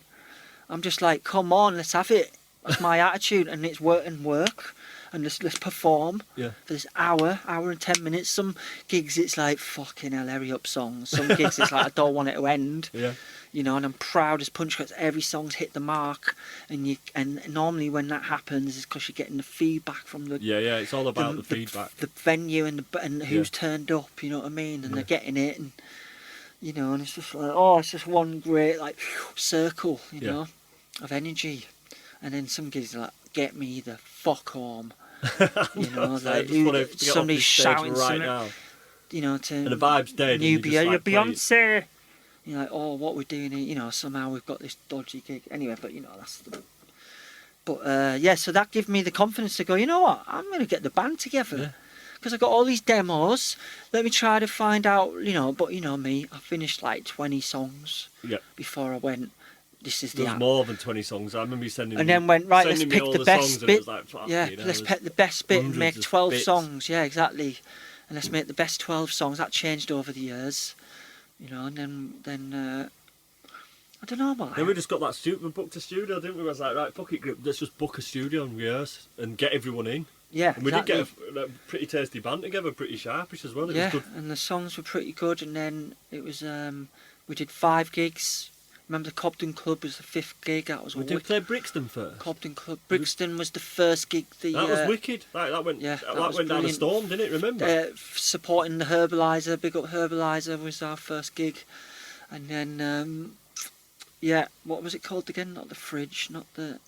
S2: I'm just like, come on, let's have it. That's my attitude, and it's work, and let's perform for this hour and 10 minutes. Some gigs it's like, fucking hell, hurry up songs. Some gigs it's like, I don't want it to end.
S1: Yeah.
S2: And I'm proud as punch because every song's hit the mark, and normally when that happens is because you're getting the feedback from the
S1: it's all about the feedback,
S2: the venue and who's turned up, you know what I mean, and they're getting it, and and it's just like, it's just one great like circle, you know, of energy. And then some gigs are like, get me the fuck home, like somebody's shouting
S1: right
S2: something,
S1: now.
S2: To
S1: and the vibe's dead.
S2: Nubia,
S1: you're
S2: Beyonce. You're like, what we're doing here, somehow we've got this dodgy gig. Anyway, but that's the... But, so that gave me the confidence to go, you know what, I'm going to get the band together. Because I got all these demos, let me try to find out, but me, I finished like 20 songs before I went, this is
S1: There's more than 20 songs. I remember you sending
S2: and then went, right, let's pick the best bit.
S1: Let's
S2: pick the best bit and make 12
S1: bits.
S2: songs. Yeah, exactly. And let's make the best 12 songs. That changed over the years. And then I don't know about
S1: Then we just got that we booked a studio, didn't we? I was like, right, fuck it, let's just book a studio and rehearse and get everyone in.
S2: Yeah,
S1: and we did get a pretty tasty band together, pretty sharpish as well. It was good.
S2: And the songs were pretty good. And then it was we did 5 gigs. Remember the Cobden Club was the 5th gig. That was
S1: we did play Brixton first.
S2: Cobden Club. Brixton was the first gig.
S1: That was wicked. That went down a storm, didn't it? Remember?
S2: Supporting the Herbaliser, Big Up Herbaliser was our first gig, and then what was it called again? Not the Fridge, not the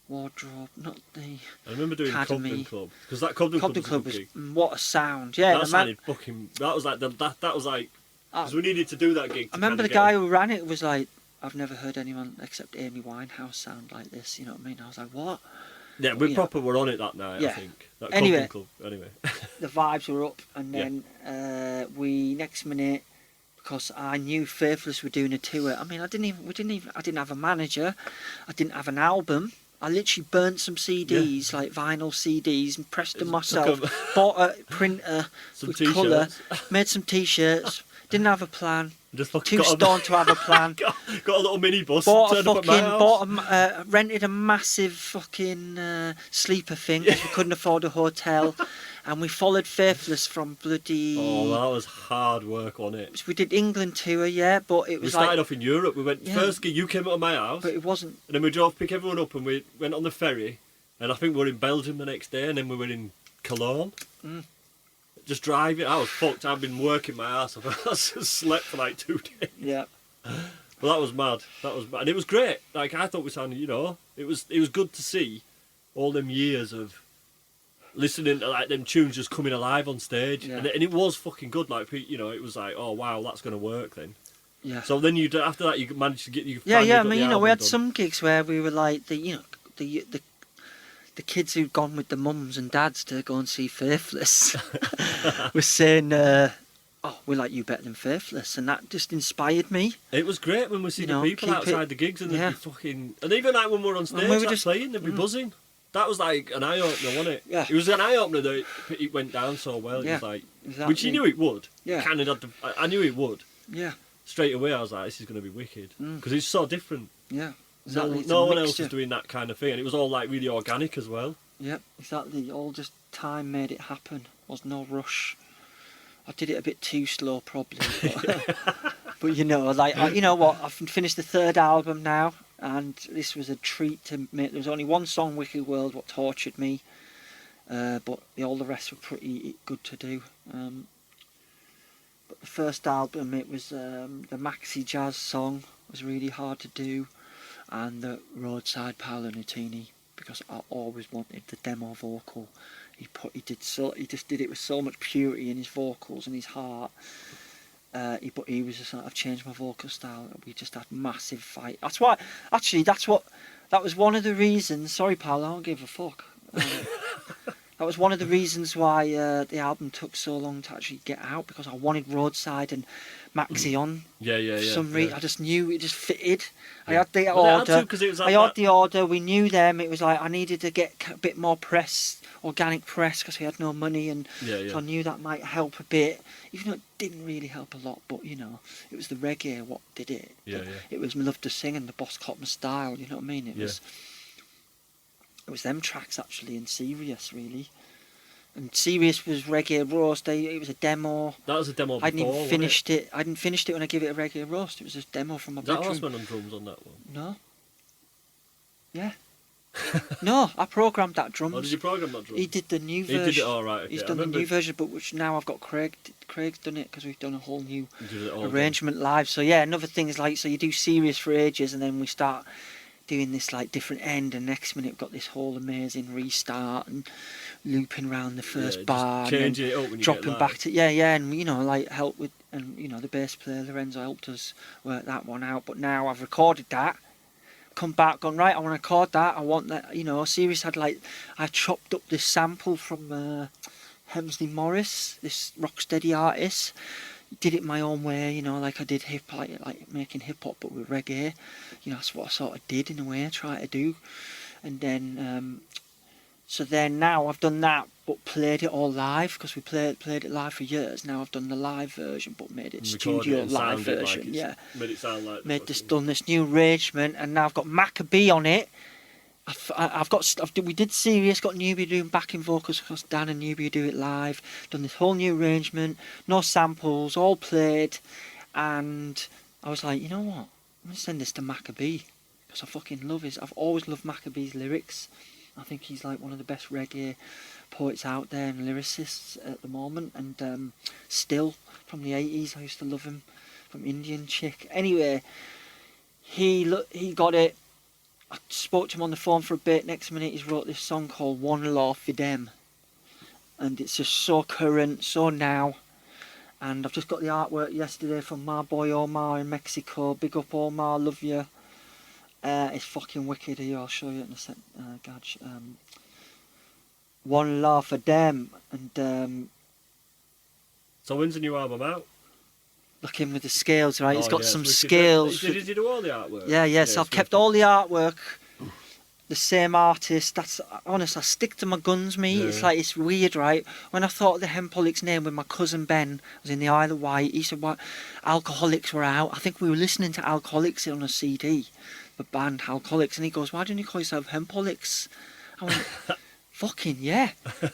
S2: Wardrobe, not the.
S1: I remember doing
S2: Academy.
S1: Cobden Club because that Cobden Club was
S2: what a sound! Yeah,
S1: that sounded fucking. That was like that was like because we needed to do that gig.
S2: I remember the guy who ran it was like, I've never heard anyone except Amy Winehouse sound like this. You know what I mean? I was like, what?
S1: Yeah, we were on it that night. I think. That
S2: anyway,
S1: Club. Anyway,
S2: the vibes were up, and then we next minute, because I knew Faithless were doing a tour. I mean, I didn't have a manager, I didn't have an album. I literally burnt some CDs, like vinyl CDs, and pressed them myself. Bought a printer with colour, made some T-shirts. Didn't have a plan.
S1: Just
S2: too stoned to have a plan.
S1: got a little minibus.
S2: Rented a massive fucking sleeper thing because we couldn't afford a hotel, and we followed Faithless from bloody.
S1: Oh, that was hard work on it.
S2: We did England tour, but it was.
S1: We started off in Europe. We went first gig. You came up to my house,
S2: but it wasn't.
S1: And then we drove pick everyone up, and we went on the ferry, and I think we were in Belgium the next day, and then we were in Cologne. Just driving, I was fucked. I've been working my ass off. I just slept for like 2 days.
S2: Yeah.
S1: But that was mad. And it was great. Like I thought we sounded, it was good to see all them years of listening to like them tunes just coming alive on stage, and it was fucking good. Like it was like, oh wow, that's gonna work then.
S2: Yeah.
S1: So then after that you managed to get you.
S2: I mean, we had some gigs where we were like the kids who'd gone with the mums and dads to go and see Faithless were saying, we like you better than Faithless, and that just inspired me.
S1: It was great when we see the people outside the gigs and they'd be fucking... And even like when we were on stage playing, they'd be buzzing. That was like an eye-opener, wasn't it? Yeah. It was an eye-opener that it went down so well. It was like... Exactly. Which you knew it would. Yeah. I knew it would.
S2: Yeah.
S1: Straight away I was like, this is going to be wicked. Because it's so different.
S2: Yeah. Exactly.
S1: No one else was doing that kind of thing, and it was all like really organic as well.
S2: Yep, exactly. All just time made it happen. There was no rush. I did it a bit too slow, probably. But you know what? I've finished the 3rd album now, and this was a treat to make. There was only one song, "Wicked World," what tortured me, but all the rest were pretty good to do. But the first album, it was the maxi jazz song was really hard to do. And the Roadside Paolo Nutini because I always wanted the demo vocal. He just did it with so much purity in his vocals and his heart. But he was just I've changed my vocal style. We just had massive fight. That was one of the reasons. Sorry, pal, I don't give a fuck. That was one of the reasons why the album took so long to actually get out, because I wanted Roadside and Maxi on. For some reason, I just knew it just fitted. Yeah. I had the order. We knew them. It was like I needed to get a bit more press, organic press, because we had no money, and so I knew that might help a bit. Even though it didn't really help a lot, but you know, it was the reggae what did it. It was my love to sing and the Boss Cotton style. You know what I mean? It was them tracks actually, and Serious really. And Serious was Reggae Roast. It was a demo.
S1: That was a demo before,
S2: I didn't finish it. I didn't finish it when I gave it a Reggae Roast. It was a demo from my bedroom.
S1: Is that Horseman on drums on that one?
S2: No. Yeah. No, I programmed that drums.
S1: Oh, did you program that drums?
S2: He did the new version.
S1: He did it all right. Okay.
S2: He's done the new version, but which now I've got Craig. Craig's done it because we've done a whole new arrangement live. So yeah, another thing is like, so you do Serious for ages, and then we start doing this like different end, and next minute we've got this whole amazing restart and looping around the first bar,
S1: changing it up when you
S2: dropping back to and you know, like help with, and you know, the bass player Lorenzo helped us work that one out. But now I've recorded that, come back, gone right, I want to record that, I want that, you know. Serious had like, I chopped up this sample from Hemsley Morris, this rocksteady artist, did it my own way, you know, like I did like making hip hop but with reggae, you know. That's what I sort of did in a way, try to do. And then so then now I've done that but played it all live, because we played it live for years. Now I've done the live version but made it studio live version.
S1: Made it sound like
S2: done this new arrangement, and now I've got Maccabee on it. We did Serious, got Newbie doing backing vocals because Dan and Newbie do it live. Done this whole new arrangement, no samples, all played, and I was like, you know what? I'm gonna send this to Maccabee because I fucking love I've always loved Maccabee's lyrics. I think he's like one of the best reggae poets out there and lyricists at the moment, and still from the 80s. I used to love him, from Indian Chick. Anyway, he got it. I spoke to him on the phone for a bit. Next minute he's wrote this song called One Law for Them, and it's just so current, so now. And I've just got the artwork yesterday from my boy Omar in Mexico. Big up Omar, love you. It's fucking wicked. Here, I'll show you in a sec, Gadge. One Law for Them. And
S1: so when's the new album out?
S2: Looking with the scales, right? It's got some scales.
S1: Did you do all the artwork?
S2: Yeah. So I've kept all the artwork, the same artist. That's honest. I stick to my guns, mate. Yeah. It's like, it's weird, right? When I thought of the Hempaholics name, when my cousin Ben was in the Isle of Wight, he said, "What? Alcoholics were out." I think we were listening to Alcoholics on a CD, the band Alcoholics, and he goes, "Why don't you call yourself Hempaholics?" I went, fucking yeah.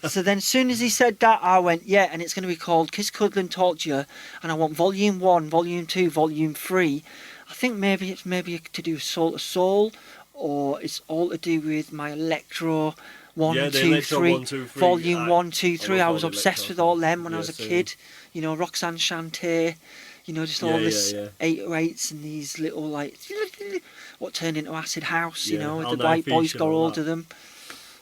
S2: So then as soon as he said that, I went, yeah, and it's going to be called Kiss, Cuddle and Talk to You, and I want Volume 1, Volume 2, Volume 3. I think maybe it's to do with Soul to Soul, or it's all to do with my Electro 1, 2, 3, Volume 1, 2, 3. I was obsessed with all them when I was a kid. You know, Roxanne Shante, you know, just all this 808s and these little, like, what turned into Acid House, you know, the white boys got hold of them.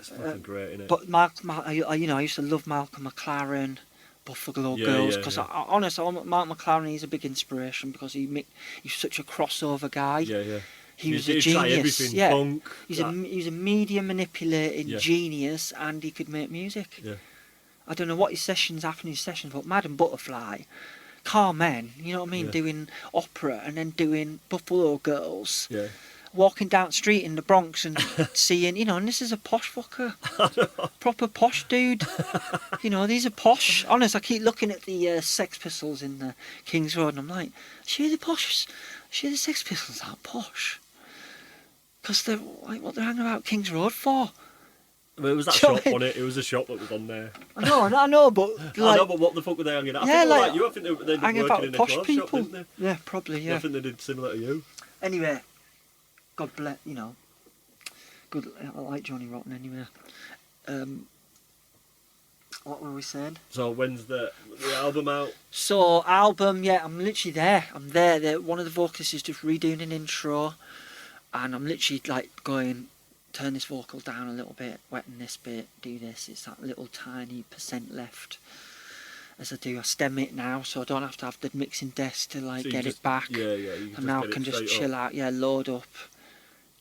S1: It's fucking great, isn't it?
S2: But I used to love Malcolm McLaren, Buffalo Girls, because honestly, Mark McLaren, he's a big inspiration because he's such a crossover guy.
S1: Yeah.
S2: He was a genius. Yeah,
S1: punk,
S2: he's a media manipulating genius, and he could make music.
S1: Yeah.
S2: I don't know what his sessions, but Madam Butterfly, Carmen, you know what I mean, doing opera and then doing Buffalo Girls.
S1: Yeah.
S2: Walking down the street in the Bronx and seeing, you know, and this is a posh fucker. Proper posh dude. You know, these are posh. Honest, I keep looking at the Sex Pistols in the King's Road and I'm like, sure the Sex Pistols aren't posh. Because they're, like, what they're hanging about King's Road for?
S1: Well, it was that shop on it. It was a shop that was on there.
S2: I know, but like,
S1: I know, but what the fuck were they hanging out? I think like you. I think they were working in a clothes shop, didn't they?
S2: Yeah, probably. Yeah.
S1: I think they did similar to you.
S2: Anyway, God bless, you know. Good. I like Johnny Rotten anyway. What were we saying?
S1: So when's the album out?
S2: So album, yeah, I'm literally there. I'm there. One of the vocalists is just redoing an intro, and I'm literally like going, turn this vocal down a little bit, wetten this bit, do this. It's that little tiny % left. As I do, I stem it now, so I don't have to have the mixing desk to like get it back.
S1: Yeah, yeah. You
S2: And now I can just chill out. Yeah, load up,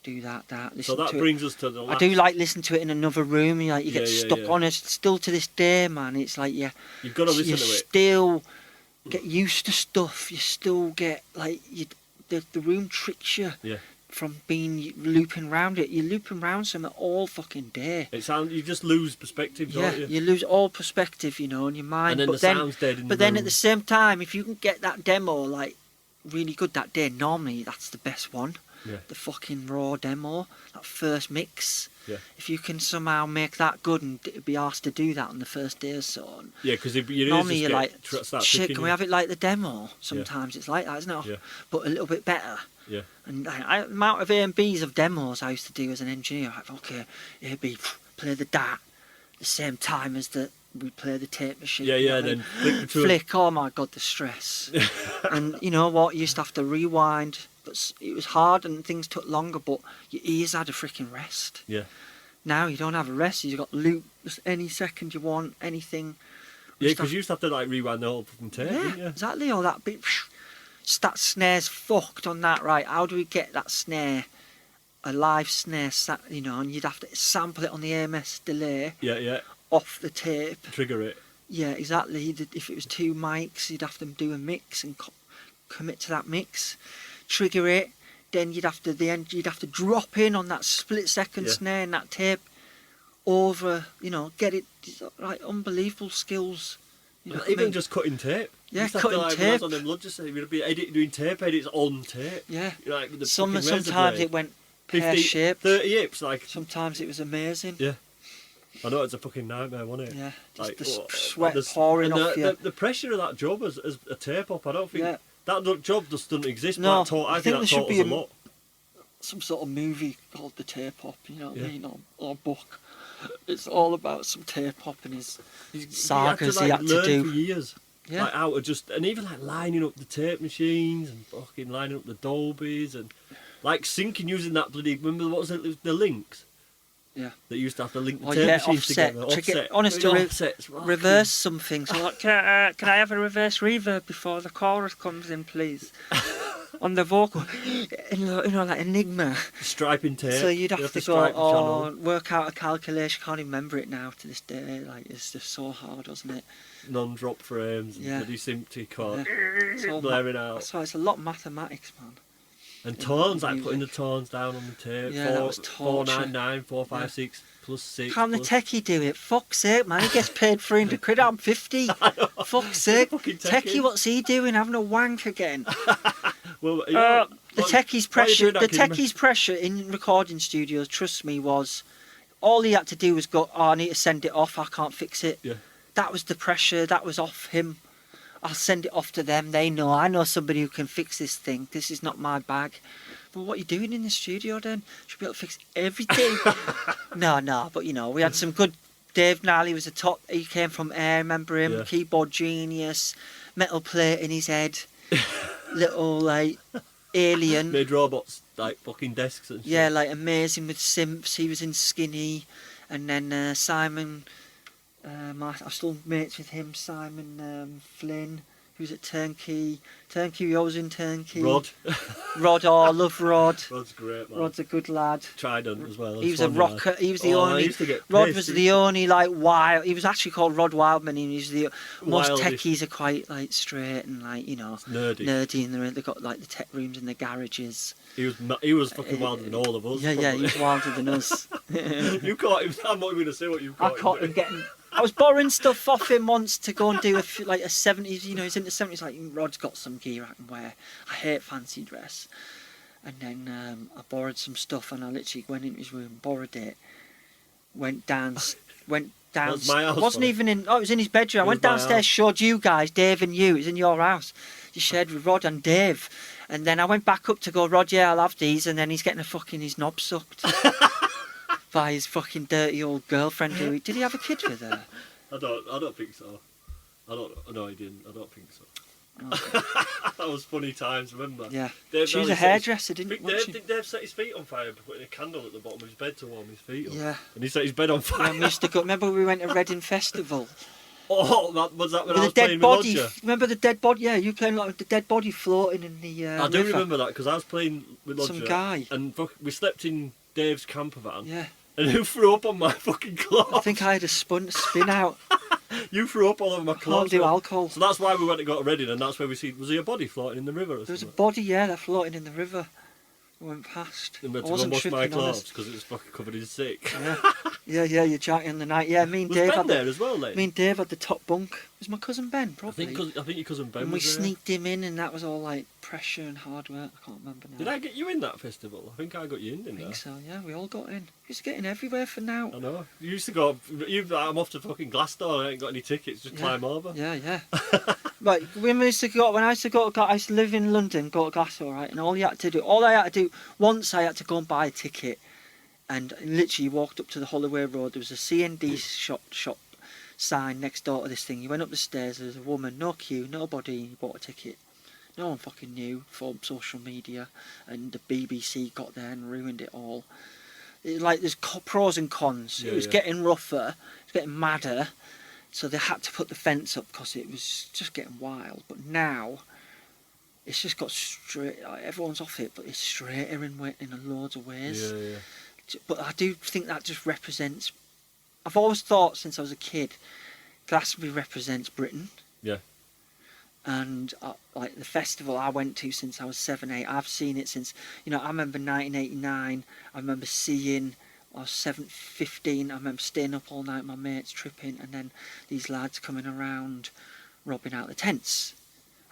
S2: do that.
S1: So that brings us to the last...
S2: I do like listen to it in another room. You get stuck on it. Still to this day, man. It's like you've
S1: got to listen to it.
S2: Still get used to stuff. You still get like the room tricks you.
S1: Yeah.
S2: From being looping around it, you're looping around something all fucking day.
S1: You just lose perspective, don't you?
S2: You lose all perspective, in your mind.
S1: And then sound's dead in the room.
S2: But then at the same time, if you can get that demo like really good that day, normally that's the best one.
S1: Yeah.
S2: The fucking raw demo, that first mix.
S1: Yeah.
S2: If you can somehow make that good and be asked to do that on the first day or so.
S1: Yeah, because
S2: normally you're like, shit, can we have it like the demo? Sometimes it's like that, isn't it?
S1: Yeah.
S2: But a little bit better.
S1: Yeah.
S2: And the amount of A and Bs of demos I used to do as an engineer, like, okay, A B, play the DAT the same time as we play the tape machine.
S1: Yeah, yeah, then
S2: flick, oh my god, the stress. And you know what, you used to have to rewind, but it was hard and things took longer, but your ears had a freaking rest.
S1: Yeah.
S2: Now you don't have a rest, you've got loop just any second you want, anything.
S1: Yeah, because you used to have to like rewind the whole fucking tape, didn't you?
S2: Exactly, all that bit. That snare's fucked on that, right? How do we get that snare, a live snare, and you'd have to sample it on the AMS delay.
S1: Yeah, yeah.
S2: Off the tape.
S1: Trigger it.
S2: Yeah, exactly. If it was 2 mics, you'd have to do a mix and commit to that mix, trigger it. Then you'd have to drop in on that split-second snare and that tape over. Get it like unbelievable skills.
S1: Even just cutting tape.
S2: Yeah, cutting tape.
S1: On them, just say we'd be doing tape edits on tape.
S2: Yeah.
S1: Like with the
S2: sometimes it went pear-shaped.
S1: 30 yips, like.
S2: Sometimes it was amazing.
S1: Yeah. I know it's a fucking nightmare, wasn't it?
S2: Yeah.
S1: Like
S2: the sweat pouring off you.
S1: The pressure of that job as a tape op, I don't think that job just doesn't exist.
S2: No,
S1: I think that taught us a lot.
S2: Some sort of movie called The Tape Op, you know what I mean, or book. It's all about some tape op and his sagas he had to do
S1: for years.
S2: Yeah.
S1: Like how to just, and even like lining up the tape machines and fucking lining up the Dolbys and like syncing using that bloody, remember what was it, the links?
S2: Yeah.
S1: That used to have to link the tape machines together.
S2: Offset. Honest reverse something. So like, can I have a reverse reverb before the chorus comes in, please? On the vocal, like Enigma.
S1: Striping tape.
S2: So you'd have to go work out a calculation. Can't even remember it now to this day. Like it's just so hard, wasn't it?
S1: Non-drop frames. And bloody sympty cut.
S2: Yeah.
S1: Blaring out.
S2: So it's a lot of mathematics, man.
S1: And tones, like putting the tones down on the tape.
S2: Yeah, that was torture.
S1: 499, 456 plus 6.
S2: Can't the techie do it? Fuck's sake, man. He gets paid £300. I'm 50. Fuck's sake. Techie, what's he doing? Having a wank again.
S1: Well,
S2: the techie's pressure. The techie's pressure in recording studios, trust me, was all he had to do was go, I need to send it off. I can't fix it.
S1: Yeah.
S2: That was the pressure. That was off him. I'll send it off to them. They know. I know somebody who can fix this thing. This is not my bag. But what are you doing in the studio then? Should be able to fix everything. No. But we had some good. Dave Nally was a top. He came from Air. Remember him? Yeah. Keyboard genius. Metal plate in his head. Little like alien.
S1: Made robots like fucking desks and shit.
S2: Yeah, like amazing with synths. He was in Skinny, and then Simon. I'm still mates with him. Simon Flynn, who's at Turnkey. We always in Turnkey.
S1: Rod.
S2: I love Rod.
S1: Rod's great, man.
S2: Rod's a good lad.
S1: Trident as well.
S2: He was a rocker. Lad. He was the only. Rod was the only like wild. He was actually called Rod Wildman. He was the most techies are quite like straight and like nerdy, and they've got like the tech rooms and the garages.
S1: He was fucking wilder than all of us.
S2: Yeah, he was wilder than us.
S1: You caught him. I'm not even going to say what you caught him.
S2: I caught him getting. I was borrowing stuff off him once to go and do a 70s. He's in the 70s. Like Rod's got some gear I can wear. I hate fancy dress. And then I borrowed some stuff, and I literally went into his room, borrowed it, went down.
S1: That's my house.
S2: It wasn't even in. Oh, it was in his bedroom. I went downstairs, showed you guys, Dave and you. It was in your house. You shared with Rod and Dave. And then I went back up to go, Rod, yeah, I'll have these. And then he's getting his knob sucked. By his fucking dirty old girlfriend. Did he have a kid with her?
S1: I don't think so. No, he didn't. I don't think so. That was funny times, remember?
S2: Yeah.
S1: Dave
S2: She was
S1: Nelly
S2: a hairdresser, didn't she?
S1: Dave set his feet on fire by putting a candle at the bottom of his bed to warm his feet up.
S2: Yeah.
S1: And he set his bed on fire.
S2: Yeah, we used to go. Remember we went to Reading Festival?
S1: Oh, was that when I
S2: With
S1: was
S2: the
S1: playing
S2: dead
S1: with
S2: body.
S1: Lodger?
S2: Remember the dead body? Yeah, you playing like the dead body floating in the
S1: I do
S2: river.
S1: remember that because I was playing with Lodger.
S2: Some guy.
S1: And we slept in Dave's camper van.
S2: Yeah.
S1: And who threw up on my fucking clothes?
S2: I think I had a spin out.
S1: You threw up all over my clothes.
S2: Can't do alcohol.
S1: So that's why we went to go to Reading, and that's where we see. Was there a body floating in the river? Or
S2: There was a
S1: something?
S2: body, yeah, that floating in the river. We went past.
S1: And we had
S2: I
S1: to go
S2: wasn't
S1: wash my
S2: tripping,
S1: clothes
S2: honest.
S1: because it was fucking covered in sick.
S2: Yeah, you're chatting in the night. Yeah, me and
S1: Was
S2: Dave
S1: Ben
S2: had
S1: there as well, like?
S2: me and Dave had the top bunk. It was my cousin Ben,
S1: I
S2: probably.
S1: think your cousin Ben
S2: and we
S1: was there.
S2: sneaked him in, and that was all like pressure and hard work. I can't remember now.
S1: Did I get you in that festival? I think I got you in, didn't I?
S2: I think so, yeah, we all got in. He's getting everywhere for now.
S1: I know. You used to go. I'm off to fucking Glasgow. I ain't got any tickets. Just climb over.
S2: Yeah. Right, when I used to live in London, go to Glasgow, right, and all I had to do, once I had to go and buy a ticket, and literally walked up to the Holloway Road. There was a C&D shop sign next door to this thing. You went up the stairs. There was a woman, no queue, nobody. You bought a ticket. No one fucking knew from social media, and the BBC got there and ruined it all. Like there's pros and cons. It was getting rougher, it was getting madder, so they had to put the fence up because it was just getting wild. But now it's just got straight. Everyone's off it, but it's straighter in loads of ways.
S1: Yeah.
S2: But I do think that just represents. I've always thought since I was a kid, Glastonbury represents Britain.
S1: Yeah.
S2: And like the festival I went to since I was 7, 8, I've seen it since, I remember 1989, I remember seeing, I was 7, 15, I remember staying up all night with my mates tripping, and then these lads coming around robbing out the tents.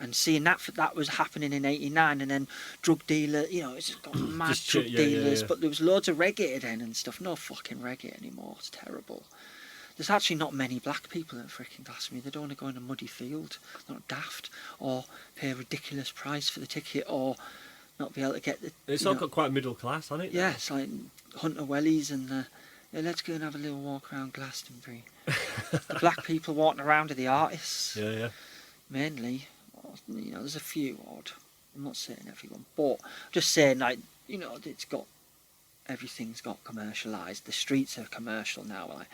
S2: And seeing that was happening in 89, and then drug dealer, it's just got mad drug dealers, but there was loads of reggae then and stuff. No fucking reggae anymore, it's terrible. There's actually not many black people at freaking Glastonbury. They don't want to go in a muddy field, they're not daft, or pay a ridiculous price for the ticket, or not be able to get the...
S1: It's all got quite middle class, hasn't it?
S2: Yeah, it's like Hunter Wellies and let's go and have a little walk around Glastonbury. The black people walking around are the artists.
S1: Yeah.
S2: Mainly. There's a few odd. I'm not saying everyone, but just saying, like, everything's got commercialised. The streets are commercial now, like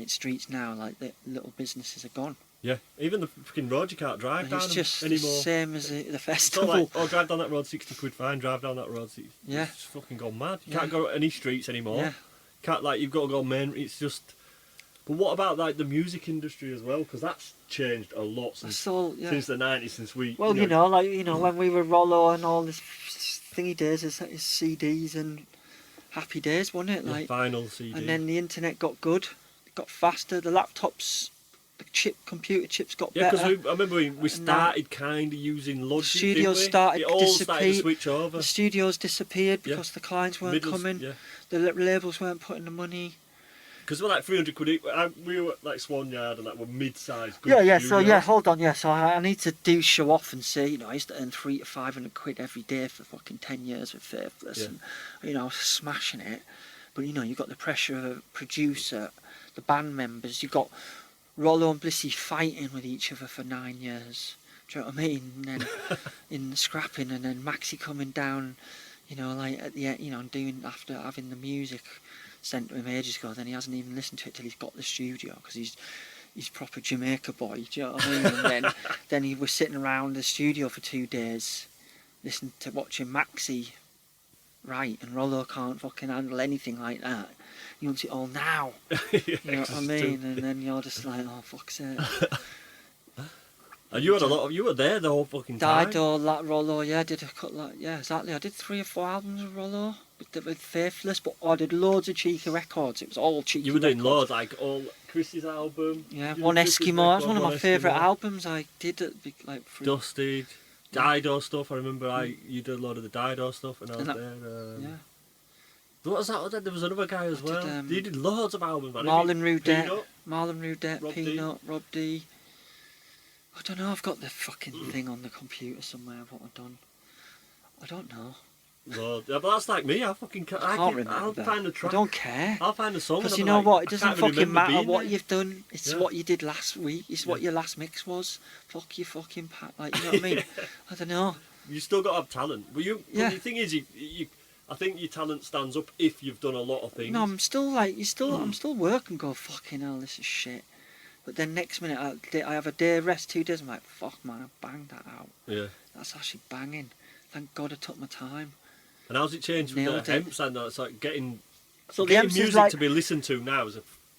S2: streets now, like the little businesses are gone.
S1: Yeah, even the fucking road you can't drive down
S2: it's just
S1: anymore.
S2: the same as the festival.
S1: It's not like, drive down that road, 60 quid fine, drive down that road,
S2: yeah.
S1: It's fucking gone mad. You can't go any streets anymore.
S2: Yeah.
S1: Can't, you've got to go main, it's just... But what about, the music industry as well? Because that's changed a lot since the 90s, since we...
S2: Well, when we were Rollo and all this thingy days, it's CDs and happy days, wasn't it? Like
S1: vinyl CD.
S2: And then the internet got good, it got faster, the laptops... computer chips got better.
S1: Yeah, because I remember we started kind of using Logic.
S2: The studios started
S1: to switch over.
S2: The studios disappeared because the clients weren't coming.
S1: Yeah.
S2: The labels weren't putting the money.
S1: Because we're like 300 quid. We were like Swan Yard and that were mid-sized.
S2: Yeah. So hold on. Yeah. So I need to show off and say, I used to earn 300 to 500 quid every day for fucking 10 years with Faithless, and I was smashing it. But you got the pressure of a producer, the band members. You got Rollo and Blissy fighting with each other for 9 years. Do you know what I mean? And then in scrapping, and then Maxi coming down, at the end, doing after having the music sent to him ages ago. Then he hasn't even listened to it till he's got the studio because he's proper Jamaica boy. Do you know what I mean? And then he was sitting around the studio for 2 days, watching Maxi write, and Rollo can't fucking handle anything like that. He wants it all now. You know what I mean? And then you're just like, oh, fuck's sake.
S1: And you had you were there the whole fucking time.
S2: Dido, Rollo, yeah, did a couple, yeah, exactly. I did 3 or 4 albums with Rollo, with Faithless, but I did loads of cheeky records. It was all cheeky.
S1: You were doing loads, like all Chris's album.
S2: Yeah, One Eskimo. That's one of my favourite albums. I did it like
S1: Dusted, Dido stuff. I remember you did a lot of the Dido stuff, and I was there.
S2: Yeah.
S1: What was that? There was another guy as well. You did loads of albums, man.
S2: Marlon Rudette, Peanut, Rob D. I don't know, I've got the fucking thing on the computer somewhere of what I've done. I don't know.
S1: Lord. Yeah, but that's like me. I fucking can't remember. I'll find the track.
S2: I don't care.
S1: I'll find the song.
S2: Because you know what? It doesn't fucking matter what you've done. It's what you did last week. It's what your last mix was. Fuck your fucking pat. Like, you know what I mean? I don't know.
S1: You still got to have talent. But the thing is, I think your talent stands up if you've done a lot of things.
S2: No, I'm still like, I'm still working. Go fucking hell, this is shit. But then next minute I have a day rest, 2 days. I'm like, fuck man, I banged that out.
S1: Yeah.
S2: That's actually banging. Thank God I took my time.
S1: And how's it changed with the Hemps and it's like getting music
S2: like,
S1: to be listened to now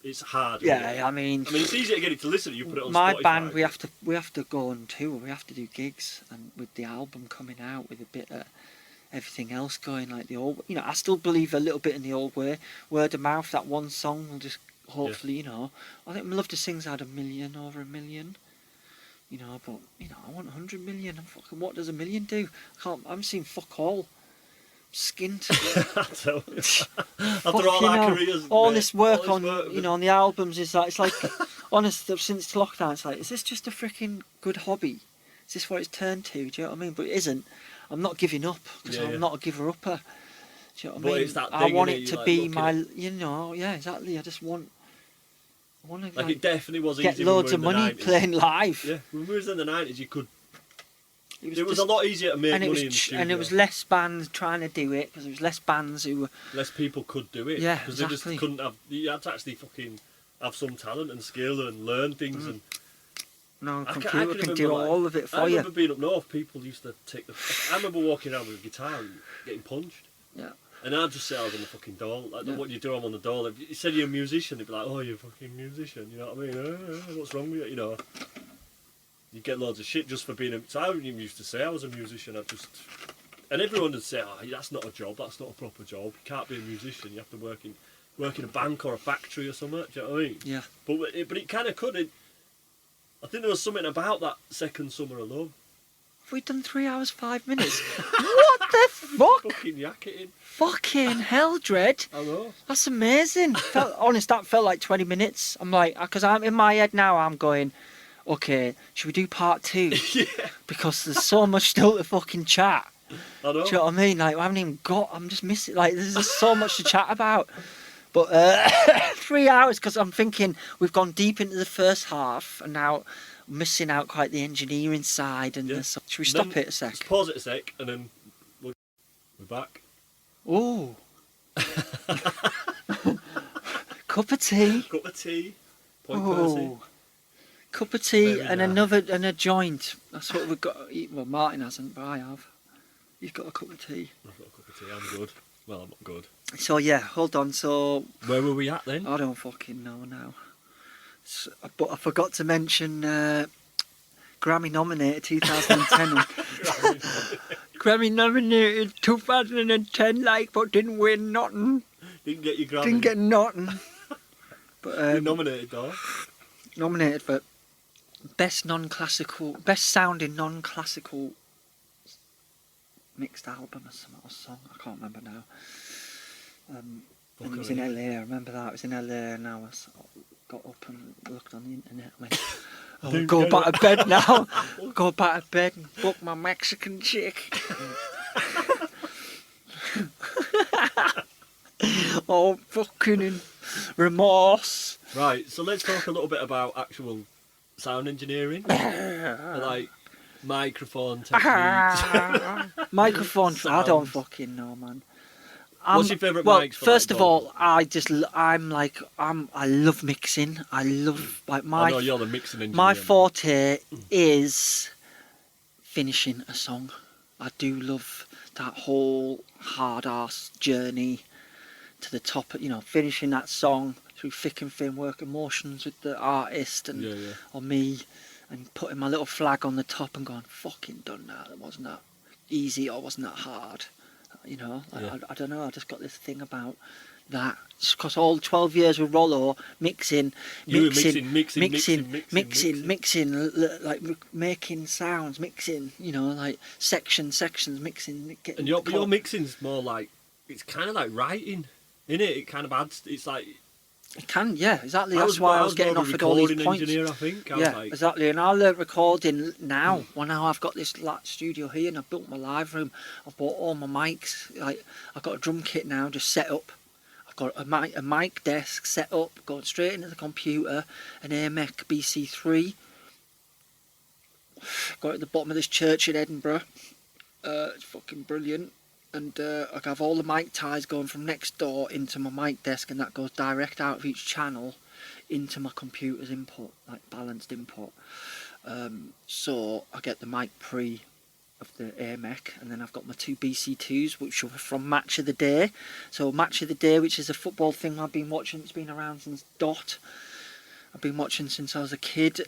S1: it's hard.
S2: Yeah, I mean
S1: it's easy to get it to listen to. You put it on
S2: my
S1: Spotify.
S2: band. We have to go on tour. We have to do gigs, and with the album coming out, with a bit of everything else going, like the old. You know, I still believe a little bit in the old way. Word of mouth. That one song will just hopefully, you know. I think Love to Sing's had over 1 million. You know, but you know, I want 100 million. And fucking, what does 1 million do? I'm seeing fuck all. Skint.
S1: After all our careers,
S2: all this work on the albums is like, it's like honest, since lockdown, it's like, is this just a freaking good hobby? Is this what it's turned to? Do you know what I mean? But it isn't. I'm not giving up because I'm not a giver upper. Do you know what I mean?
S1: It's that thing,
S2: I want it to
S1: like,
S2: be my, exactly. I just want to
S1: like it definitely was
S2: get
S1: easy
S2: loads
S1: when we
S2: of
S1: were in
S2: money
S1: the 90s.
S2: playing live.
S1: Yeah, when we was in the 90s, you could. It was a lot easier to make money in the studio.
S2: And it was less bands trying to do it because there was less bands who were.
S1: Less people could do it.
S2: Yeah,
S1: because they just couldn't have. You had to actually fucking have some talent and skill and learn things. And
S2: no, a computer can do all of it for you.
S1: I remember being up north, people used to take the. I remember walking around with a guitar and getting punched.
S2: Yeah.
S1: And I'd just sit out on the fucking door. Like, what you do, I'm on the door. If you said you're a musician, they'd be like, oh, you're a fucking musician. You know what I mean? What's wrong with you? You know. You get loads of shit just for being a... So I used to say I was a musician. And everyone would say, oh, that's not a job. That's not a proper job. You can't be a musician. You have to work in a bank or a factory or something. Do you know what I mean?
S2: Yeah.
S1: But it kind of could. I think there was something about that second Summer of Love.
S2: Have we done 3 hours, 5 minutes? What the fuck?
S1: Fucking yakking.
S2: Fucking hell, Dread.
S1: I know.
S2: That's amazing. That felt like 20 minutes. I'm like, because I'm in my head now, I'm going... Okay, should we do part 2?
S1: Yeah.
S2: Because there's so much still to fucking chat.
S1: I know.
S2: Do you know what I mean? Like, I haven't even I'm just missing, like, there's just so much to chat about. But 3 hours, because I'm thinking we've gone deep into the first half, and now missing out quite the engineering side. And should we stop it a sec?
S1: Let's pause it a sec, and then we're back.
S2: Oh. Cup of tea.
S1: Cup of tea. Point Percy.
S2: Cup of tea and a joint. That's what we've got to eat. Well, Martin hasn't, but I have. You've got a cup of tea.
S1: I've got a cup of tea. I'm good. Well, I'm not good.
S2: So yeah, hold on. So
S1: where were we at then?
S2: I don't fucking know now. So, but I forgot to mention Grammy nominated 2010. Grammy nominated 2010, like, but didn't win nothing.
S1: Didn't get your Grammy.
S2: Didn't get nothing. But
S1: you nominated though.
S2: Nominated for best sounding non-classical mixed album or song. I can't remember now. And it was in LA. I remember that. It was in LA, and I got up and looked on the internet. I went, I'll go back to bed now. Go back to bed and book my Mexican chick. Oh, fucking remorse.
S1: Right, so let's talk a little bit about actual sound engineering. Like microphone techniques.
S2: Microphone, I don't fucking know, man.
S1: What's your favourite mics?
S2: First of all, I love mixing. I love, like,
S1: I know you're the mixing engineer.
S2: My forte is finishing a song. I do love that whole hard-ass journey to the top, finishing that song through thick and thin, work emotions with the artist and or me, and putting my little flag on the top and going, fucking done that. It wasn't that easy or wasn't that hard. I don't know, I just got this thing about that. Just because all 12 years with Rollo, mixing, like making sounds, mixing, like sections, mixing.
S1: And your mixing's more like, it's kind of like writing, innit? It kind of adds, it's like...
S2: It can, yeah, exactly. That's why I was getting offered all these points.
S1: Engineer, I think.
S2: Exactly. And I learnt recording now. Well, now I've got this studio here, and I've built my live room. I've bought all my mics. Like, I've got a drum kit now, just set up. I've got a mic desk set up, going straight into the computer. An AMEC BC3. Got it at the bottom of this church in Edinburgh. It's fucking brilliant. And I have all the mic ties going from next door into my mic desk, and that goes direct out of each channel into my computer's input, like balanced input. So I get the mic pre of the AMEC, and then I've got my two BC2s, which are from Match of the Day. So Match of the Day, which is a football thing I've been watching, it's been around since Dot. I've been watching since I was a kid.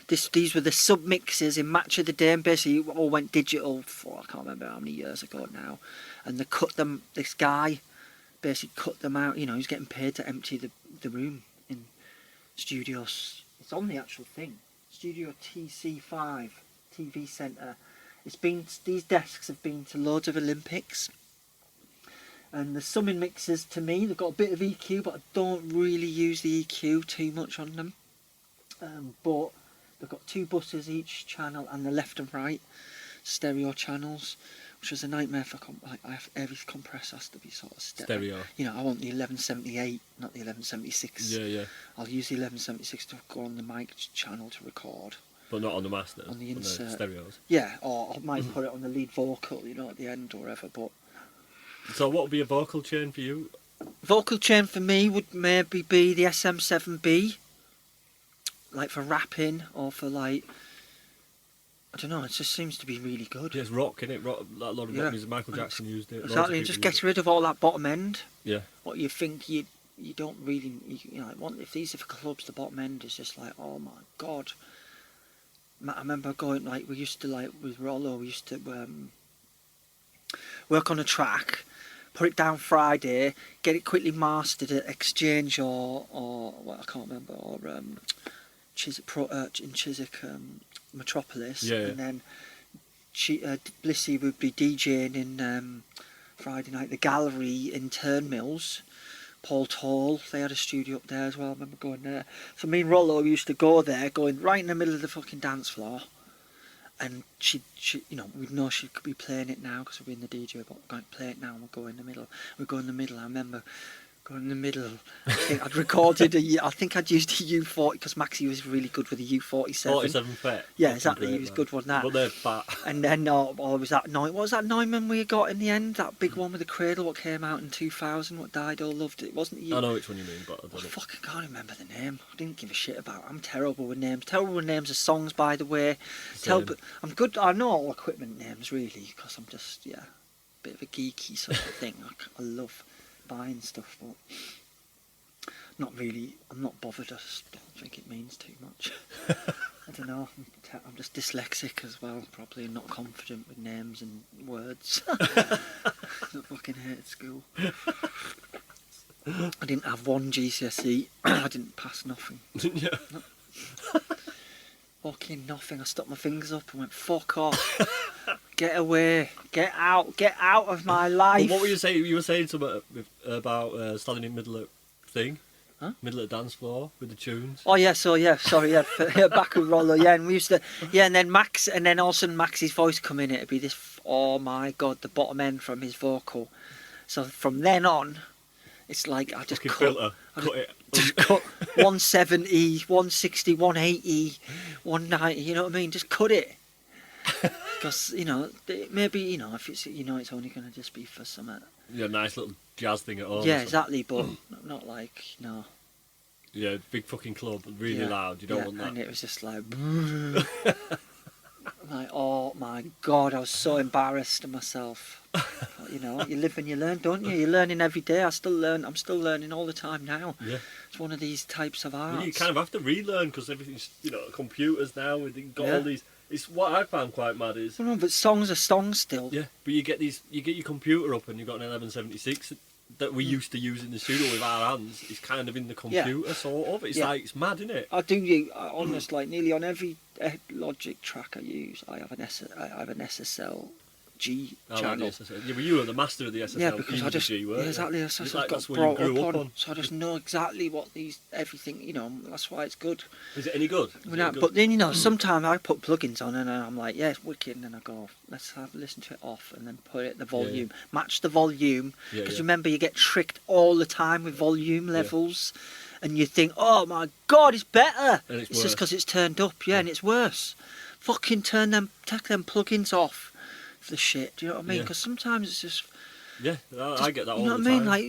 S2: These were the sub-mixes in Match of the Day, and basically it all went digital for, I can't remember how many years ago now. And they cut them, this guy basically cut them out, you know, he's getting paid to empty the room in studios. It's on the actual thing. Studio TC5, TV Centre. These desks have been to loads of Olympics. And the summing mixers, to me, they've got a bit of EQ, but I don't really use the EQ too much on them. But they've got two buses each channel, and the left and right stereo channels, which was a nightmare for every compressor has to be sort of
S1: stereo.
S2: You know, I want the 1178, not the 1176.
S1: Yeah.
S2: I'll use the 1176 to go on the mic channel to record.
S1: But not on the master.
S2: On the insert.
S1: On the stereos.
S2: Yeah, or I might put it on the lead vocal, you know, at the end or whatever. But
S1: so what would be a vocal chain for you?
S2: Vocal chain for me would maybe be the SM7B, like for rapping or for like, I don't know, it just seems to be really good.
S1: Yeah, it's rock, isn't it? Rock, like a lot of rock music. Michael Jackson used it.
S2: Exactly, it just gets rid of all that bottom end.
S1: Yeah.
S2: What you think you don't really, you know, if these are for clubs, the bottom end is just like, oh my God. I remember going, like, we used to, like, with Rollo, we used to work on a track, put it down Friday, get it quickly mastered at Exchange or well, I can't remember, or in Chiswick, Metropolis,
S1: yeah.
S2: And then Blissy would be DJing in Friday night, the Gallery in Turnmills. Paul Tall, they had a studio up there as well, I remember going there. So me and Rollo used to go there, going right in the middle of the fucking dance floor, and she you know, we'd know she could be playing it now because we're in the DJ, but we're going to play it now and we'll go in the middle. We'd go in the middle, I remember going in the middle. I think I'd recorded I think I'd used a U40 because Maxie was really good with a U47.
S1: 47 FET.
S2: Yeah, exactly, he was good with that.
S1: But they're fat.
S2: And then, was that what was that Neumann we got in the end? That big one with the cradle, what came out in 2000, what Dido loved it, wasn't it?
S1: I know which one you mean, but I don't know.
S2: Fucking can't remember the name. I didn't give a shit about it. I'm terrible with names. Terrible with names of songs, by the way. I'm good, I know all equipment names, really, because I'm just, a bit of a geeky sort of thing. I love buying stuff, but not really. I'm not bothered. I just don't think it means too much. I don't know. I'm just dyslexic as well, probably, and not confident with names and words. I fucking hated school. I didn't have one GCSE. I didn't pass nothing.
S1: Yeah.
S2: No. Fucking nothing. I stuck my fingers up and went, fuck off. Get away. Get out of my life.
S1: Well, what were you saying? You were saying something about standing in the middle of thing?
S2: Huh?
S1: Middle of the dance floor with the tunes.
S2: Oh yeah, back with Rollo, and we used to, and then Max, and then all of a sudden Max's voice come in, it'd be this, oh my God, the bottom end from his vocal. So from then on, it's like I just cut it. Just cut 170, 160, 180, 190, you know what I mean? Just cut it. Because, you know, maybe, you know, if it's, you know, it's only going to just be for some...
S1: Yeah, nice little jazz thing at home.
S2: Yeah, exactly, but not like, no.
S1: Yeah, big fucking club, really loud, you don't want that.
S2: And it was just like... like, oh my God, I was so embarrassed of myself. But, you know, you live and you learn, don't you? You're learning every day. I'm still learning all the time now. Yeah. It's one of these types of arts.
S1: Well, you kind of have to relearn because everything's, you know, computers now, we've got all these... It's what I found quite mad is...
S2: No, but songs are songs still.
S1: Yeah, but you get your computer up and you've got an 1176 that we used to use in the studio with our hands. It's kind of in the computer, sort of. It's like, it's mad, isn't it?
S2: Honest, like nearly on every Logic track I use, I have an SSL G
S1: I like
S2: channel.
S1: the SSL. Yeah, but you were the master of the SSL.
S2: Yeah, because I just
S1: G, weren't you?
S2: exactly. That's
S1: like,
S2: got
S1: where you
S2: brought
S1: grew
S2: up
S1: on.
S2: So I just know exactly what everything. You know, that's why it's good.
S1: Is it any good?
S2: But then, you know, sometimes I put plugins on and I'm like, yeah, it's wicked, and then I go, let's have listen to it off, and then put it at the volume, match the volume, because remember, you get tricked all the time with volume levels, and you think, oh my god, it's better.
S1: And it's
S2: just because it's turned up, and it's worse. Fucking take them plugins off for the shit. Do you know what I mean? Because sometimes it's just.
S1: Yeah, I get that all the time.
S2: You know what I mean? Like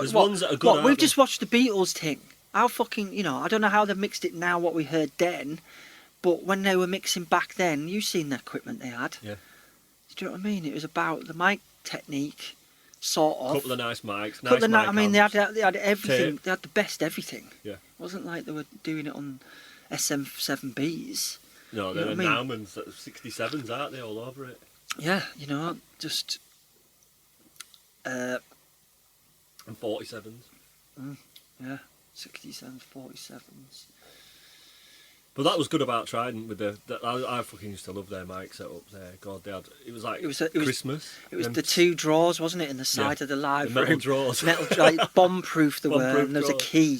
S1: There's ones that are good.
S2: We've just watched the Beatles thing. How fucking, you know, I don't know how they mixed it now, what we heard then, but when they were mixing back then, you seen the equipment they had.
S1: Yeah.
S2: Do you know what I mean? It was about the mic technique, sort of.
S1: Couple of nice mics.
S2: I mean, they had everything.
S1: Tape.
S2: They had the best everything.
S1: Yeah.
S2: It wasn't like they were doing it on SM7Bs.
S1: No, they're Naumans, 67s, aren't they, all over it?
S2: Yeah, you know, just.
S1: And 47s.
S2: Yeah, 67s, 47s.
S1: But that was good about Trident with I fucking used to love their mic setup there. God, they had it was like Christmas.
S2: It was the two drawers, wasn't it, in the side of the live
S1: metal
S2: room?
S1: drawers.
S2: Metal, like bomb-proof they were, and there was a key.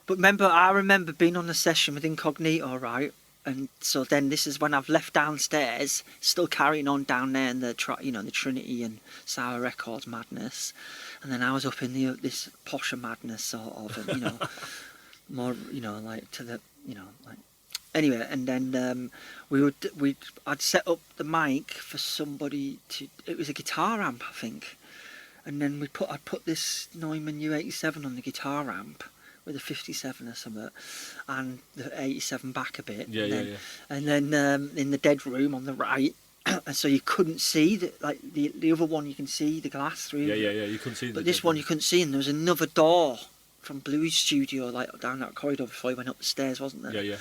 S2: But I remember being on a session with Incognito, right? And so then this is when I've left downstairs, still carrying on down there in the Trinity and Sour Records madness, and then I was up in this posher madness sort of, and, you know, more, you know, like to the, you know, like anyway, and then I'd set up the mic for somebody to. It was a guitar amp, I think, and then I'd put this Neumann U87 on the guitar amp with a 57 or something, and the 87 back a bit. And then in the dead room on the right, and so you couldn't see the other one. You can see the glass through.
S1: You couldn't see.
S2: But this one you couldn't see, and there was another door from Bluey's studio, like down that corridor before you went up the stairs, wasn't there?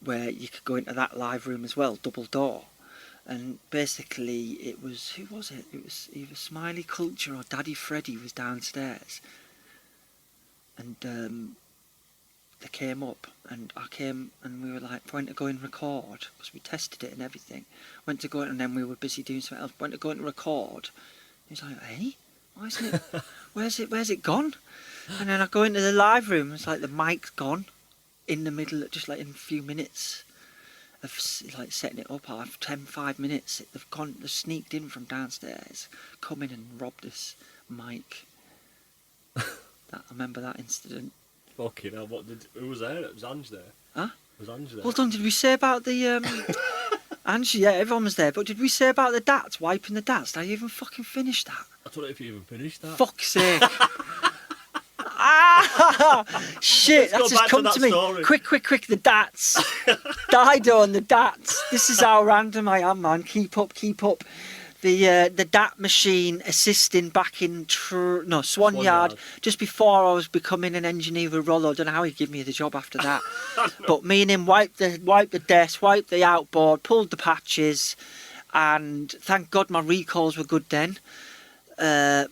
S2: Where you could go into that live room as well, double door. And basically, who was it? It was either Smiley Culture or Daddy Freddy was downstairs. And they came up, and I came, and we were like, went to go and record, because we tested it and everything. Went to go in, and then we were busy doing something else. Went to go and record. He's like, hey, why isn't it, where's it gone? And then I go into the live room, it's like the mic's gone, in the middle, just like in a few minutes of like setting it up, after 5 minutes, they've sneaked in from downstairs, come in and robbed this mic. I remember that incident.
S1: Fucking hell, who was there? It was Ange there.
S2: Huh?
S1: Was Ange there?
S2: Hold on, did we say about the Ange? Yeah, everyone was there, but did we say about the dats, wiping the dats? Did I even fucking finish that?
S1: I don't know if you even finished that.
S2: Fuck's sake. Shit, that's just come to me. Story. Quick, the dats. Dido and the dats. This is how random I am, man. Keep up. The DAT machine assisting back in Swan Yard, just before I was becoming an engineer with Rollo. I don't know how he gave me the job after that. But me and him wiped the desk, wiped the outboard, pulled the patches, and thank God my recalls were good then. So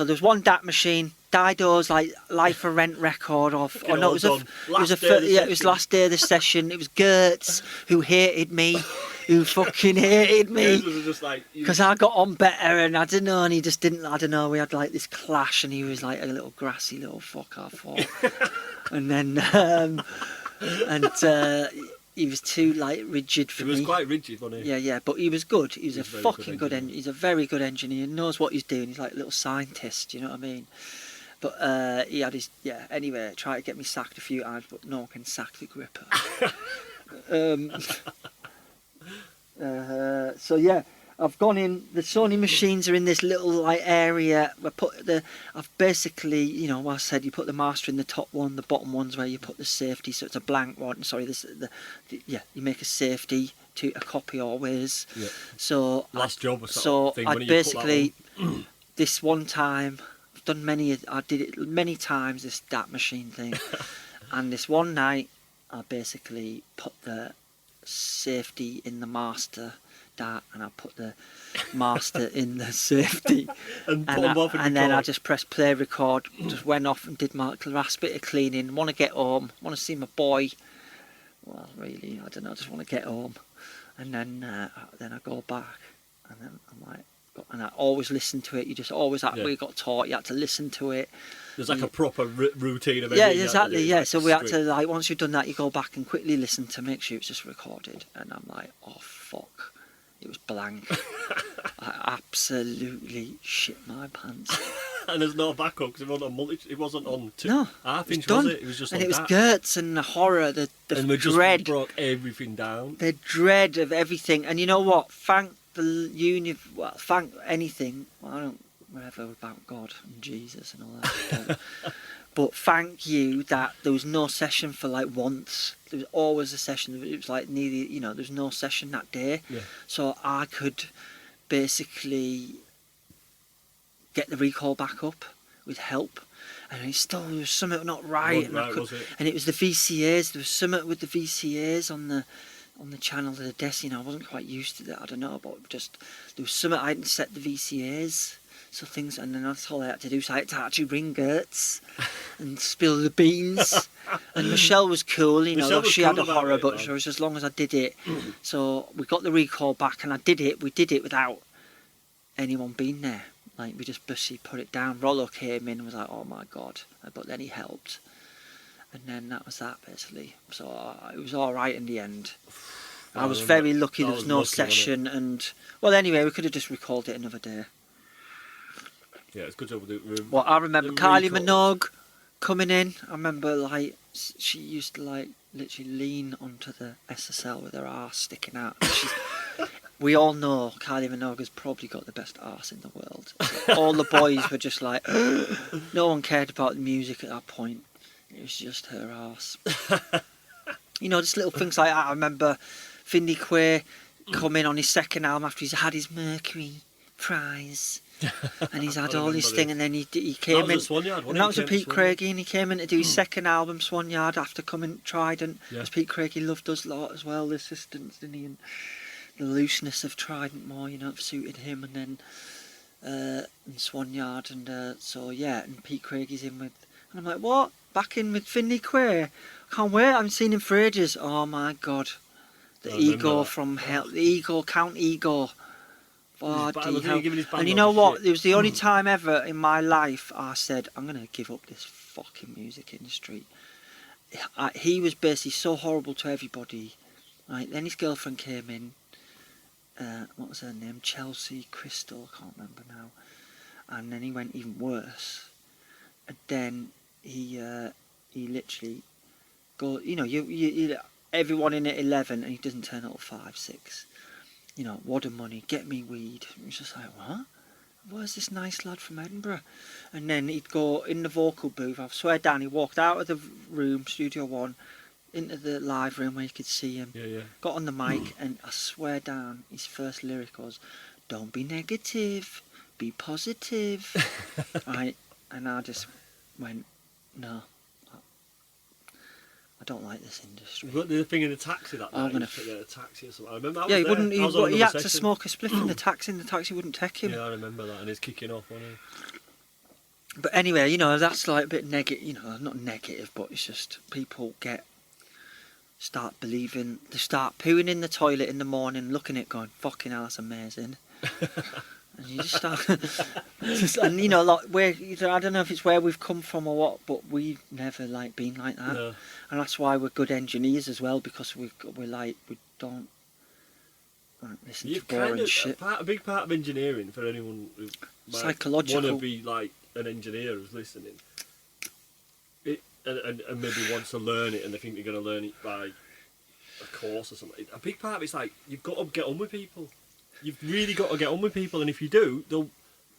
S2: there's one DAT machine. Dido's like Life for Rent record of. Oh no, it was last day of the session. It was Gertz who hated me. Who fucking hated me because I got on better, and I don't know, and he just didn't. I don't know. We had like this clash, and he was like a little grassy little fuck, I thought. And then he was too like rigid for me.
S1: He was quite rigid, wasn't he?
S2: Yeah, but he was good. He's a fucking good engineer. He's a very good engineer. He knows what he's doing. He's like a little scientist. You know what I mean? But he had his Anyway, tried to get me sacked a few times, but no one can sack the Grippa. So yeah, I've gone in. The Sony machines are in this little like area. I've basically, you know, I said you put the master in the top one, the bottom one's where you put the safety. So it's a blank one. Sorry, you make a safety to a copy always. Yeah. So
S1: last job.
S2: So I basically this one time I've done I did it many times, this DAT machine thing, and this one night I basically put the safety in the master DAT, and I put the master in the safety, and then I just pressed play record, just went off and did my last bit of cleaning. Want to get home, want to see my boy. Well, really, I don't know, I just want to get home. and then I go back, and then I'm like, and I always listen to it. You just always we got taught you had to listen to it.
S1: There's like a proper routine of
S2: yeah,
S1: everything.
S2: exactly. Yeah,
S1: like
S2: so we had to like once you've done that, you go back and quickly listen to make sure it's just recorded. And I'm like, oh fuck, it was blank. I absolutely shit my pants.
S1: And there's no backup because it wasn't on half inch,
S2: done.
S1: was it? It was just
S2: and
S1: on
S2: it was
S1: that.
S2: Gertz and the horror, the
S1: and we
S2: dread.
S1: just broke everything down.
S2: The dread of everything. And you know what? Thank anything. Well, I don't whatever about God and Jesus and all that. But thank you that there was no session for like once. There was always a session. It was like nearly, there was no session that day.
S1: Yeah.
S2: So I could basically get the recall back up with help. And there was something not right.
S1: Was it?
S2: And it was the VCAs. There was something with the VCAs on the channel of the Destiny. I wasn't quite used to that. I don't know, but just there was something I hadn't set the VCAs. So things, and then that's all I had to do. So I had to actually ring Gertz and spill the beans. And Michelle was cool, she had a horror, but she was as long as I did it. So we got the recall back, and I did it. We did it without anyone being there. Like we just busy put it down. Rollo came in and was like, "Oh my god!" But then he helped, and then that was that basically. So it was all right in the end. I was very lucky. There was no session, and well, anyway, we could have just recalled it another day.
S1: Yeah, it's good job with it.
S2: Well, I remember Kylie Minogue coming in. I remember like she used to like literally lean onto the SSL with her arse sticking out. We all know Kylie Minogue has probably got the best arse in the world. So all the boys were just like, no one cared about the music at that point. It was just her arse. Just little things like that. I remember Finley Quay coming on his second album after he's had his Mercury prize. And he's had all this thing, and then he came in. And that was a Pete Craigie, and he came in to do his second album, Swan-Yard, after coming Trident. As Pete Craigie loved us a lot as well, the assistants, didn't he? And the looseness of Trident more, suited him, and then and Swan-Yard, and and Pete Craigie's in with, and I'm like, what? Back in with Finley Quay? Can't wait, I haven't seen him for ages. Oh my god, the ego from hell, the ego, Count Ego. Bloody hell. And you know what? It was the only time ever in my life I said, I'm going to give up this fucking music industry. He was basically so horrible to everybody. Right? Then his girlfriend came in. What was her name? Chelsea Crystal, I can't remember now. And then he went even worse. And then he literally go. You everyone in at 11, and he doesn't turn up at 5, 6. Wad money, get me weed. It was just like, what? Where's this nice lad from Edinburgh? And then he'd go in the vocal booth. I swear down, he walked out of the room, Studio One, into the live room where you could see him.
S1: Yeah.
S2: Got on the mic, and I swear down, his first lyric was, "Don't be negative, be positive." Right? And I just went, no. I don't like this industry.
S1: But the thing in the taxi that night,
S2: I'm gonna
S1: get a taxi or something. I remember.
S2: He wouldn't. He had to smoke a spliff in the taxi, and the taxi wouldn't take him.
S1: Yeah, I remember that, and he's kicking off, wasn't he?
S2: But anyway, that's like a bit negative. Not negative, but it's just people start believing. They start pooing in the toilet in the morning, looking at it, going, "Fucking hell, that's amazing." And you just start, I don't know if it's where we've come from or what, but we've never been like that.
S1: No.
S2: And that's why we're good engineers as well, because we don't listen to boring shit.
S1: A big part of engineering for anyone who
S2: psychological.
S1: want to be like an engineer who's listening, and maybe wants to learn it, and they think they're going to learn it by a course or something. A big part of it's like you've got to get on with people. You've really got to get on with people, and if you do,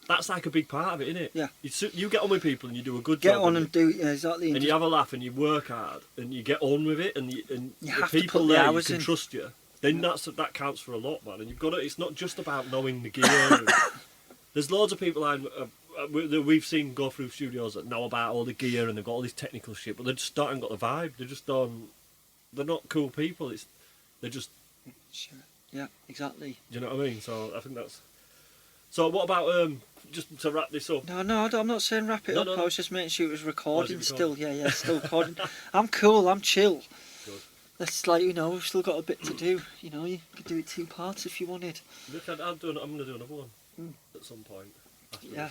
S1: that's like a big part of it, isn't it?
S2: Yeah.
S1: You get on with people, and you do a good
S2: job.
S1: Get
S2: on and do exactly.
S1: And you have a laugh, and you work hard, and you get on with it, and
S2: you
S1: the
S2: have
S1: people
S2: to put the
S1: there
S2: hours
S1: you can
S2: in.
S1: trust you. Then that counts for a lot, man. And you've got to. It's not just about knowing the gear. There's loads of people that we've seen go through studios that know about all the gear and they've got all this technical shit, but they just haven't got the vibe. They just don't. They're not cool people. They're just.
S2: Sure. Yeah, exactly.
S1: Do you know what I mean? So I think that's. So what about just to wrap this up?
S2: No, I'm not saying wrap it up.
S1: No.
S2: I was just making sure it was recording
S1: still.
S2: Yeah, still recording. I'm cool. I'm chill.
S1: Good.
S2: That's like, you know, we've still got a bit to do. You know, you could do it 2 parts if you wanted.
S1: Look, I'm going to do another one at some point after this one.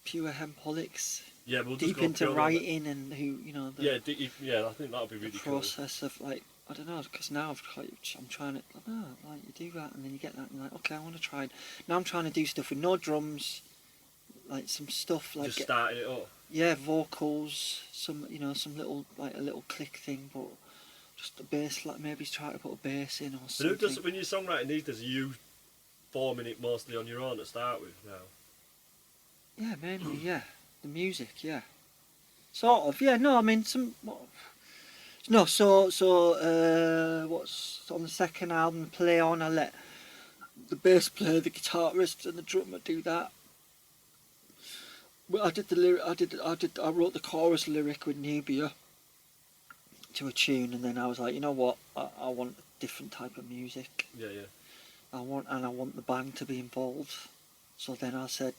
S2: Pure hempaholics.
S1: Yeah, we'll
S2: deep
S1: just go
S2: into writing and who, you know.
S1: I think that'll be really
S2: the process of like, I don't know, because now I'm trying to, I don't know, like you do that and then you get that and you're like, okay, I want to try it. Now I'm trying to do stuff with no drums, like some stuff like
S1: just starting it up.
S2: Yeah, vocals, some, you know, some little, like a little click thing, but just a bass, like maybe try to put a bass in or something.
S1: But who does, when you're songwriting these days, are you forming it mostly on your own to start with now?
S2: Yeah, mainly, yeah. The music, yeah. Sort of, yeah, no, I mean, some... No, what's on the second album, Play On, I let the bass player, the guitarist and the drummer do that. Well, I did the lyric, I wrote the chorus lyric with Nubia to a tune, and then I was like, you know what, I want a different type of music.
S1: Yeah, yeah.
S2: I want the band to be involved. So then I said,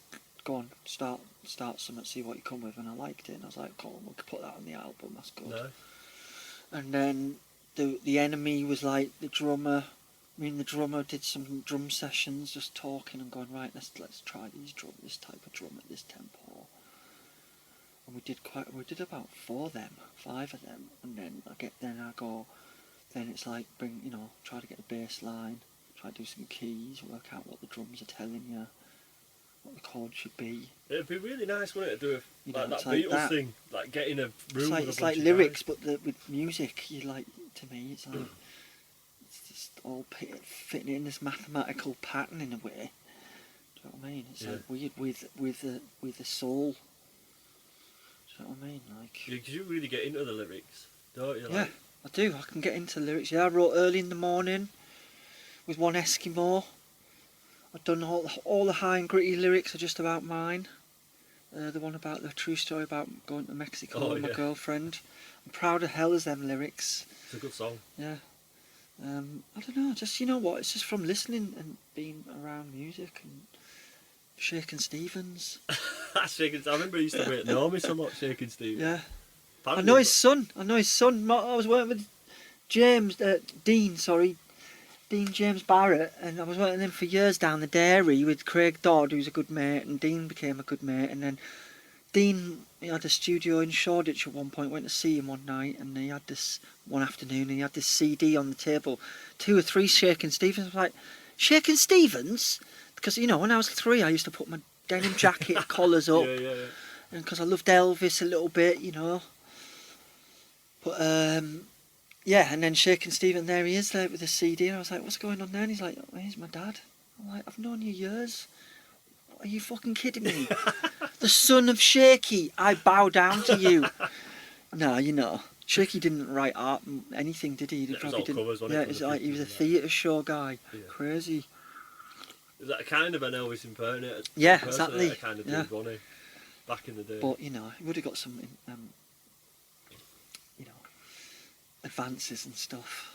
S2: go on, start something, see what you come with, and I liked it, and I was like, cool, we could put that on the album, that's good.
S1: No.
S2: And then the Enemy was like the drummer. I mean, the drummer did some drum sessions, just talking and going, right, let's try this type of drum at this tempo. And we did about 5 of them, and then then it's like try to get a bass line, try to do some keys, work out what the drums are telling you, what the chord should be.
S1: It'd be really nice, wouldn't it, to do that
S2: like
S1: Beatles
S2: that.
S1: thing, like get in a room with a
S2: It's
S1: bunch
S2: like
S1: of
S2: lyrics,
S1: guys.
S2: but with music. To me, it's like it's just all fitting in this mathematical pattern in a way. Do you know what I mean? It's like weird with the soul. Do you know what I mean? Like,
S1: Yeah, because you really get into the lyrics, don't you?
S2: Yeah, I do. I can get into lyrics. Yeah, I wrote Early in the Morning with one Eskimo. I've done all the high and gritty lyrics are just about mine. The one about the true story about going to Mexico with my girlfriend. I'm proud of hell as them lyrics.
S1: It's a good song.
S2: Yeah. I don't know, just, you know what, it's just from listening and being around music and Shakin' Stevens.
S1: Shakin', I remember he used to know me so much, Shakin' Stevens.
S2: Yeah.
S1: Apparently,
S2: I know his son. I was working with Dean James Barrett, and I was working with him for years down the dairy with Craig Dodd, who's a good mate, and Dean became a good mate, and then Dean, he had a studio in Shoreditch at one point. Went to see him one night, and he had this one afternoon, and he had this CD on the table, 2 or 3 Shakin' Stevens. I was like, Shakin' Stevens? Because, you know, when I was 3, I used to put my denim jacket collars up,
S1: yeah.
S2: and because I loved Elvis a little bit, you know. But yeah, and then Shakin' Stevens, there he is there with the CD, and I was like, what's going on there? And he's like, oh, he's my dad. I'm like, I've known you years. Are you fucking kidding me? The son of Shaky, I bow down to you. No, you know, Shaky didn't write art anything, did he?
S1: It was all covers, wasn't
S2: yeah,
S1: it?
S2: It's like he was a theatre show guy.
S1: Yeah.
S2: Crazy.
S1: Is that kind of an Elvis impersonator?
S2: Yeah, exactly.
S1: Kind of
S2: dude,
S1: wasn't he? Back in the day.
S2: But, you know, he would have got some, you know, advances and stuff.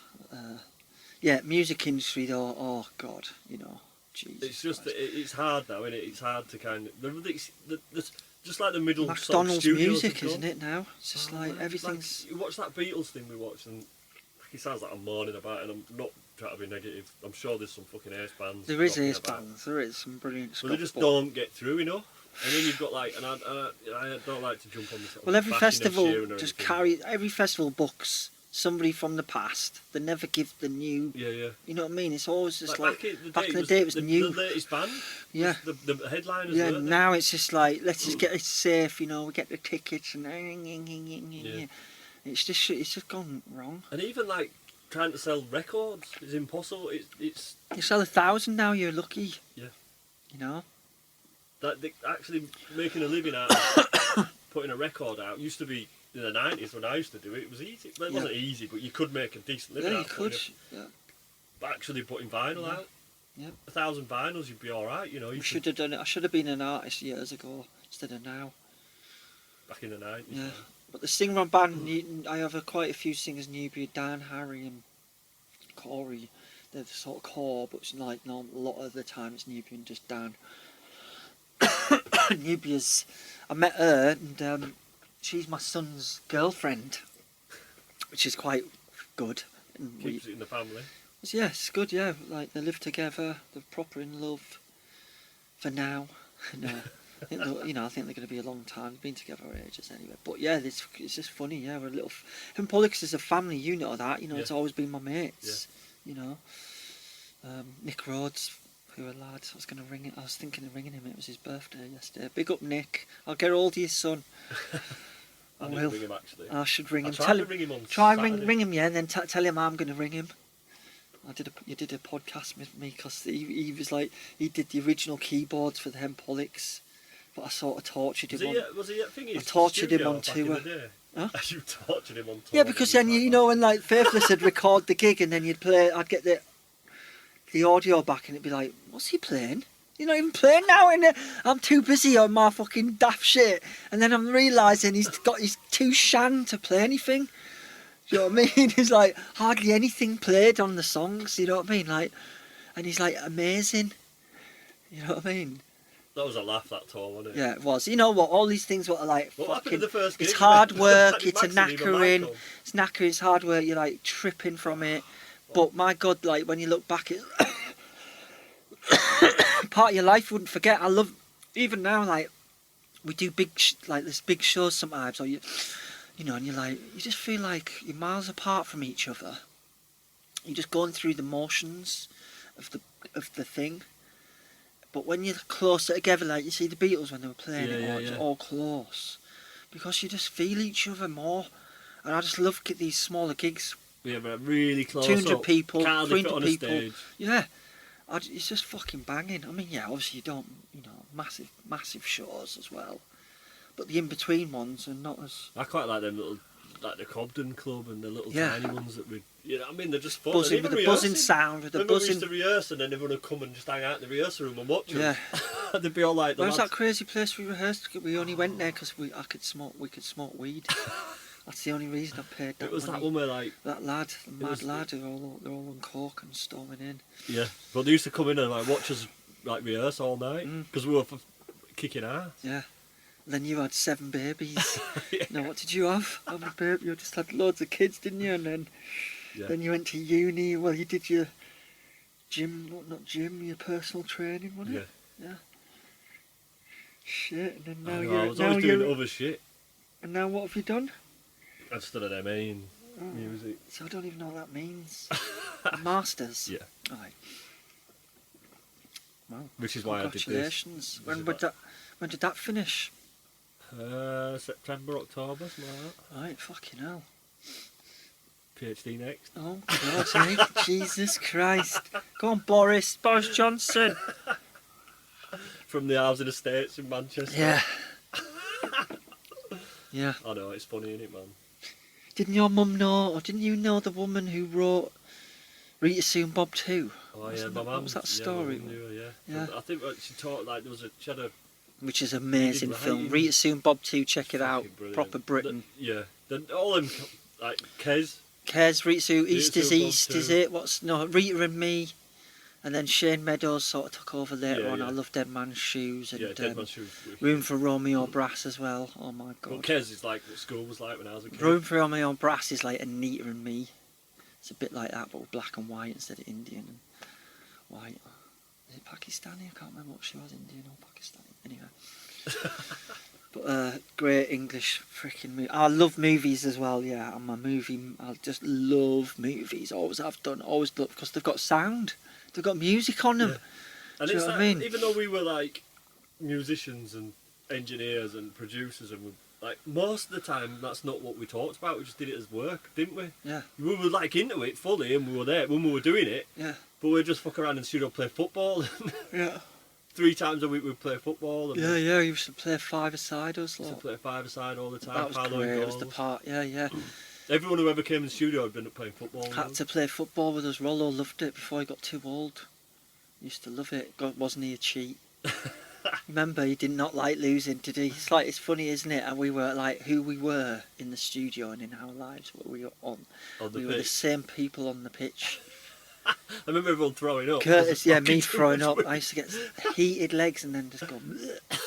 S2: Yeah, music industry though, oh God, you know. Jesus
S1: it's just
S2: Christ.
S1: it's hard though, isn't it? It's hard to kind of just like the middle
S2: McDonald's
S1: sort of
S2: music, isn't it now? It's just like
S1: man,
S2: everything's.
S1: Like, you watch that Beatles thing we watched, and it sounds like I'm moaning about it, and I'm not trying to be negative. I'm sure there's some fucking ace bands.
S2: There is ace bands. There is some brilliant stuff.
S1: But they just don't get through enough. And then you've got like, and I don't like to jump on this.
S2: Well, every festival every festival books somebody from the past. They never give the new.
S1: Yeah.
S2: You know what I mean? It's always just like
S1: back in the day, it was new. The latest band.
S2: Yeah.
S1: The headliners.
S2: Yeah. Now it's just like, let's just get it safe. You know, we get the tickets and.
S1: Yeah.
S2: It's just gone wrong.
S1: And even like trying to sell records is impossible. It's.
S2: You sell 1,000 now, you're lucky.
S1: Yeah.
S2: You know.
S1: That actually making a living out of putting a record out used to be. In the 90s when I used to do it, it was easy. Well, it wasn't easy, but you could make a decent living out of it.
S2: Yeah, you could. Yeah.
S1: But actually putting vinyl out,
S2: yeah.
S1: 1,000 vinyls, you'd be alright, you know. You
S2: should have done it. I should have been an artist years ago instead of now.
S1: Back in the 90s.
S2: Yeah. But the singer band, I have quite a few singers, Nubia, Dan, Harry and Corey. They're the sort of core, but it's like a lot of the time it's Nubia and just Dan. Nubia's, I met her and she's my son's girlfriend, which is quite good. And
S1: Keeps it in the family.
S2: Yes, good, yeah. Like, they live together, they're proper in love for now. No, I think I think they're going to be a long time. They've been together for ages anyway. But yeah, it's just funny, yeah. We're a little... And Pollux is a family unit of that, it's always been my mates, Nick Rhodes, who a lad, I was thinking of ringing him, it was his birthday yesterday. Big up Nick, I'll get hold of your son.
S1: I will. Ring him, actually.
S2: I should ring him.
S1: Ring him on
S2: Try
S1: Saturday.
S2: ring him, yeah, and then tell him I'm going to ring him. You did a podcast with me because he was like, he did the original keyboards for the Pollux, but I sort of tortured him.
S1: Was he at Thingy's?
S2: I tortured him on tour.
S1: Huh? You tortured him on tour.
S2: Yeah, because then when like Faithless would record the gig and then I'd get the audio back and it'd be like, what's he playing? You're not even playing now, innit? I'm too busy on my fucking daft shit. And then I'm realising he's too shan to play anything. Do you know what I mean? There's like hardly anything played on the songs, you know what I mean? Like, and he's like amazing. You know what I mean?
S1: That was a laugh, that tour, wasn't it?
S2: Yeah, it was. You know what? All these things were like
S1: what
S2: fucking...
S1: happened to the first gig?
S2: It's hard work, it's a knackering. It's knackering, it's hard work, you're like tripping from it. But my God, like when you look back at part of your life you wouldn't forget. I love, even now, like we do big there's big shows sometimes, or and you're like, you just feel like you're miles apart from each other. You're just going through the motions of the thing. But when you're closer together, like you see the Beatles when they were playing it's all close, because you just feel each other more. And I just love these smaller gigs.
S1: Yeah, but really close.
S2: 200 people,
S1: Can't
S2: 300 people.
S1: Stage.
S2: Yeah, it's just fucking banging. I mean, yeah, obviously you don't, massive shows as well, but the in-between ones are not as...
S1: I quite like them little, like the Cobden Club and the little tiny ones that we... they're just fun.
S2: Buzzing with the buzzing sound, with the buzzing...
S1: we used to rehearse and then everyone would come and just hang out in the rehearsal room and watch them.
S2: Yeah.
S1: They'd be all like...
S2: Where's that crazy place we rehearsed? We only went there because we could smoke weed. That's the only reason I paid that.
S1: It was
S2: money.
S1: that one where like...
S2: That lad, the mad lad, they're all on coke and storming in.
S1: Yeah, but they used to come in and like watch us like rehearse all night because we were kicking ass.
S2: Yeah. Then you had 7 babies. Yeah. Now what did you have? How many babies? You just had loads of kids, didn't you? And then you went to uni. Well, you did your your personal training, wasn't it? Yeah. Shit. And then now
S1: I was always doing other shit.
S2: And now what have you done?
S1: I've studied MA in music.
S2: So I don't even know what that means. Masters?
S1: Yeah.
S2: Right. Well,
S1: which is why I did this.
S2: Congratulations. When did that finish?
S1: September, October, something like that.
S2: Right, fucking hell.
S1: PhD next.
S2: Oh, God, mate. Jesus Christ. Go on, Boris Johnson.
S1: From the Housing Estates in Manchester.
S2: Yeah. Yeah.
S1: I know, it's funny, isn't it, man?
S2: Didn't your mum know, or didn't you know the woman who wrote Rita Sue and Bob too?
S1: Oh yeah, my mum.
S2: What was that story?
S1: Yeah. I think she taught like she had a...
S2: Which is an amazing film. Rita Sue and Bob 2, check it out.
S1: Brilliant.
S2: Proper Britain.
S1: All them, like Kez,
S2: Rita Sue, East is East, is it? Rita and Me. And then Shane Meadows sort of took over later on. I love Dead Man's Shoes. And
S1: Dead Man's Shoes.
S2: Room for Romeo Brass as well. Oh my God.
S1: Well, Kez is like what school was like when I was a kid.
S2: Room for Romeo Brass is like Anita and Me. It's a bit like that, but with black and white instead of Indian and white. Is it Pakistani? I can't remember what she was, Indian or Pakistani. Anyway. But great English freaking movie. I love movies as well, yeah. I just love movies. Always have done, always love, because they've got sound. They've got music on them.
S1: Yeah. And
S2: do you
S1: it's
S2: know what I mean?
S1: Even though we were like musicians and engineers and producers, and like most of the time that's not what we talked about. We just did it as work, didn't we?
S2: Yeah.
S1: We were like into it fully, and we were there when we were doing it.
S2: Yeah.
S1: But we'd just fuck around in the studio, play football.
S2: Yeah.
S1: 3 times a week we'd play football. And
S2: yeah. You used to play 5-a-side us.
S1: Used to play 5-a-side all the time.
S2: That was great. It was the part. Yeah.
S1: Everyone who ever came in the studio had been playing football.
S2: Had to play football with us. Rollo loved it before he got too old. Used to love it. God, wasn't he a cheat? Remember, he did not like losing, did he? It's funny, isn't it? And we were like who we were in the studio and in our lives. What we were on. We were the same people on the pitch.
S1: I remember everyone throwing up.
S2: Curtis, me throwing up. I used to get heated legs and then just go.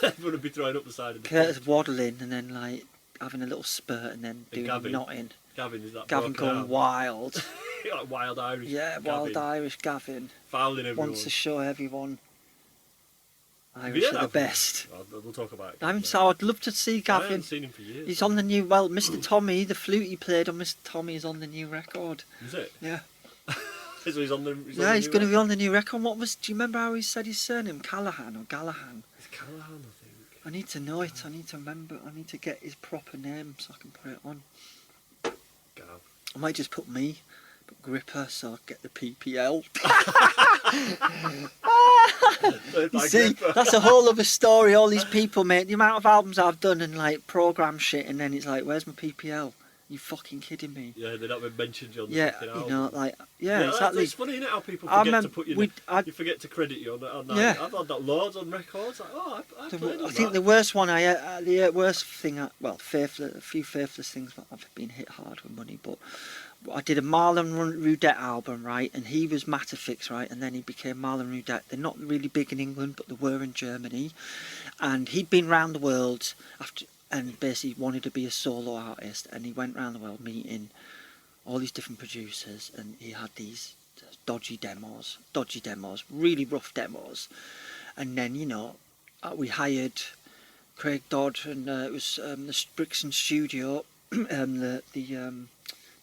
S1: Everyone would be throwing up the side of the
S2: Curtis waddling and then like having a little spurt and then doing
S1: Gavin?
S2: nothing.
S1: Gavin, is that
S2: Gavin
S1: broken
S2: going
S1: arm?
S2: wild.
S1: Like wild Irish.
S2: Yeah,
S1: Gavin.
S2: wild Irish Gavin.
S1: Fouling everyone.
S2: Wants to show everyone
S1: Have
S2: Irish
S1: you
S2: are
S1: heard
S2: the
S1: that from him?
S2: best.
S1: We'll talk about it.
S2: I'd love to see
S1: I
S2: Gavin.
S1: haven't seen him for years.
S2: He's on the new. Well, Mr. Tommy, the flute he played on Mr. Tommy is on the new record.
S1: Is it?
S2: Yeah.
S1: So he's on the.
S2: He's going to be on the new record. Do you remember how he said his surname? Callahan or Gallahan?
S1: It's Callahan, I think.
S2: I need to know it. I need to remember. I need to get his proper name so I can put it on.
S1: Gav.
S2: I might just put me, but Grippa, so I get the PPL. You see, that's a whole other story. All these people, mate. The amount of albums I've done and like program shit, and then it's like, where's my PPL? You fucking kidding me?
S1: Yeah, they've not been mentioned on the fucking album.
S2: You know, like, exactly.
S1: It's funny, isn't it, how people forget to put you forget to credit you on that.
S2: Yeah.
S1: I've had that loads on records. Like, I played on
S2: I think
S1: that.
S2: the worst one the worst thing, a few faithless things, but I've been hit hard with money, but I did a Marlon Rudette album, right, and he was Matterfix, right, and then he became Marlon Rudette. They're not really big in England, but they were in Germany, and he'd been round the world and basically wanted to be a solo artist, and he went around the world meeting all these different producers, and he had these dodgy demos, really rough demos, and then, you know, we hired Craig Dodd, and it was the Brixton studio, the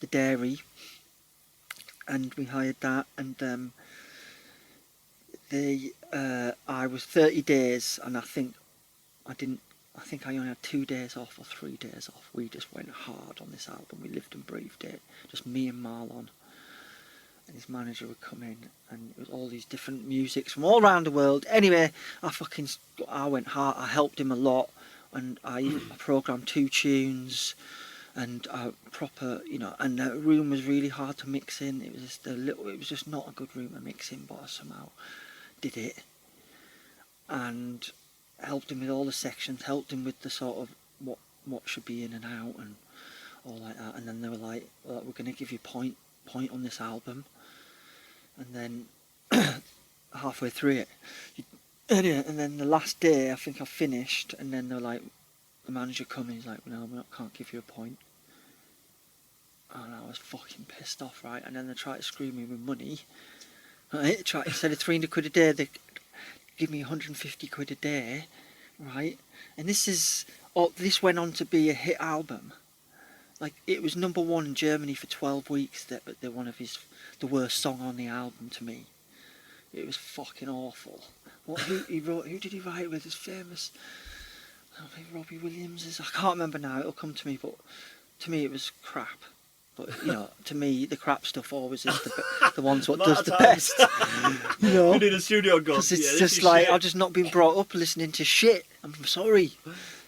S2: dairy, and we hired that, and I was 30 days, and I think I only had 2 days off or 3 days off. We just went hard on this album. We lived and breathed it. Just me and Marlon. And his manager would come in, and it was all these different musics from all around the world. Anyway, I went hard. I helped him a lot, and I programmed 2 tunes, and proper, you know. And the room was really hard to mix in. It was just not a good room to mix in, but I somehow did it, and helped him with all the sections, helped him with the sort of what should be in and out and all like that. And then they were like, well, we're going to give you point on this album, and then halfway through it, and then the last day I think I finished, and then they were like, the manager come in, he's like, no, can't give you a point. And I was fucking pissed off, right? And then they tried to screw me with money, right? Instead of 300 quid a day, they give me 150 quid a day, right? And this went on to be a hit album. Like, it was #1 in Germany for 12 weeks. They're the worst song on the album to me. It was fucking awful. Who did he write with? His famous, I think Robbie Williams. I can't remember now. It'll come to me. But to me, it was crap. But, you know, to me, the crap stuff always is the ones what does the best. You know,
S1: you need a studio god.
S2: Because it's just like, I've just not been brought up listening to shit. I'm sorry.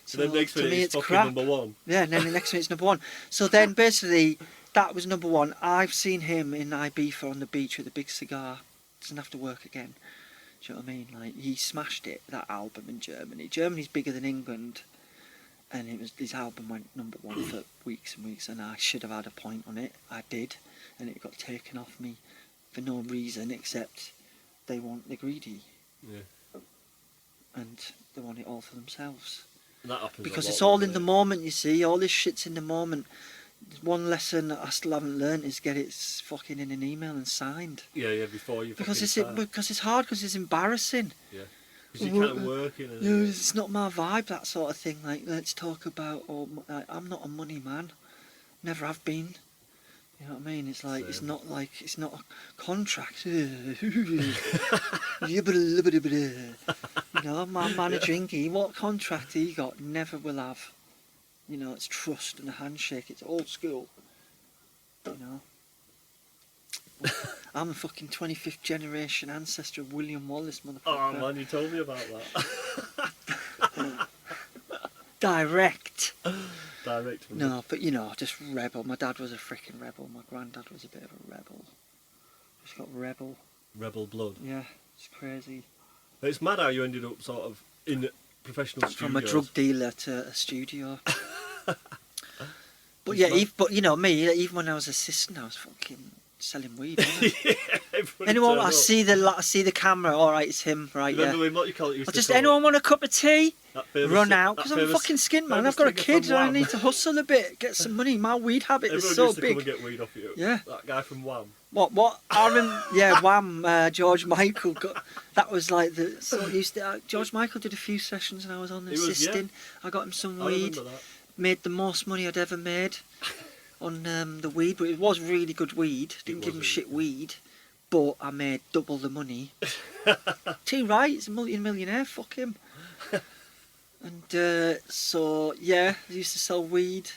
S1: So then next minute it's fucking #1.
S2: Yeah, and then the next minute it's #1. So then basically, that was #1. I've seen him in Ibiza on the beach with a big cigar. Doesn't have to work again. Do you know what I mean? Like, he smashed it, that album in Germany. Germany's bigger than England. And his album went #1 for weeks and weeks, and I should have had a point on it. I did, and it got taken off me for no reason except they're greedy.
S1: Yeah.
S2: And they want it all for themselves.
S1: That happens
S2: because
S1: a lot,
S2: it's all in the moment, you see. All this shit's in the moment. One lesson that I still haven't learned is get it fucking in an email and signed.
S1: Yeah, before you.
S2: Because it's hard, because it's embarrassing.
S1: Yeah. Because you can't work in it.
S2: It's not my vibe, that sort of thing. Like, let's talk about. I'm not a money man. Never have been. You know what I mean? It's like,
S1: Same.
S2: it's not a contract. You know, my manager Inky, what contract he got, never will have. You know, it's trust and a handshake. It's old school. You know. I'm a fucking 25th generation ancestor of William Wallace, motherfucker.
S1: Oh man, you told me about that.
S2: Direct.
S1: No,
S2: but you know, just rebel. My dad was a freaking rebel. My granddad was a bit of a rebel. Just got rebel.
S1: Rebel blood.
S2: Yeah, it's crazy.
S1: It's mad how you ended up sort of in professional studios.
S2: From a drug dealer to a studio. But yeah, but you know me, even when I was assistant, I was fucking selling weed. Wasn't I? Anyone? I see the camera. All right, it's him. Right,
S1: Remember
S2: yeah.
S1: when what you call it? Used to
S2: Just
S1: call
S2: anyone want a cup of tea? Run out because I'm a
S1: famous-
S2: fucking skin man.
S1: famous
S2: I've got a
S1: singer
S2: kid
S1: from
S2: and I
S1: Wham.
S2: need to hustle a bit, get some money. My weed habit
S1: Everyone
S2: is so
S1: used to come
S2: big.
S1: and get weed off you.
S2: Yeah.
S1: That guy from Wham.
S2: What? I remember, yeah, Wham, George Michael. That was like the sort used to. George Michael did a few sessions and I was on assisting. I got him some
S1: I
S2: weed.
S1: remember that.
S2: Made the most money I'd ever made on the weed, but it was really good weed. Didn't give him
S1: really
S2: shit weed, but I made double the money. T. Wright, he's a multi-millionaire. Fuck him. And so yeah, I used to sell weed.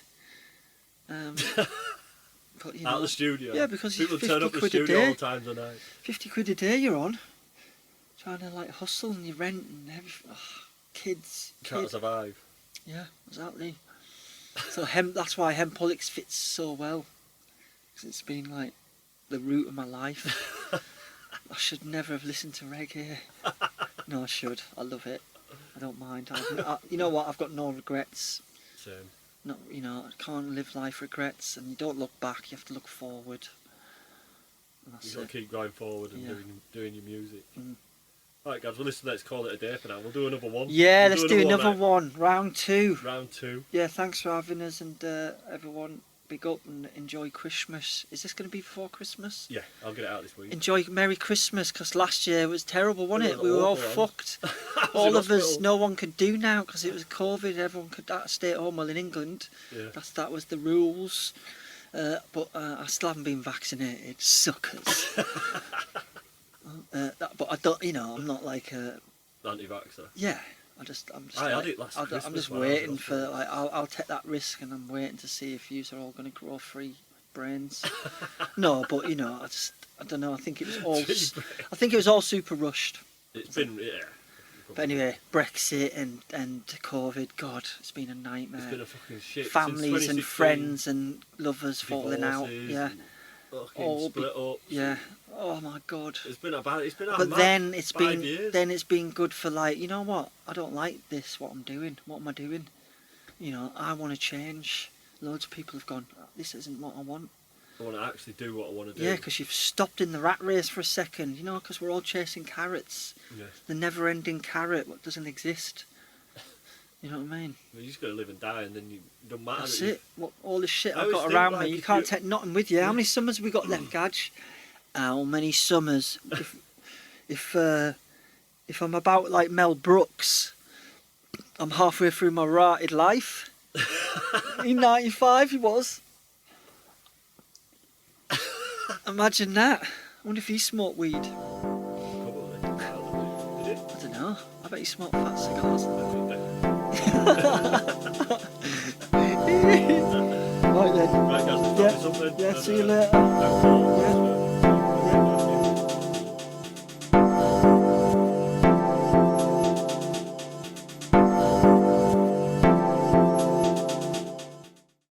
S2: But, you know,
S1: Out of the studio.
S2: Yeah, because
S1: people
S2: it's
S1: turn up the
S2: 50 quid a
S1: studio
S2: day.
S1: all times a night.
S2: 50 quid a day you're on, trying to like hustle and your rent and everything. Oh, kids.
S1: Trying to survive.
S2: Yeah, exactly. So that's why Hempolix fits so well, because it's been like the root of my life. I should never have listened to reggae. No, I should. I love it. I don't mind. You know what? I've got no regrets.
S1: Same.
S2: Not, you know, I can't live life regrets, and you don't look back. You have to look forward.
S1: You've got to keep going forward and doing your music.
S2: Mm.
S1: Alright guys, well listen, let's call it a day for now. We'll do another one.
S2: Yeah,
S1: We'll
S2: let's do another one. Round 2.
S1: Round 2.
S2: Yeah, thanks for having us, and everyone, big up and enjoy Christmas. Is this going to be before Christmas?
S1: Yeah, I'll get it out this week.
S2: Enjoy Merry Christmas, because last year was terrible, wasn't it?
S1: was
S2: We were all
S1: awful,
S2: fucked.
S1: was
S2: All
S1: in
S2: of us,
S1: hospital.
S2: no one could do now because it was COVID. Everyone could stay at home. Well, in England, that was the rules. But I still haven't been vaccinated. Suckers. But I don't. You know, I'm not like a
S1: Anti-vaxxer.
S2: Yeah. I'm just.
S1: I
S2: like,
S1: had it last Christmas
S2: I'm just
S1: when I was in
S2: waiting for.
S1: hospital.
S2: Like, I'll take that risk, and I'm waiting to see if yous are all going to grow free brains. No, but you know, I don't know. I think it was all. I think it was all super rushed.
S1: It's been
S2: But anyway, Brexit and COVID, God, it's been a nightmare.
S1: It's been a fucking shit.
S2: Families
S1: Since
S2: and
S1: 2016,
S2: friends and lovers falling out.
S1: divorces
S2: Yeah.
S1: and fucking split up.
S2: Yeah. Oh my God.
S1: It's been about. It's been.
S2: But then it's
S1: 5
S2: been
S1: years.
S2: then it's been good for, like, you know what? I don't like this. What I'm doing. What am I doing? You know, I want to change. Loads of people have gone, this isn't what I want.
S1: I want to actually do what I want to do.
S2: Yeah, because you've stopped in the rat race for a second. You know, because we're all chasing carrots.
S1: Yeah.
S2: The never-ending carrot, what doesn't exist. You know what I mean?
S1: You just got to live and die, and then you don't matter.
S2: That's
S1: that you-
S2: it. What, all the shit
S1: I
S2: I've
S1: always
S2: got
S1: think,
S2: around
S1: like,
S2: me, you
S1: if
S2: can't
S1: you-
S2: take nothing with you. How many summers have we got left, Gadge? How many summers? If I'm about like Mel Brooks, I'm halfway through my rotted life. In '95, he was. Imagine that. I wonder if he smoked weed. I
S1: Probably. Did it?
S2: don't know. I bet he smoked fat cigars. Right then.
S1: Right guys, let's
S2: Yeah.
S1: do something.
S2: Yeah,
S1: And,
S2: see you later.
S1: Yeah.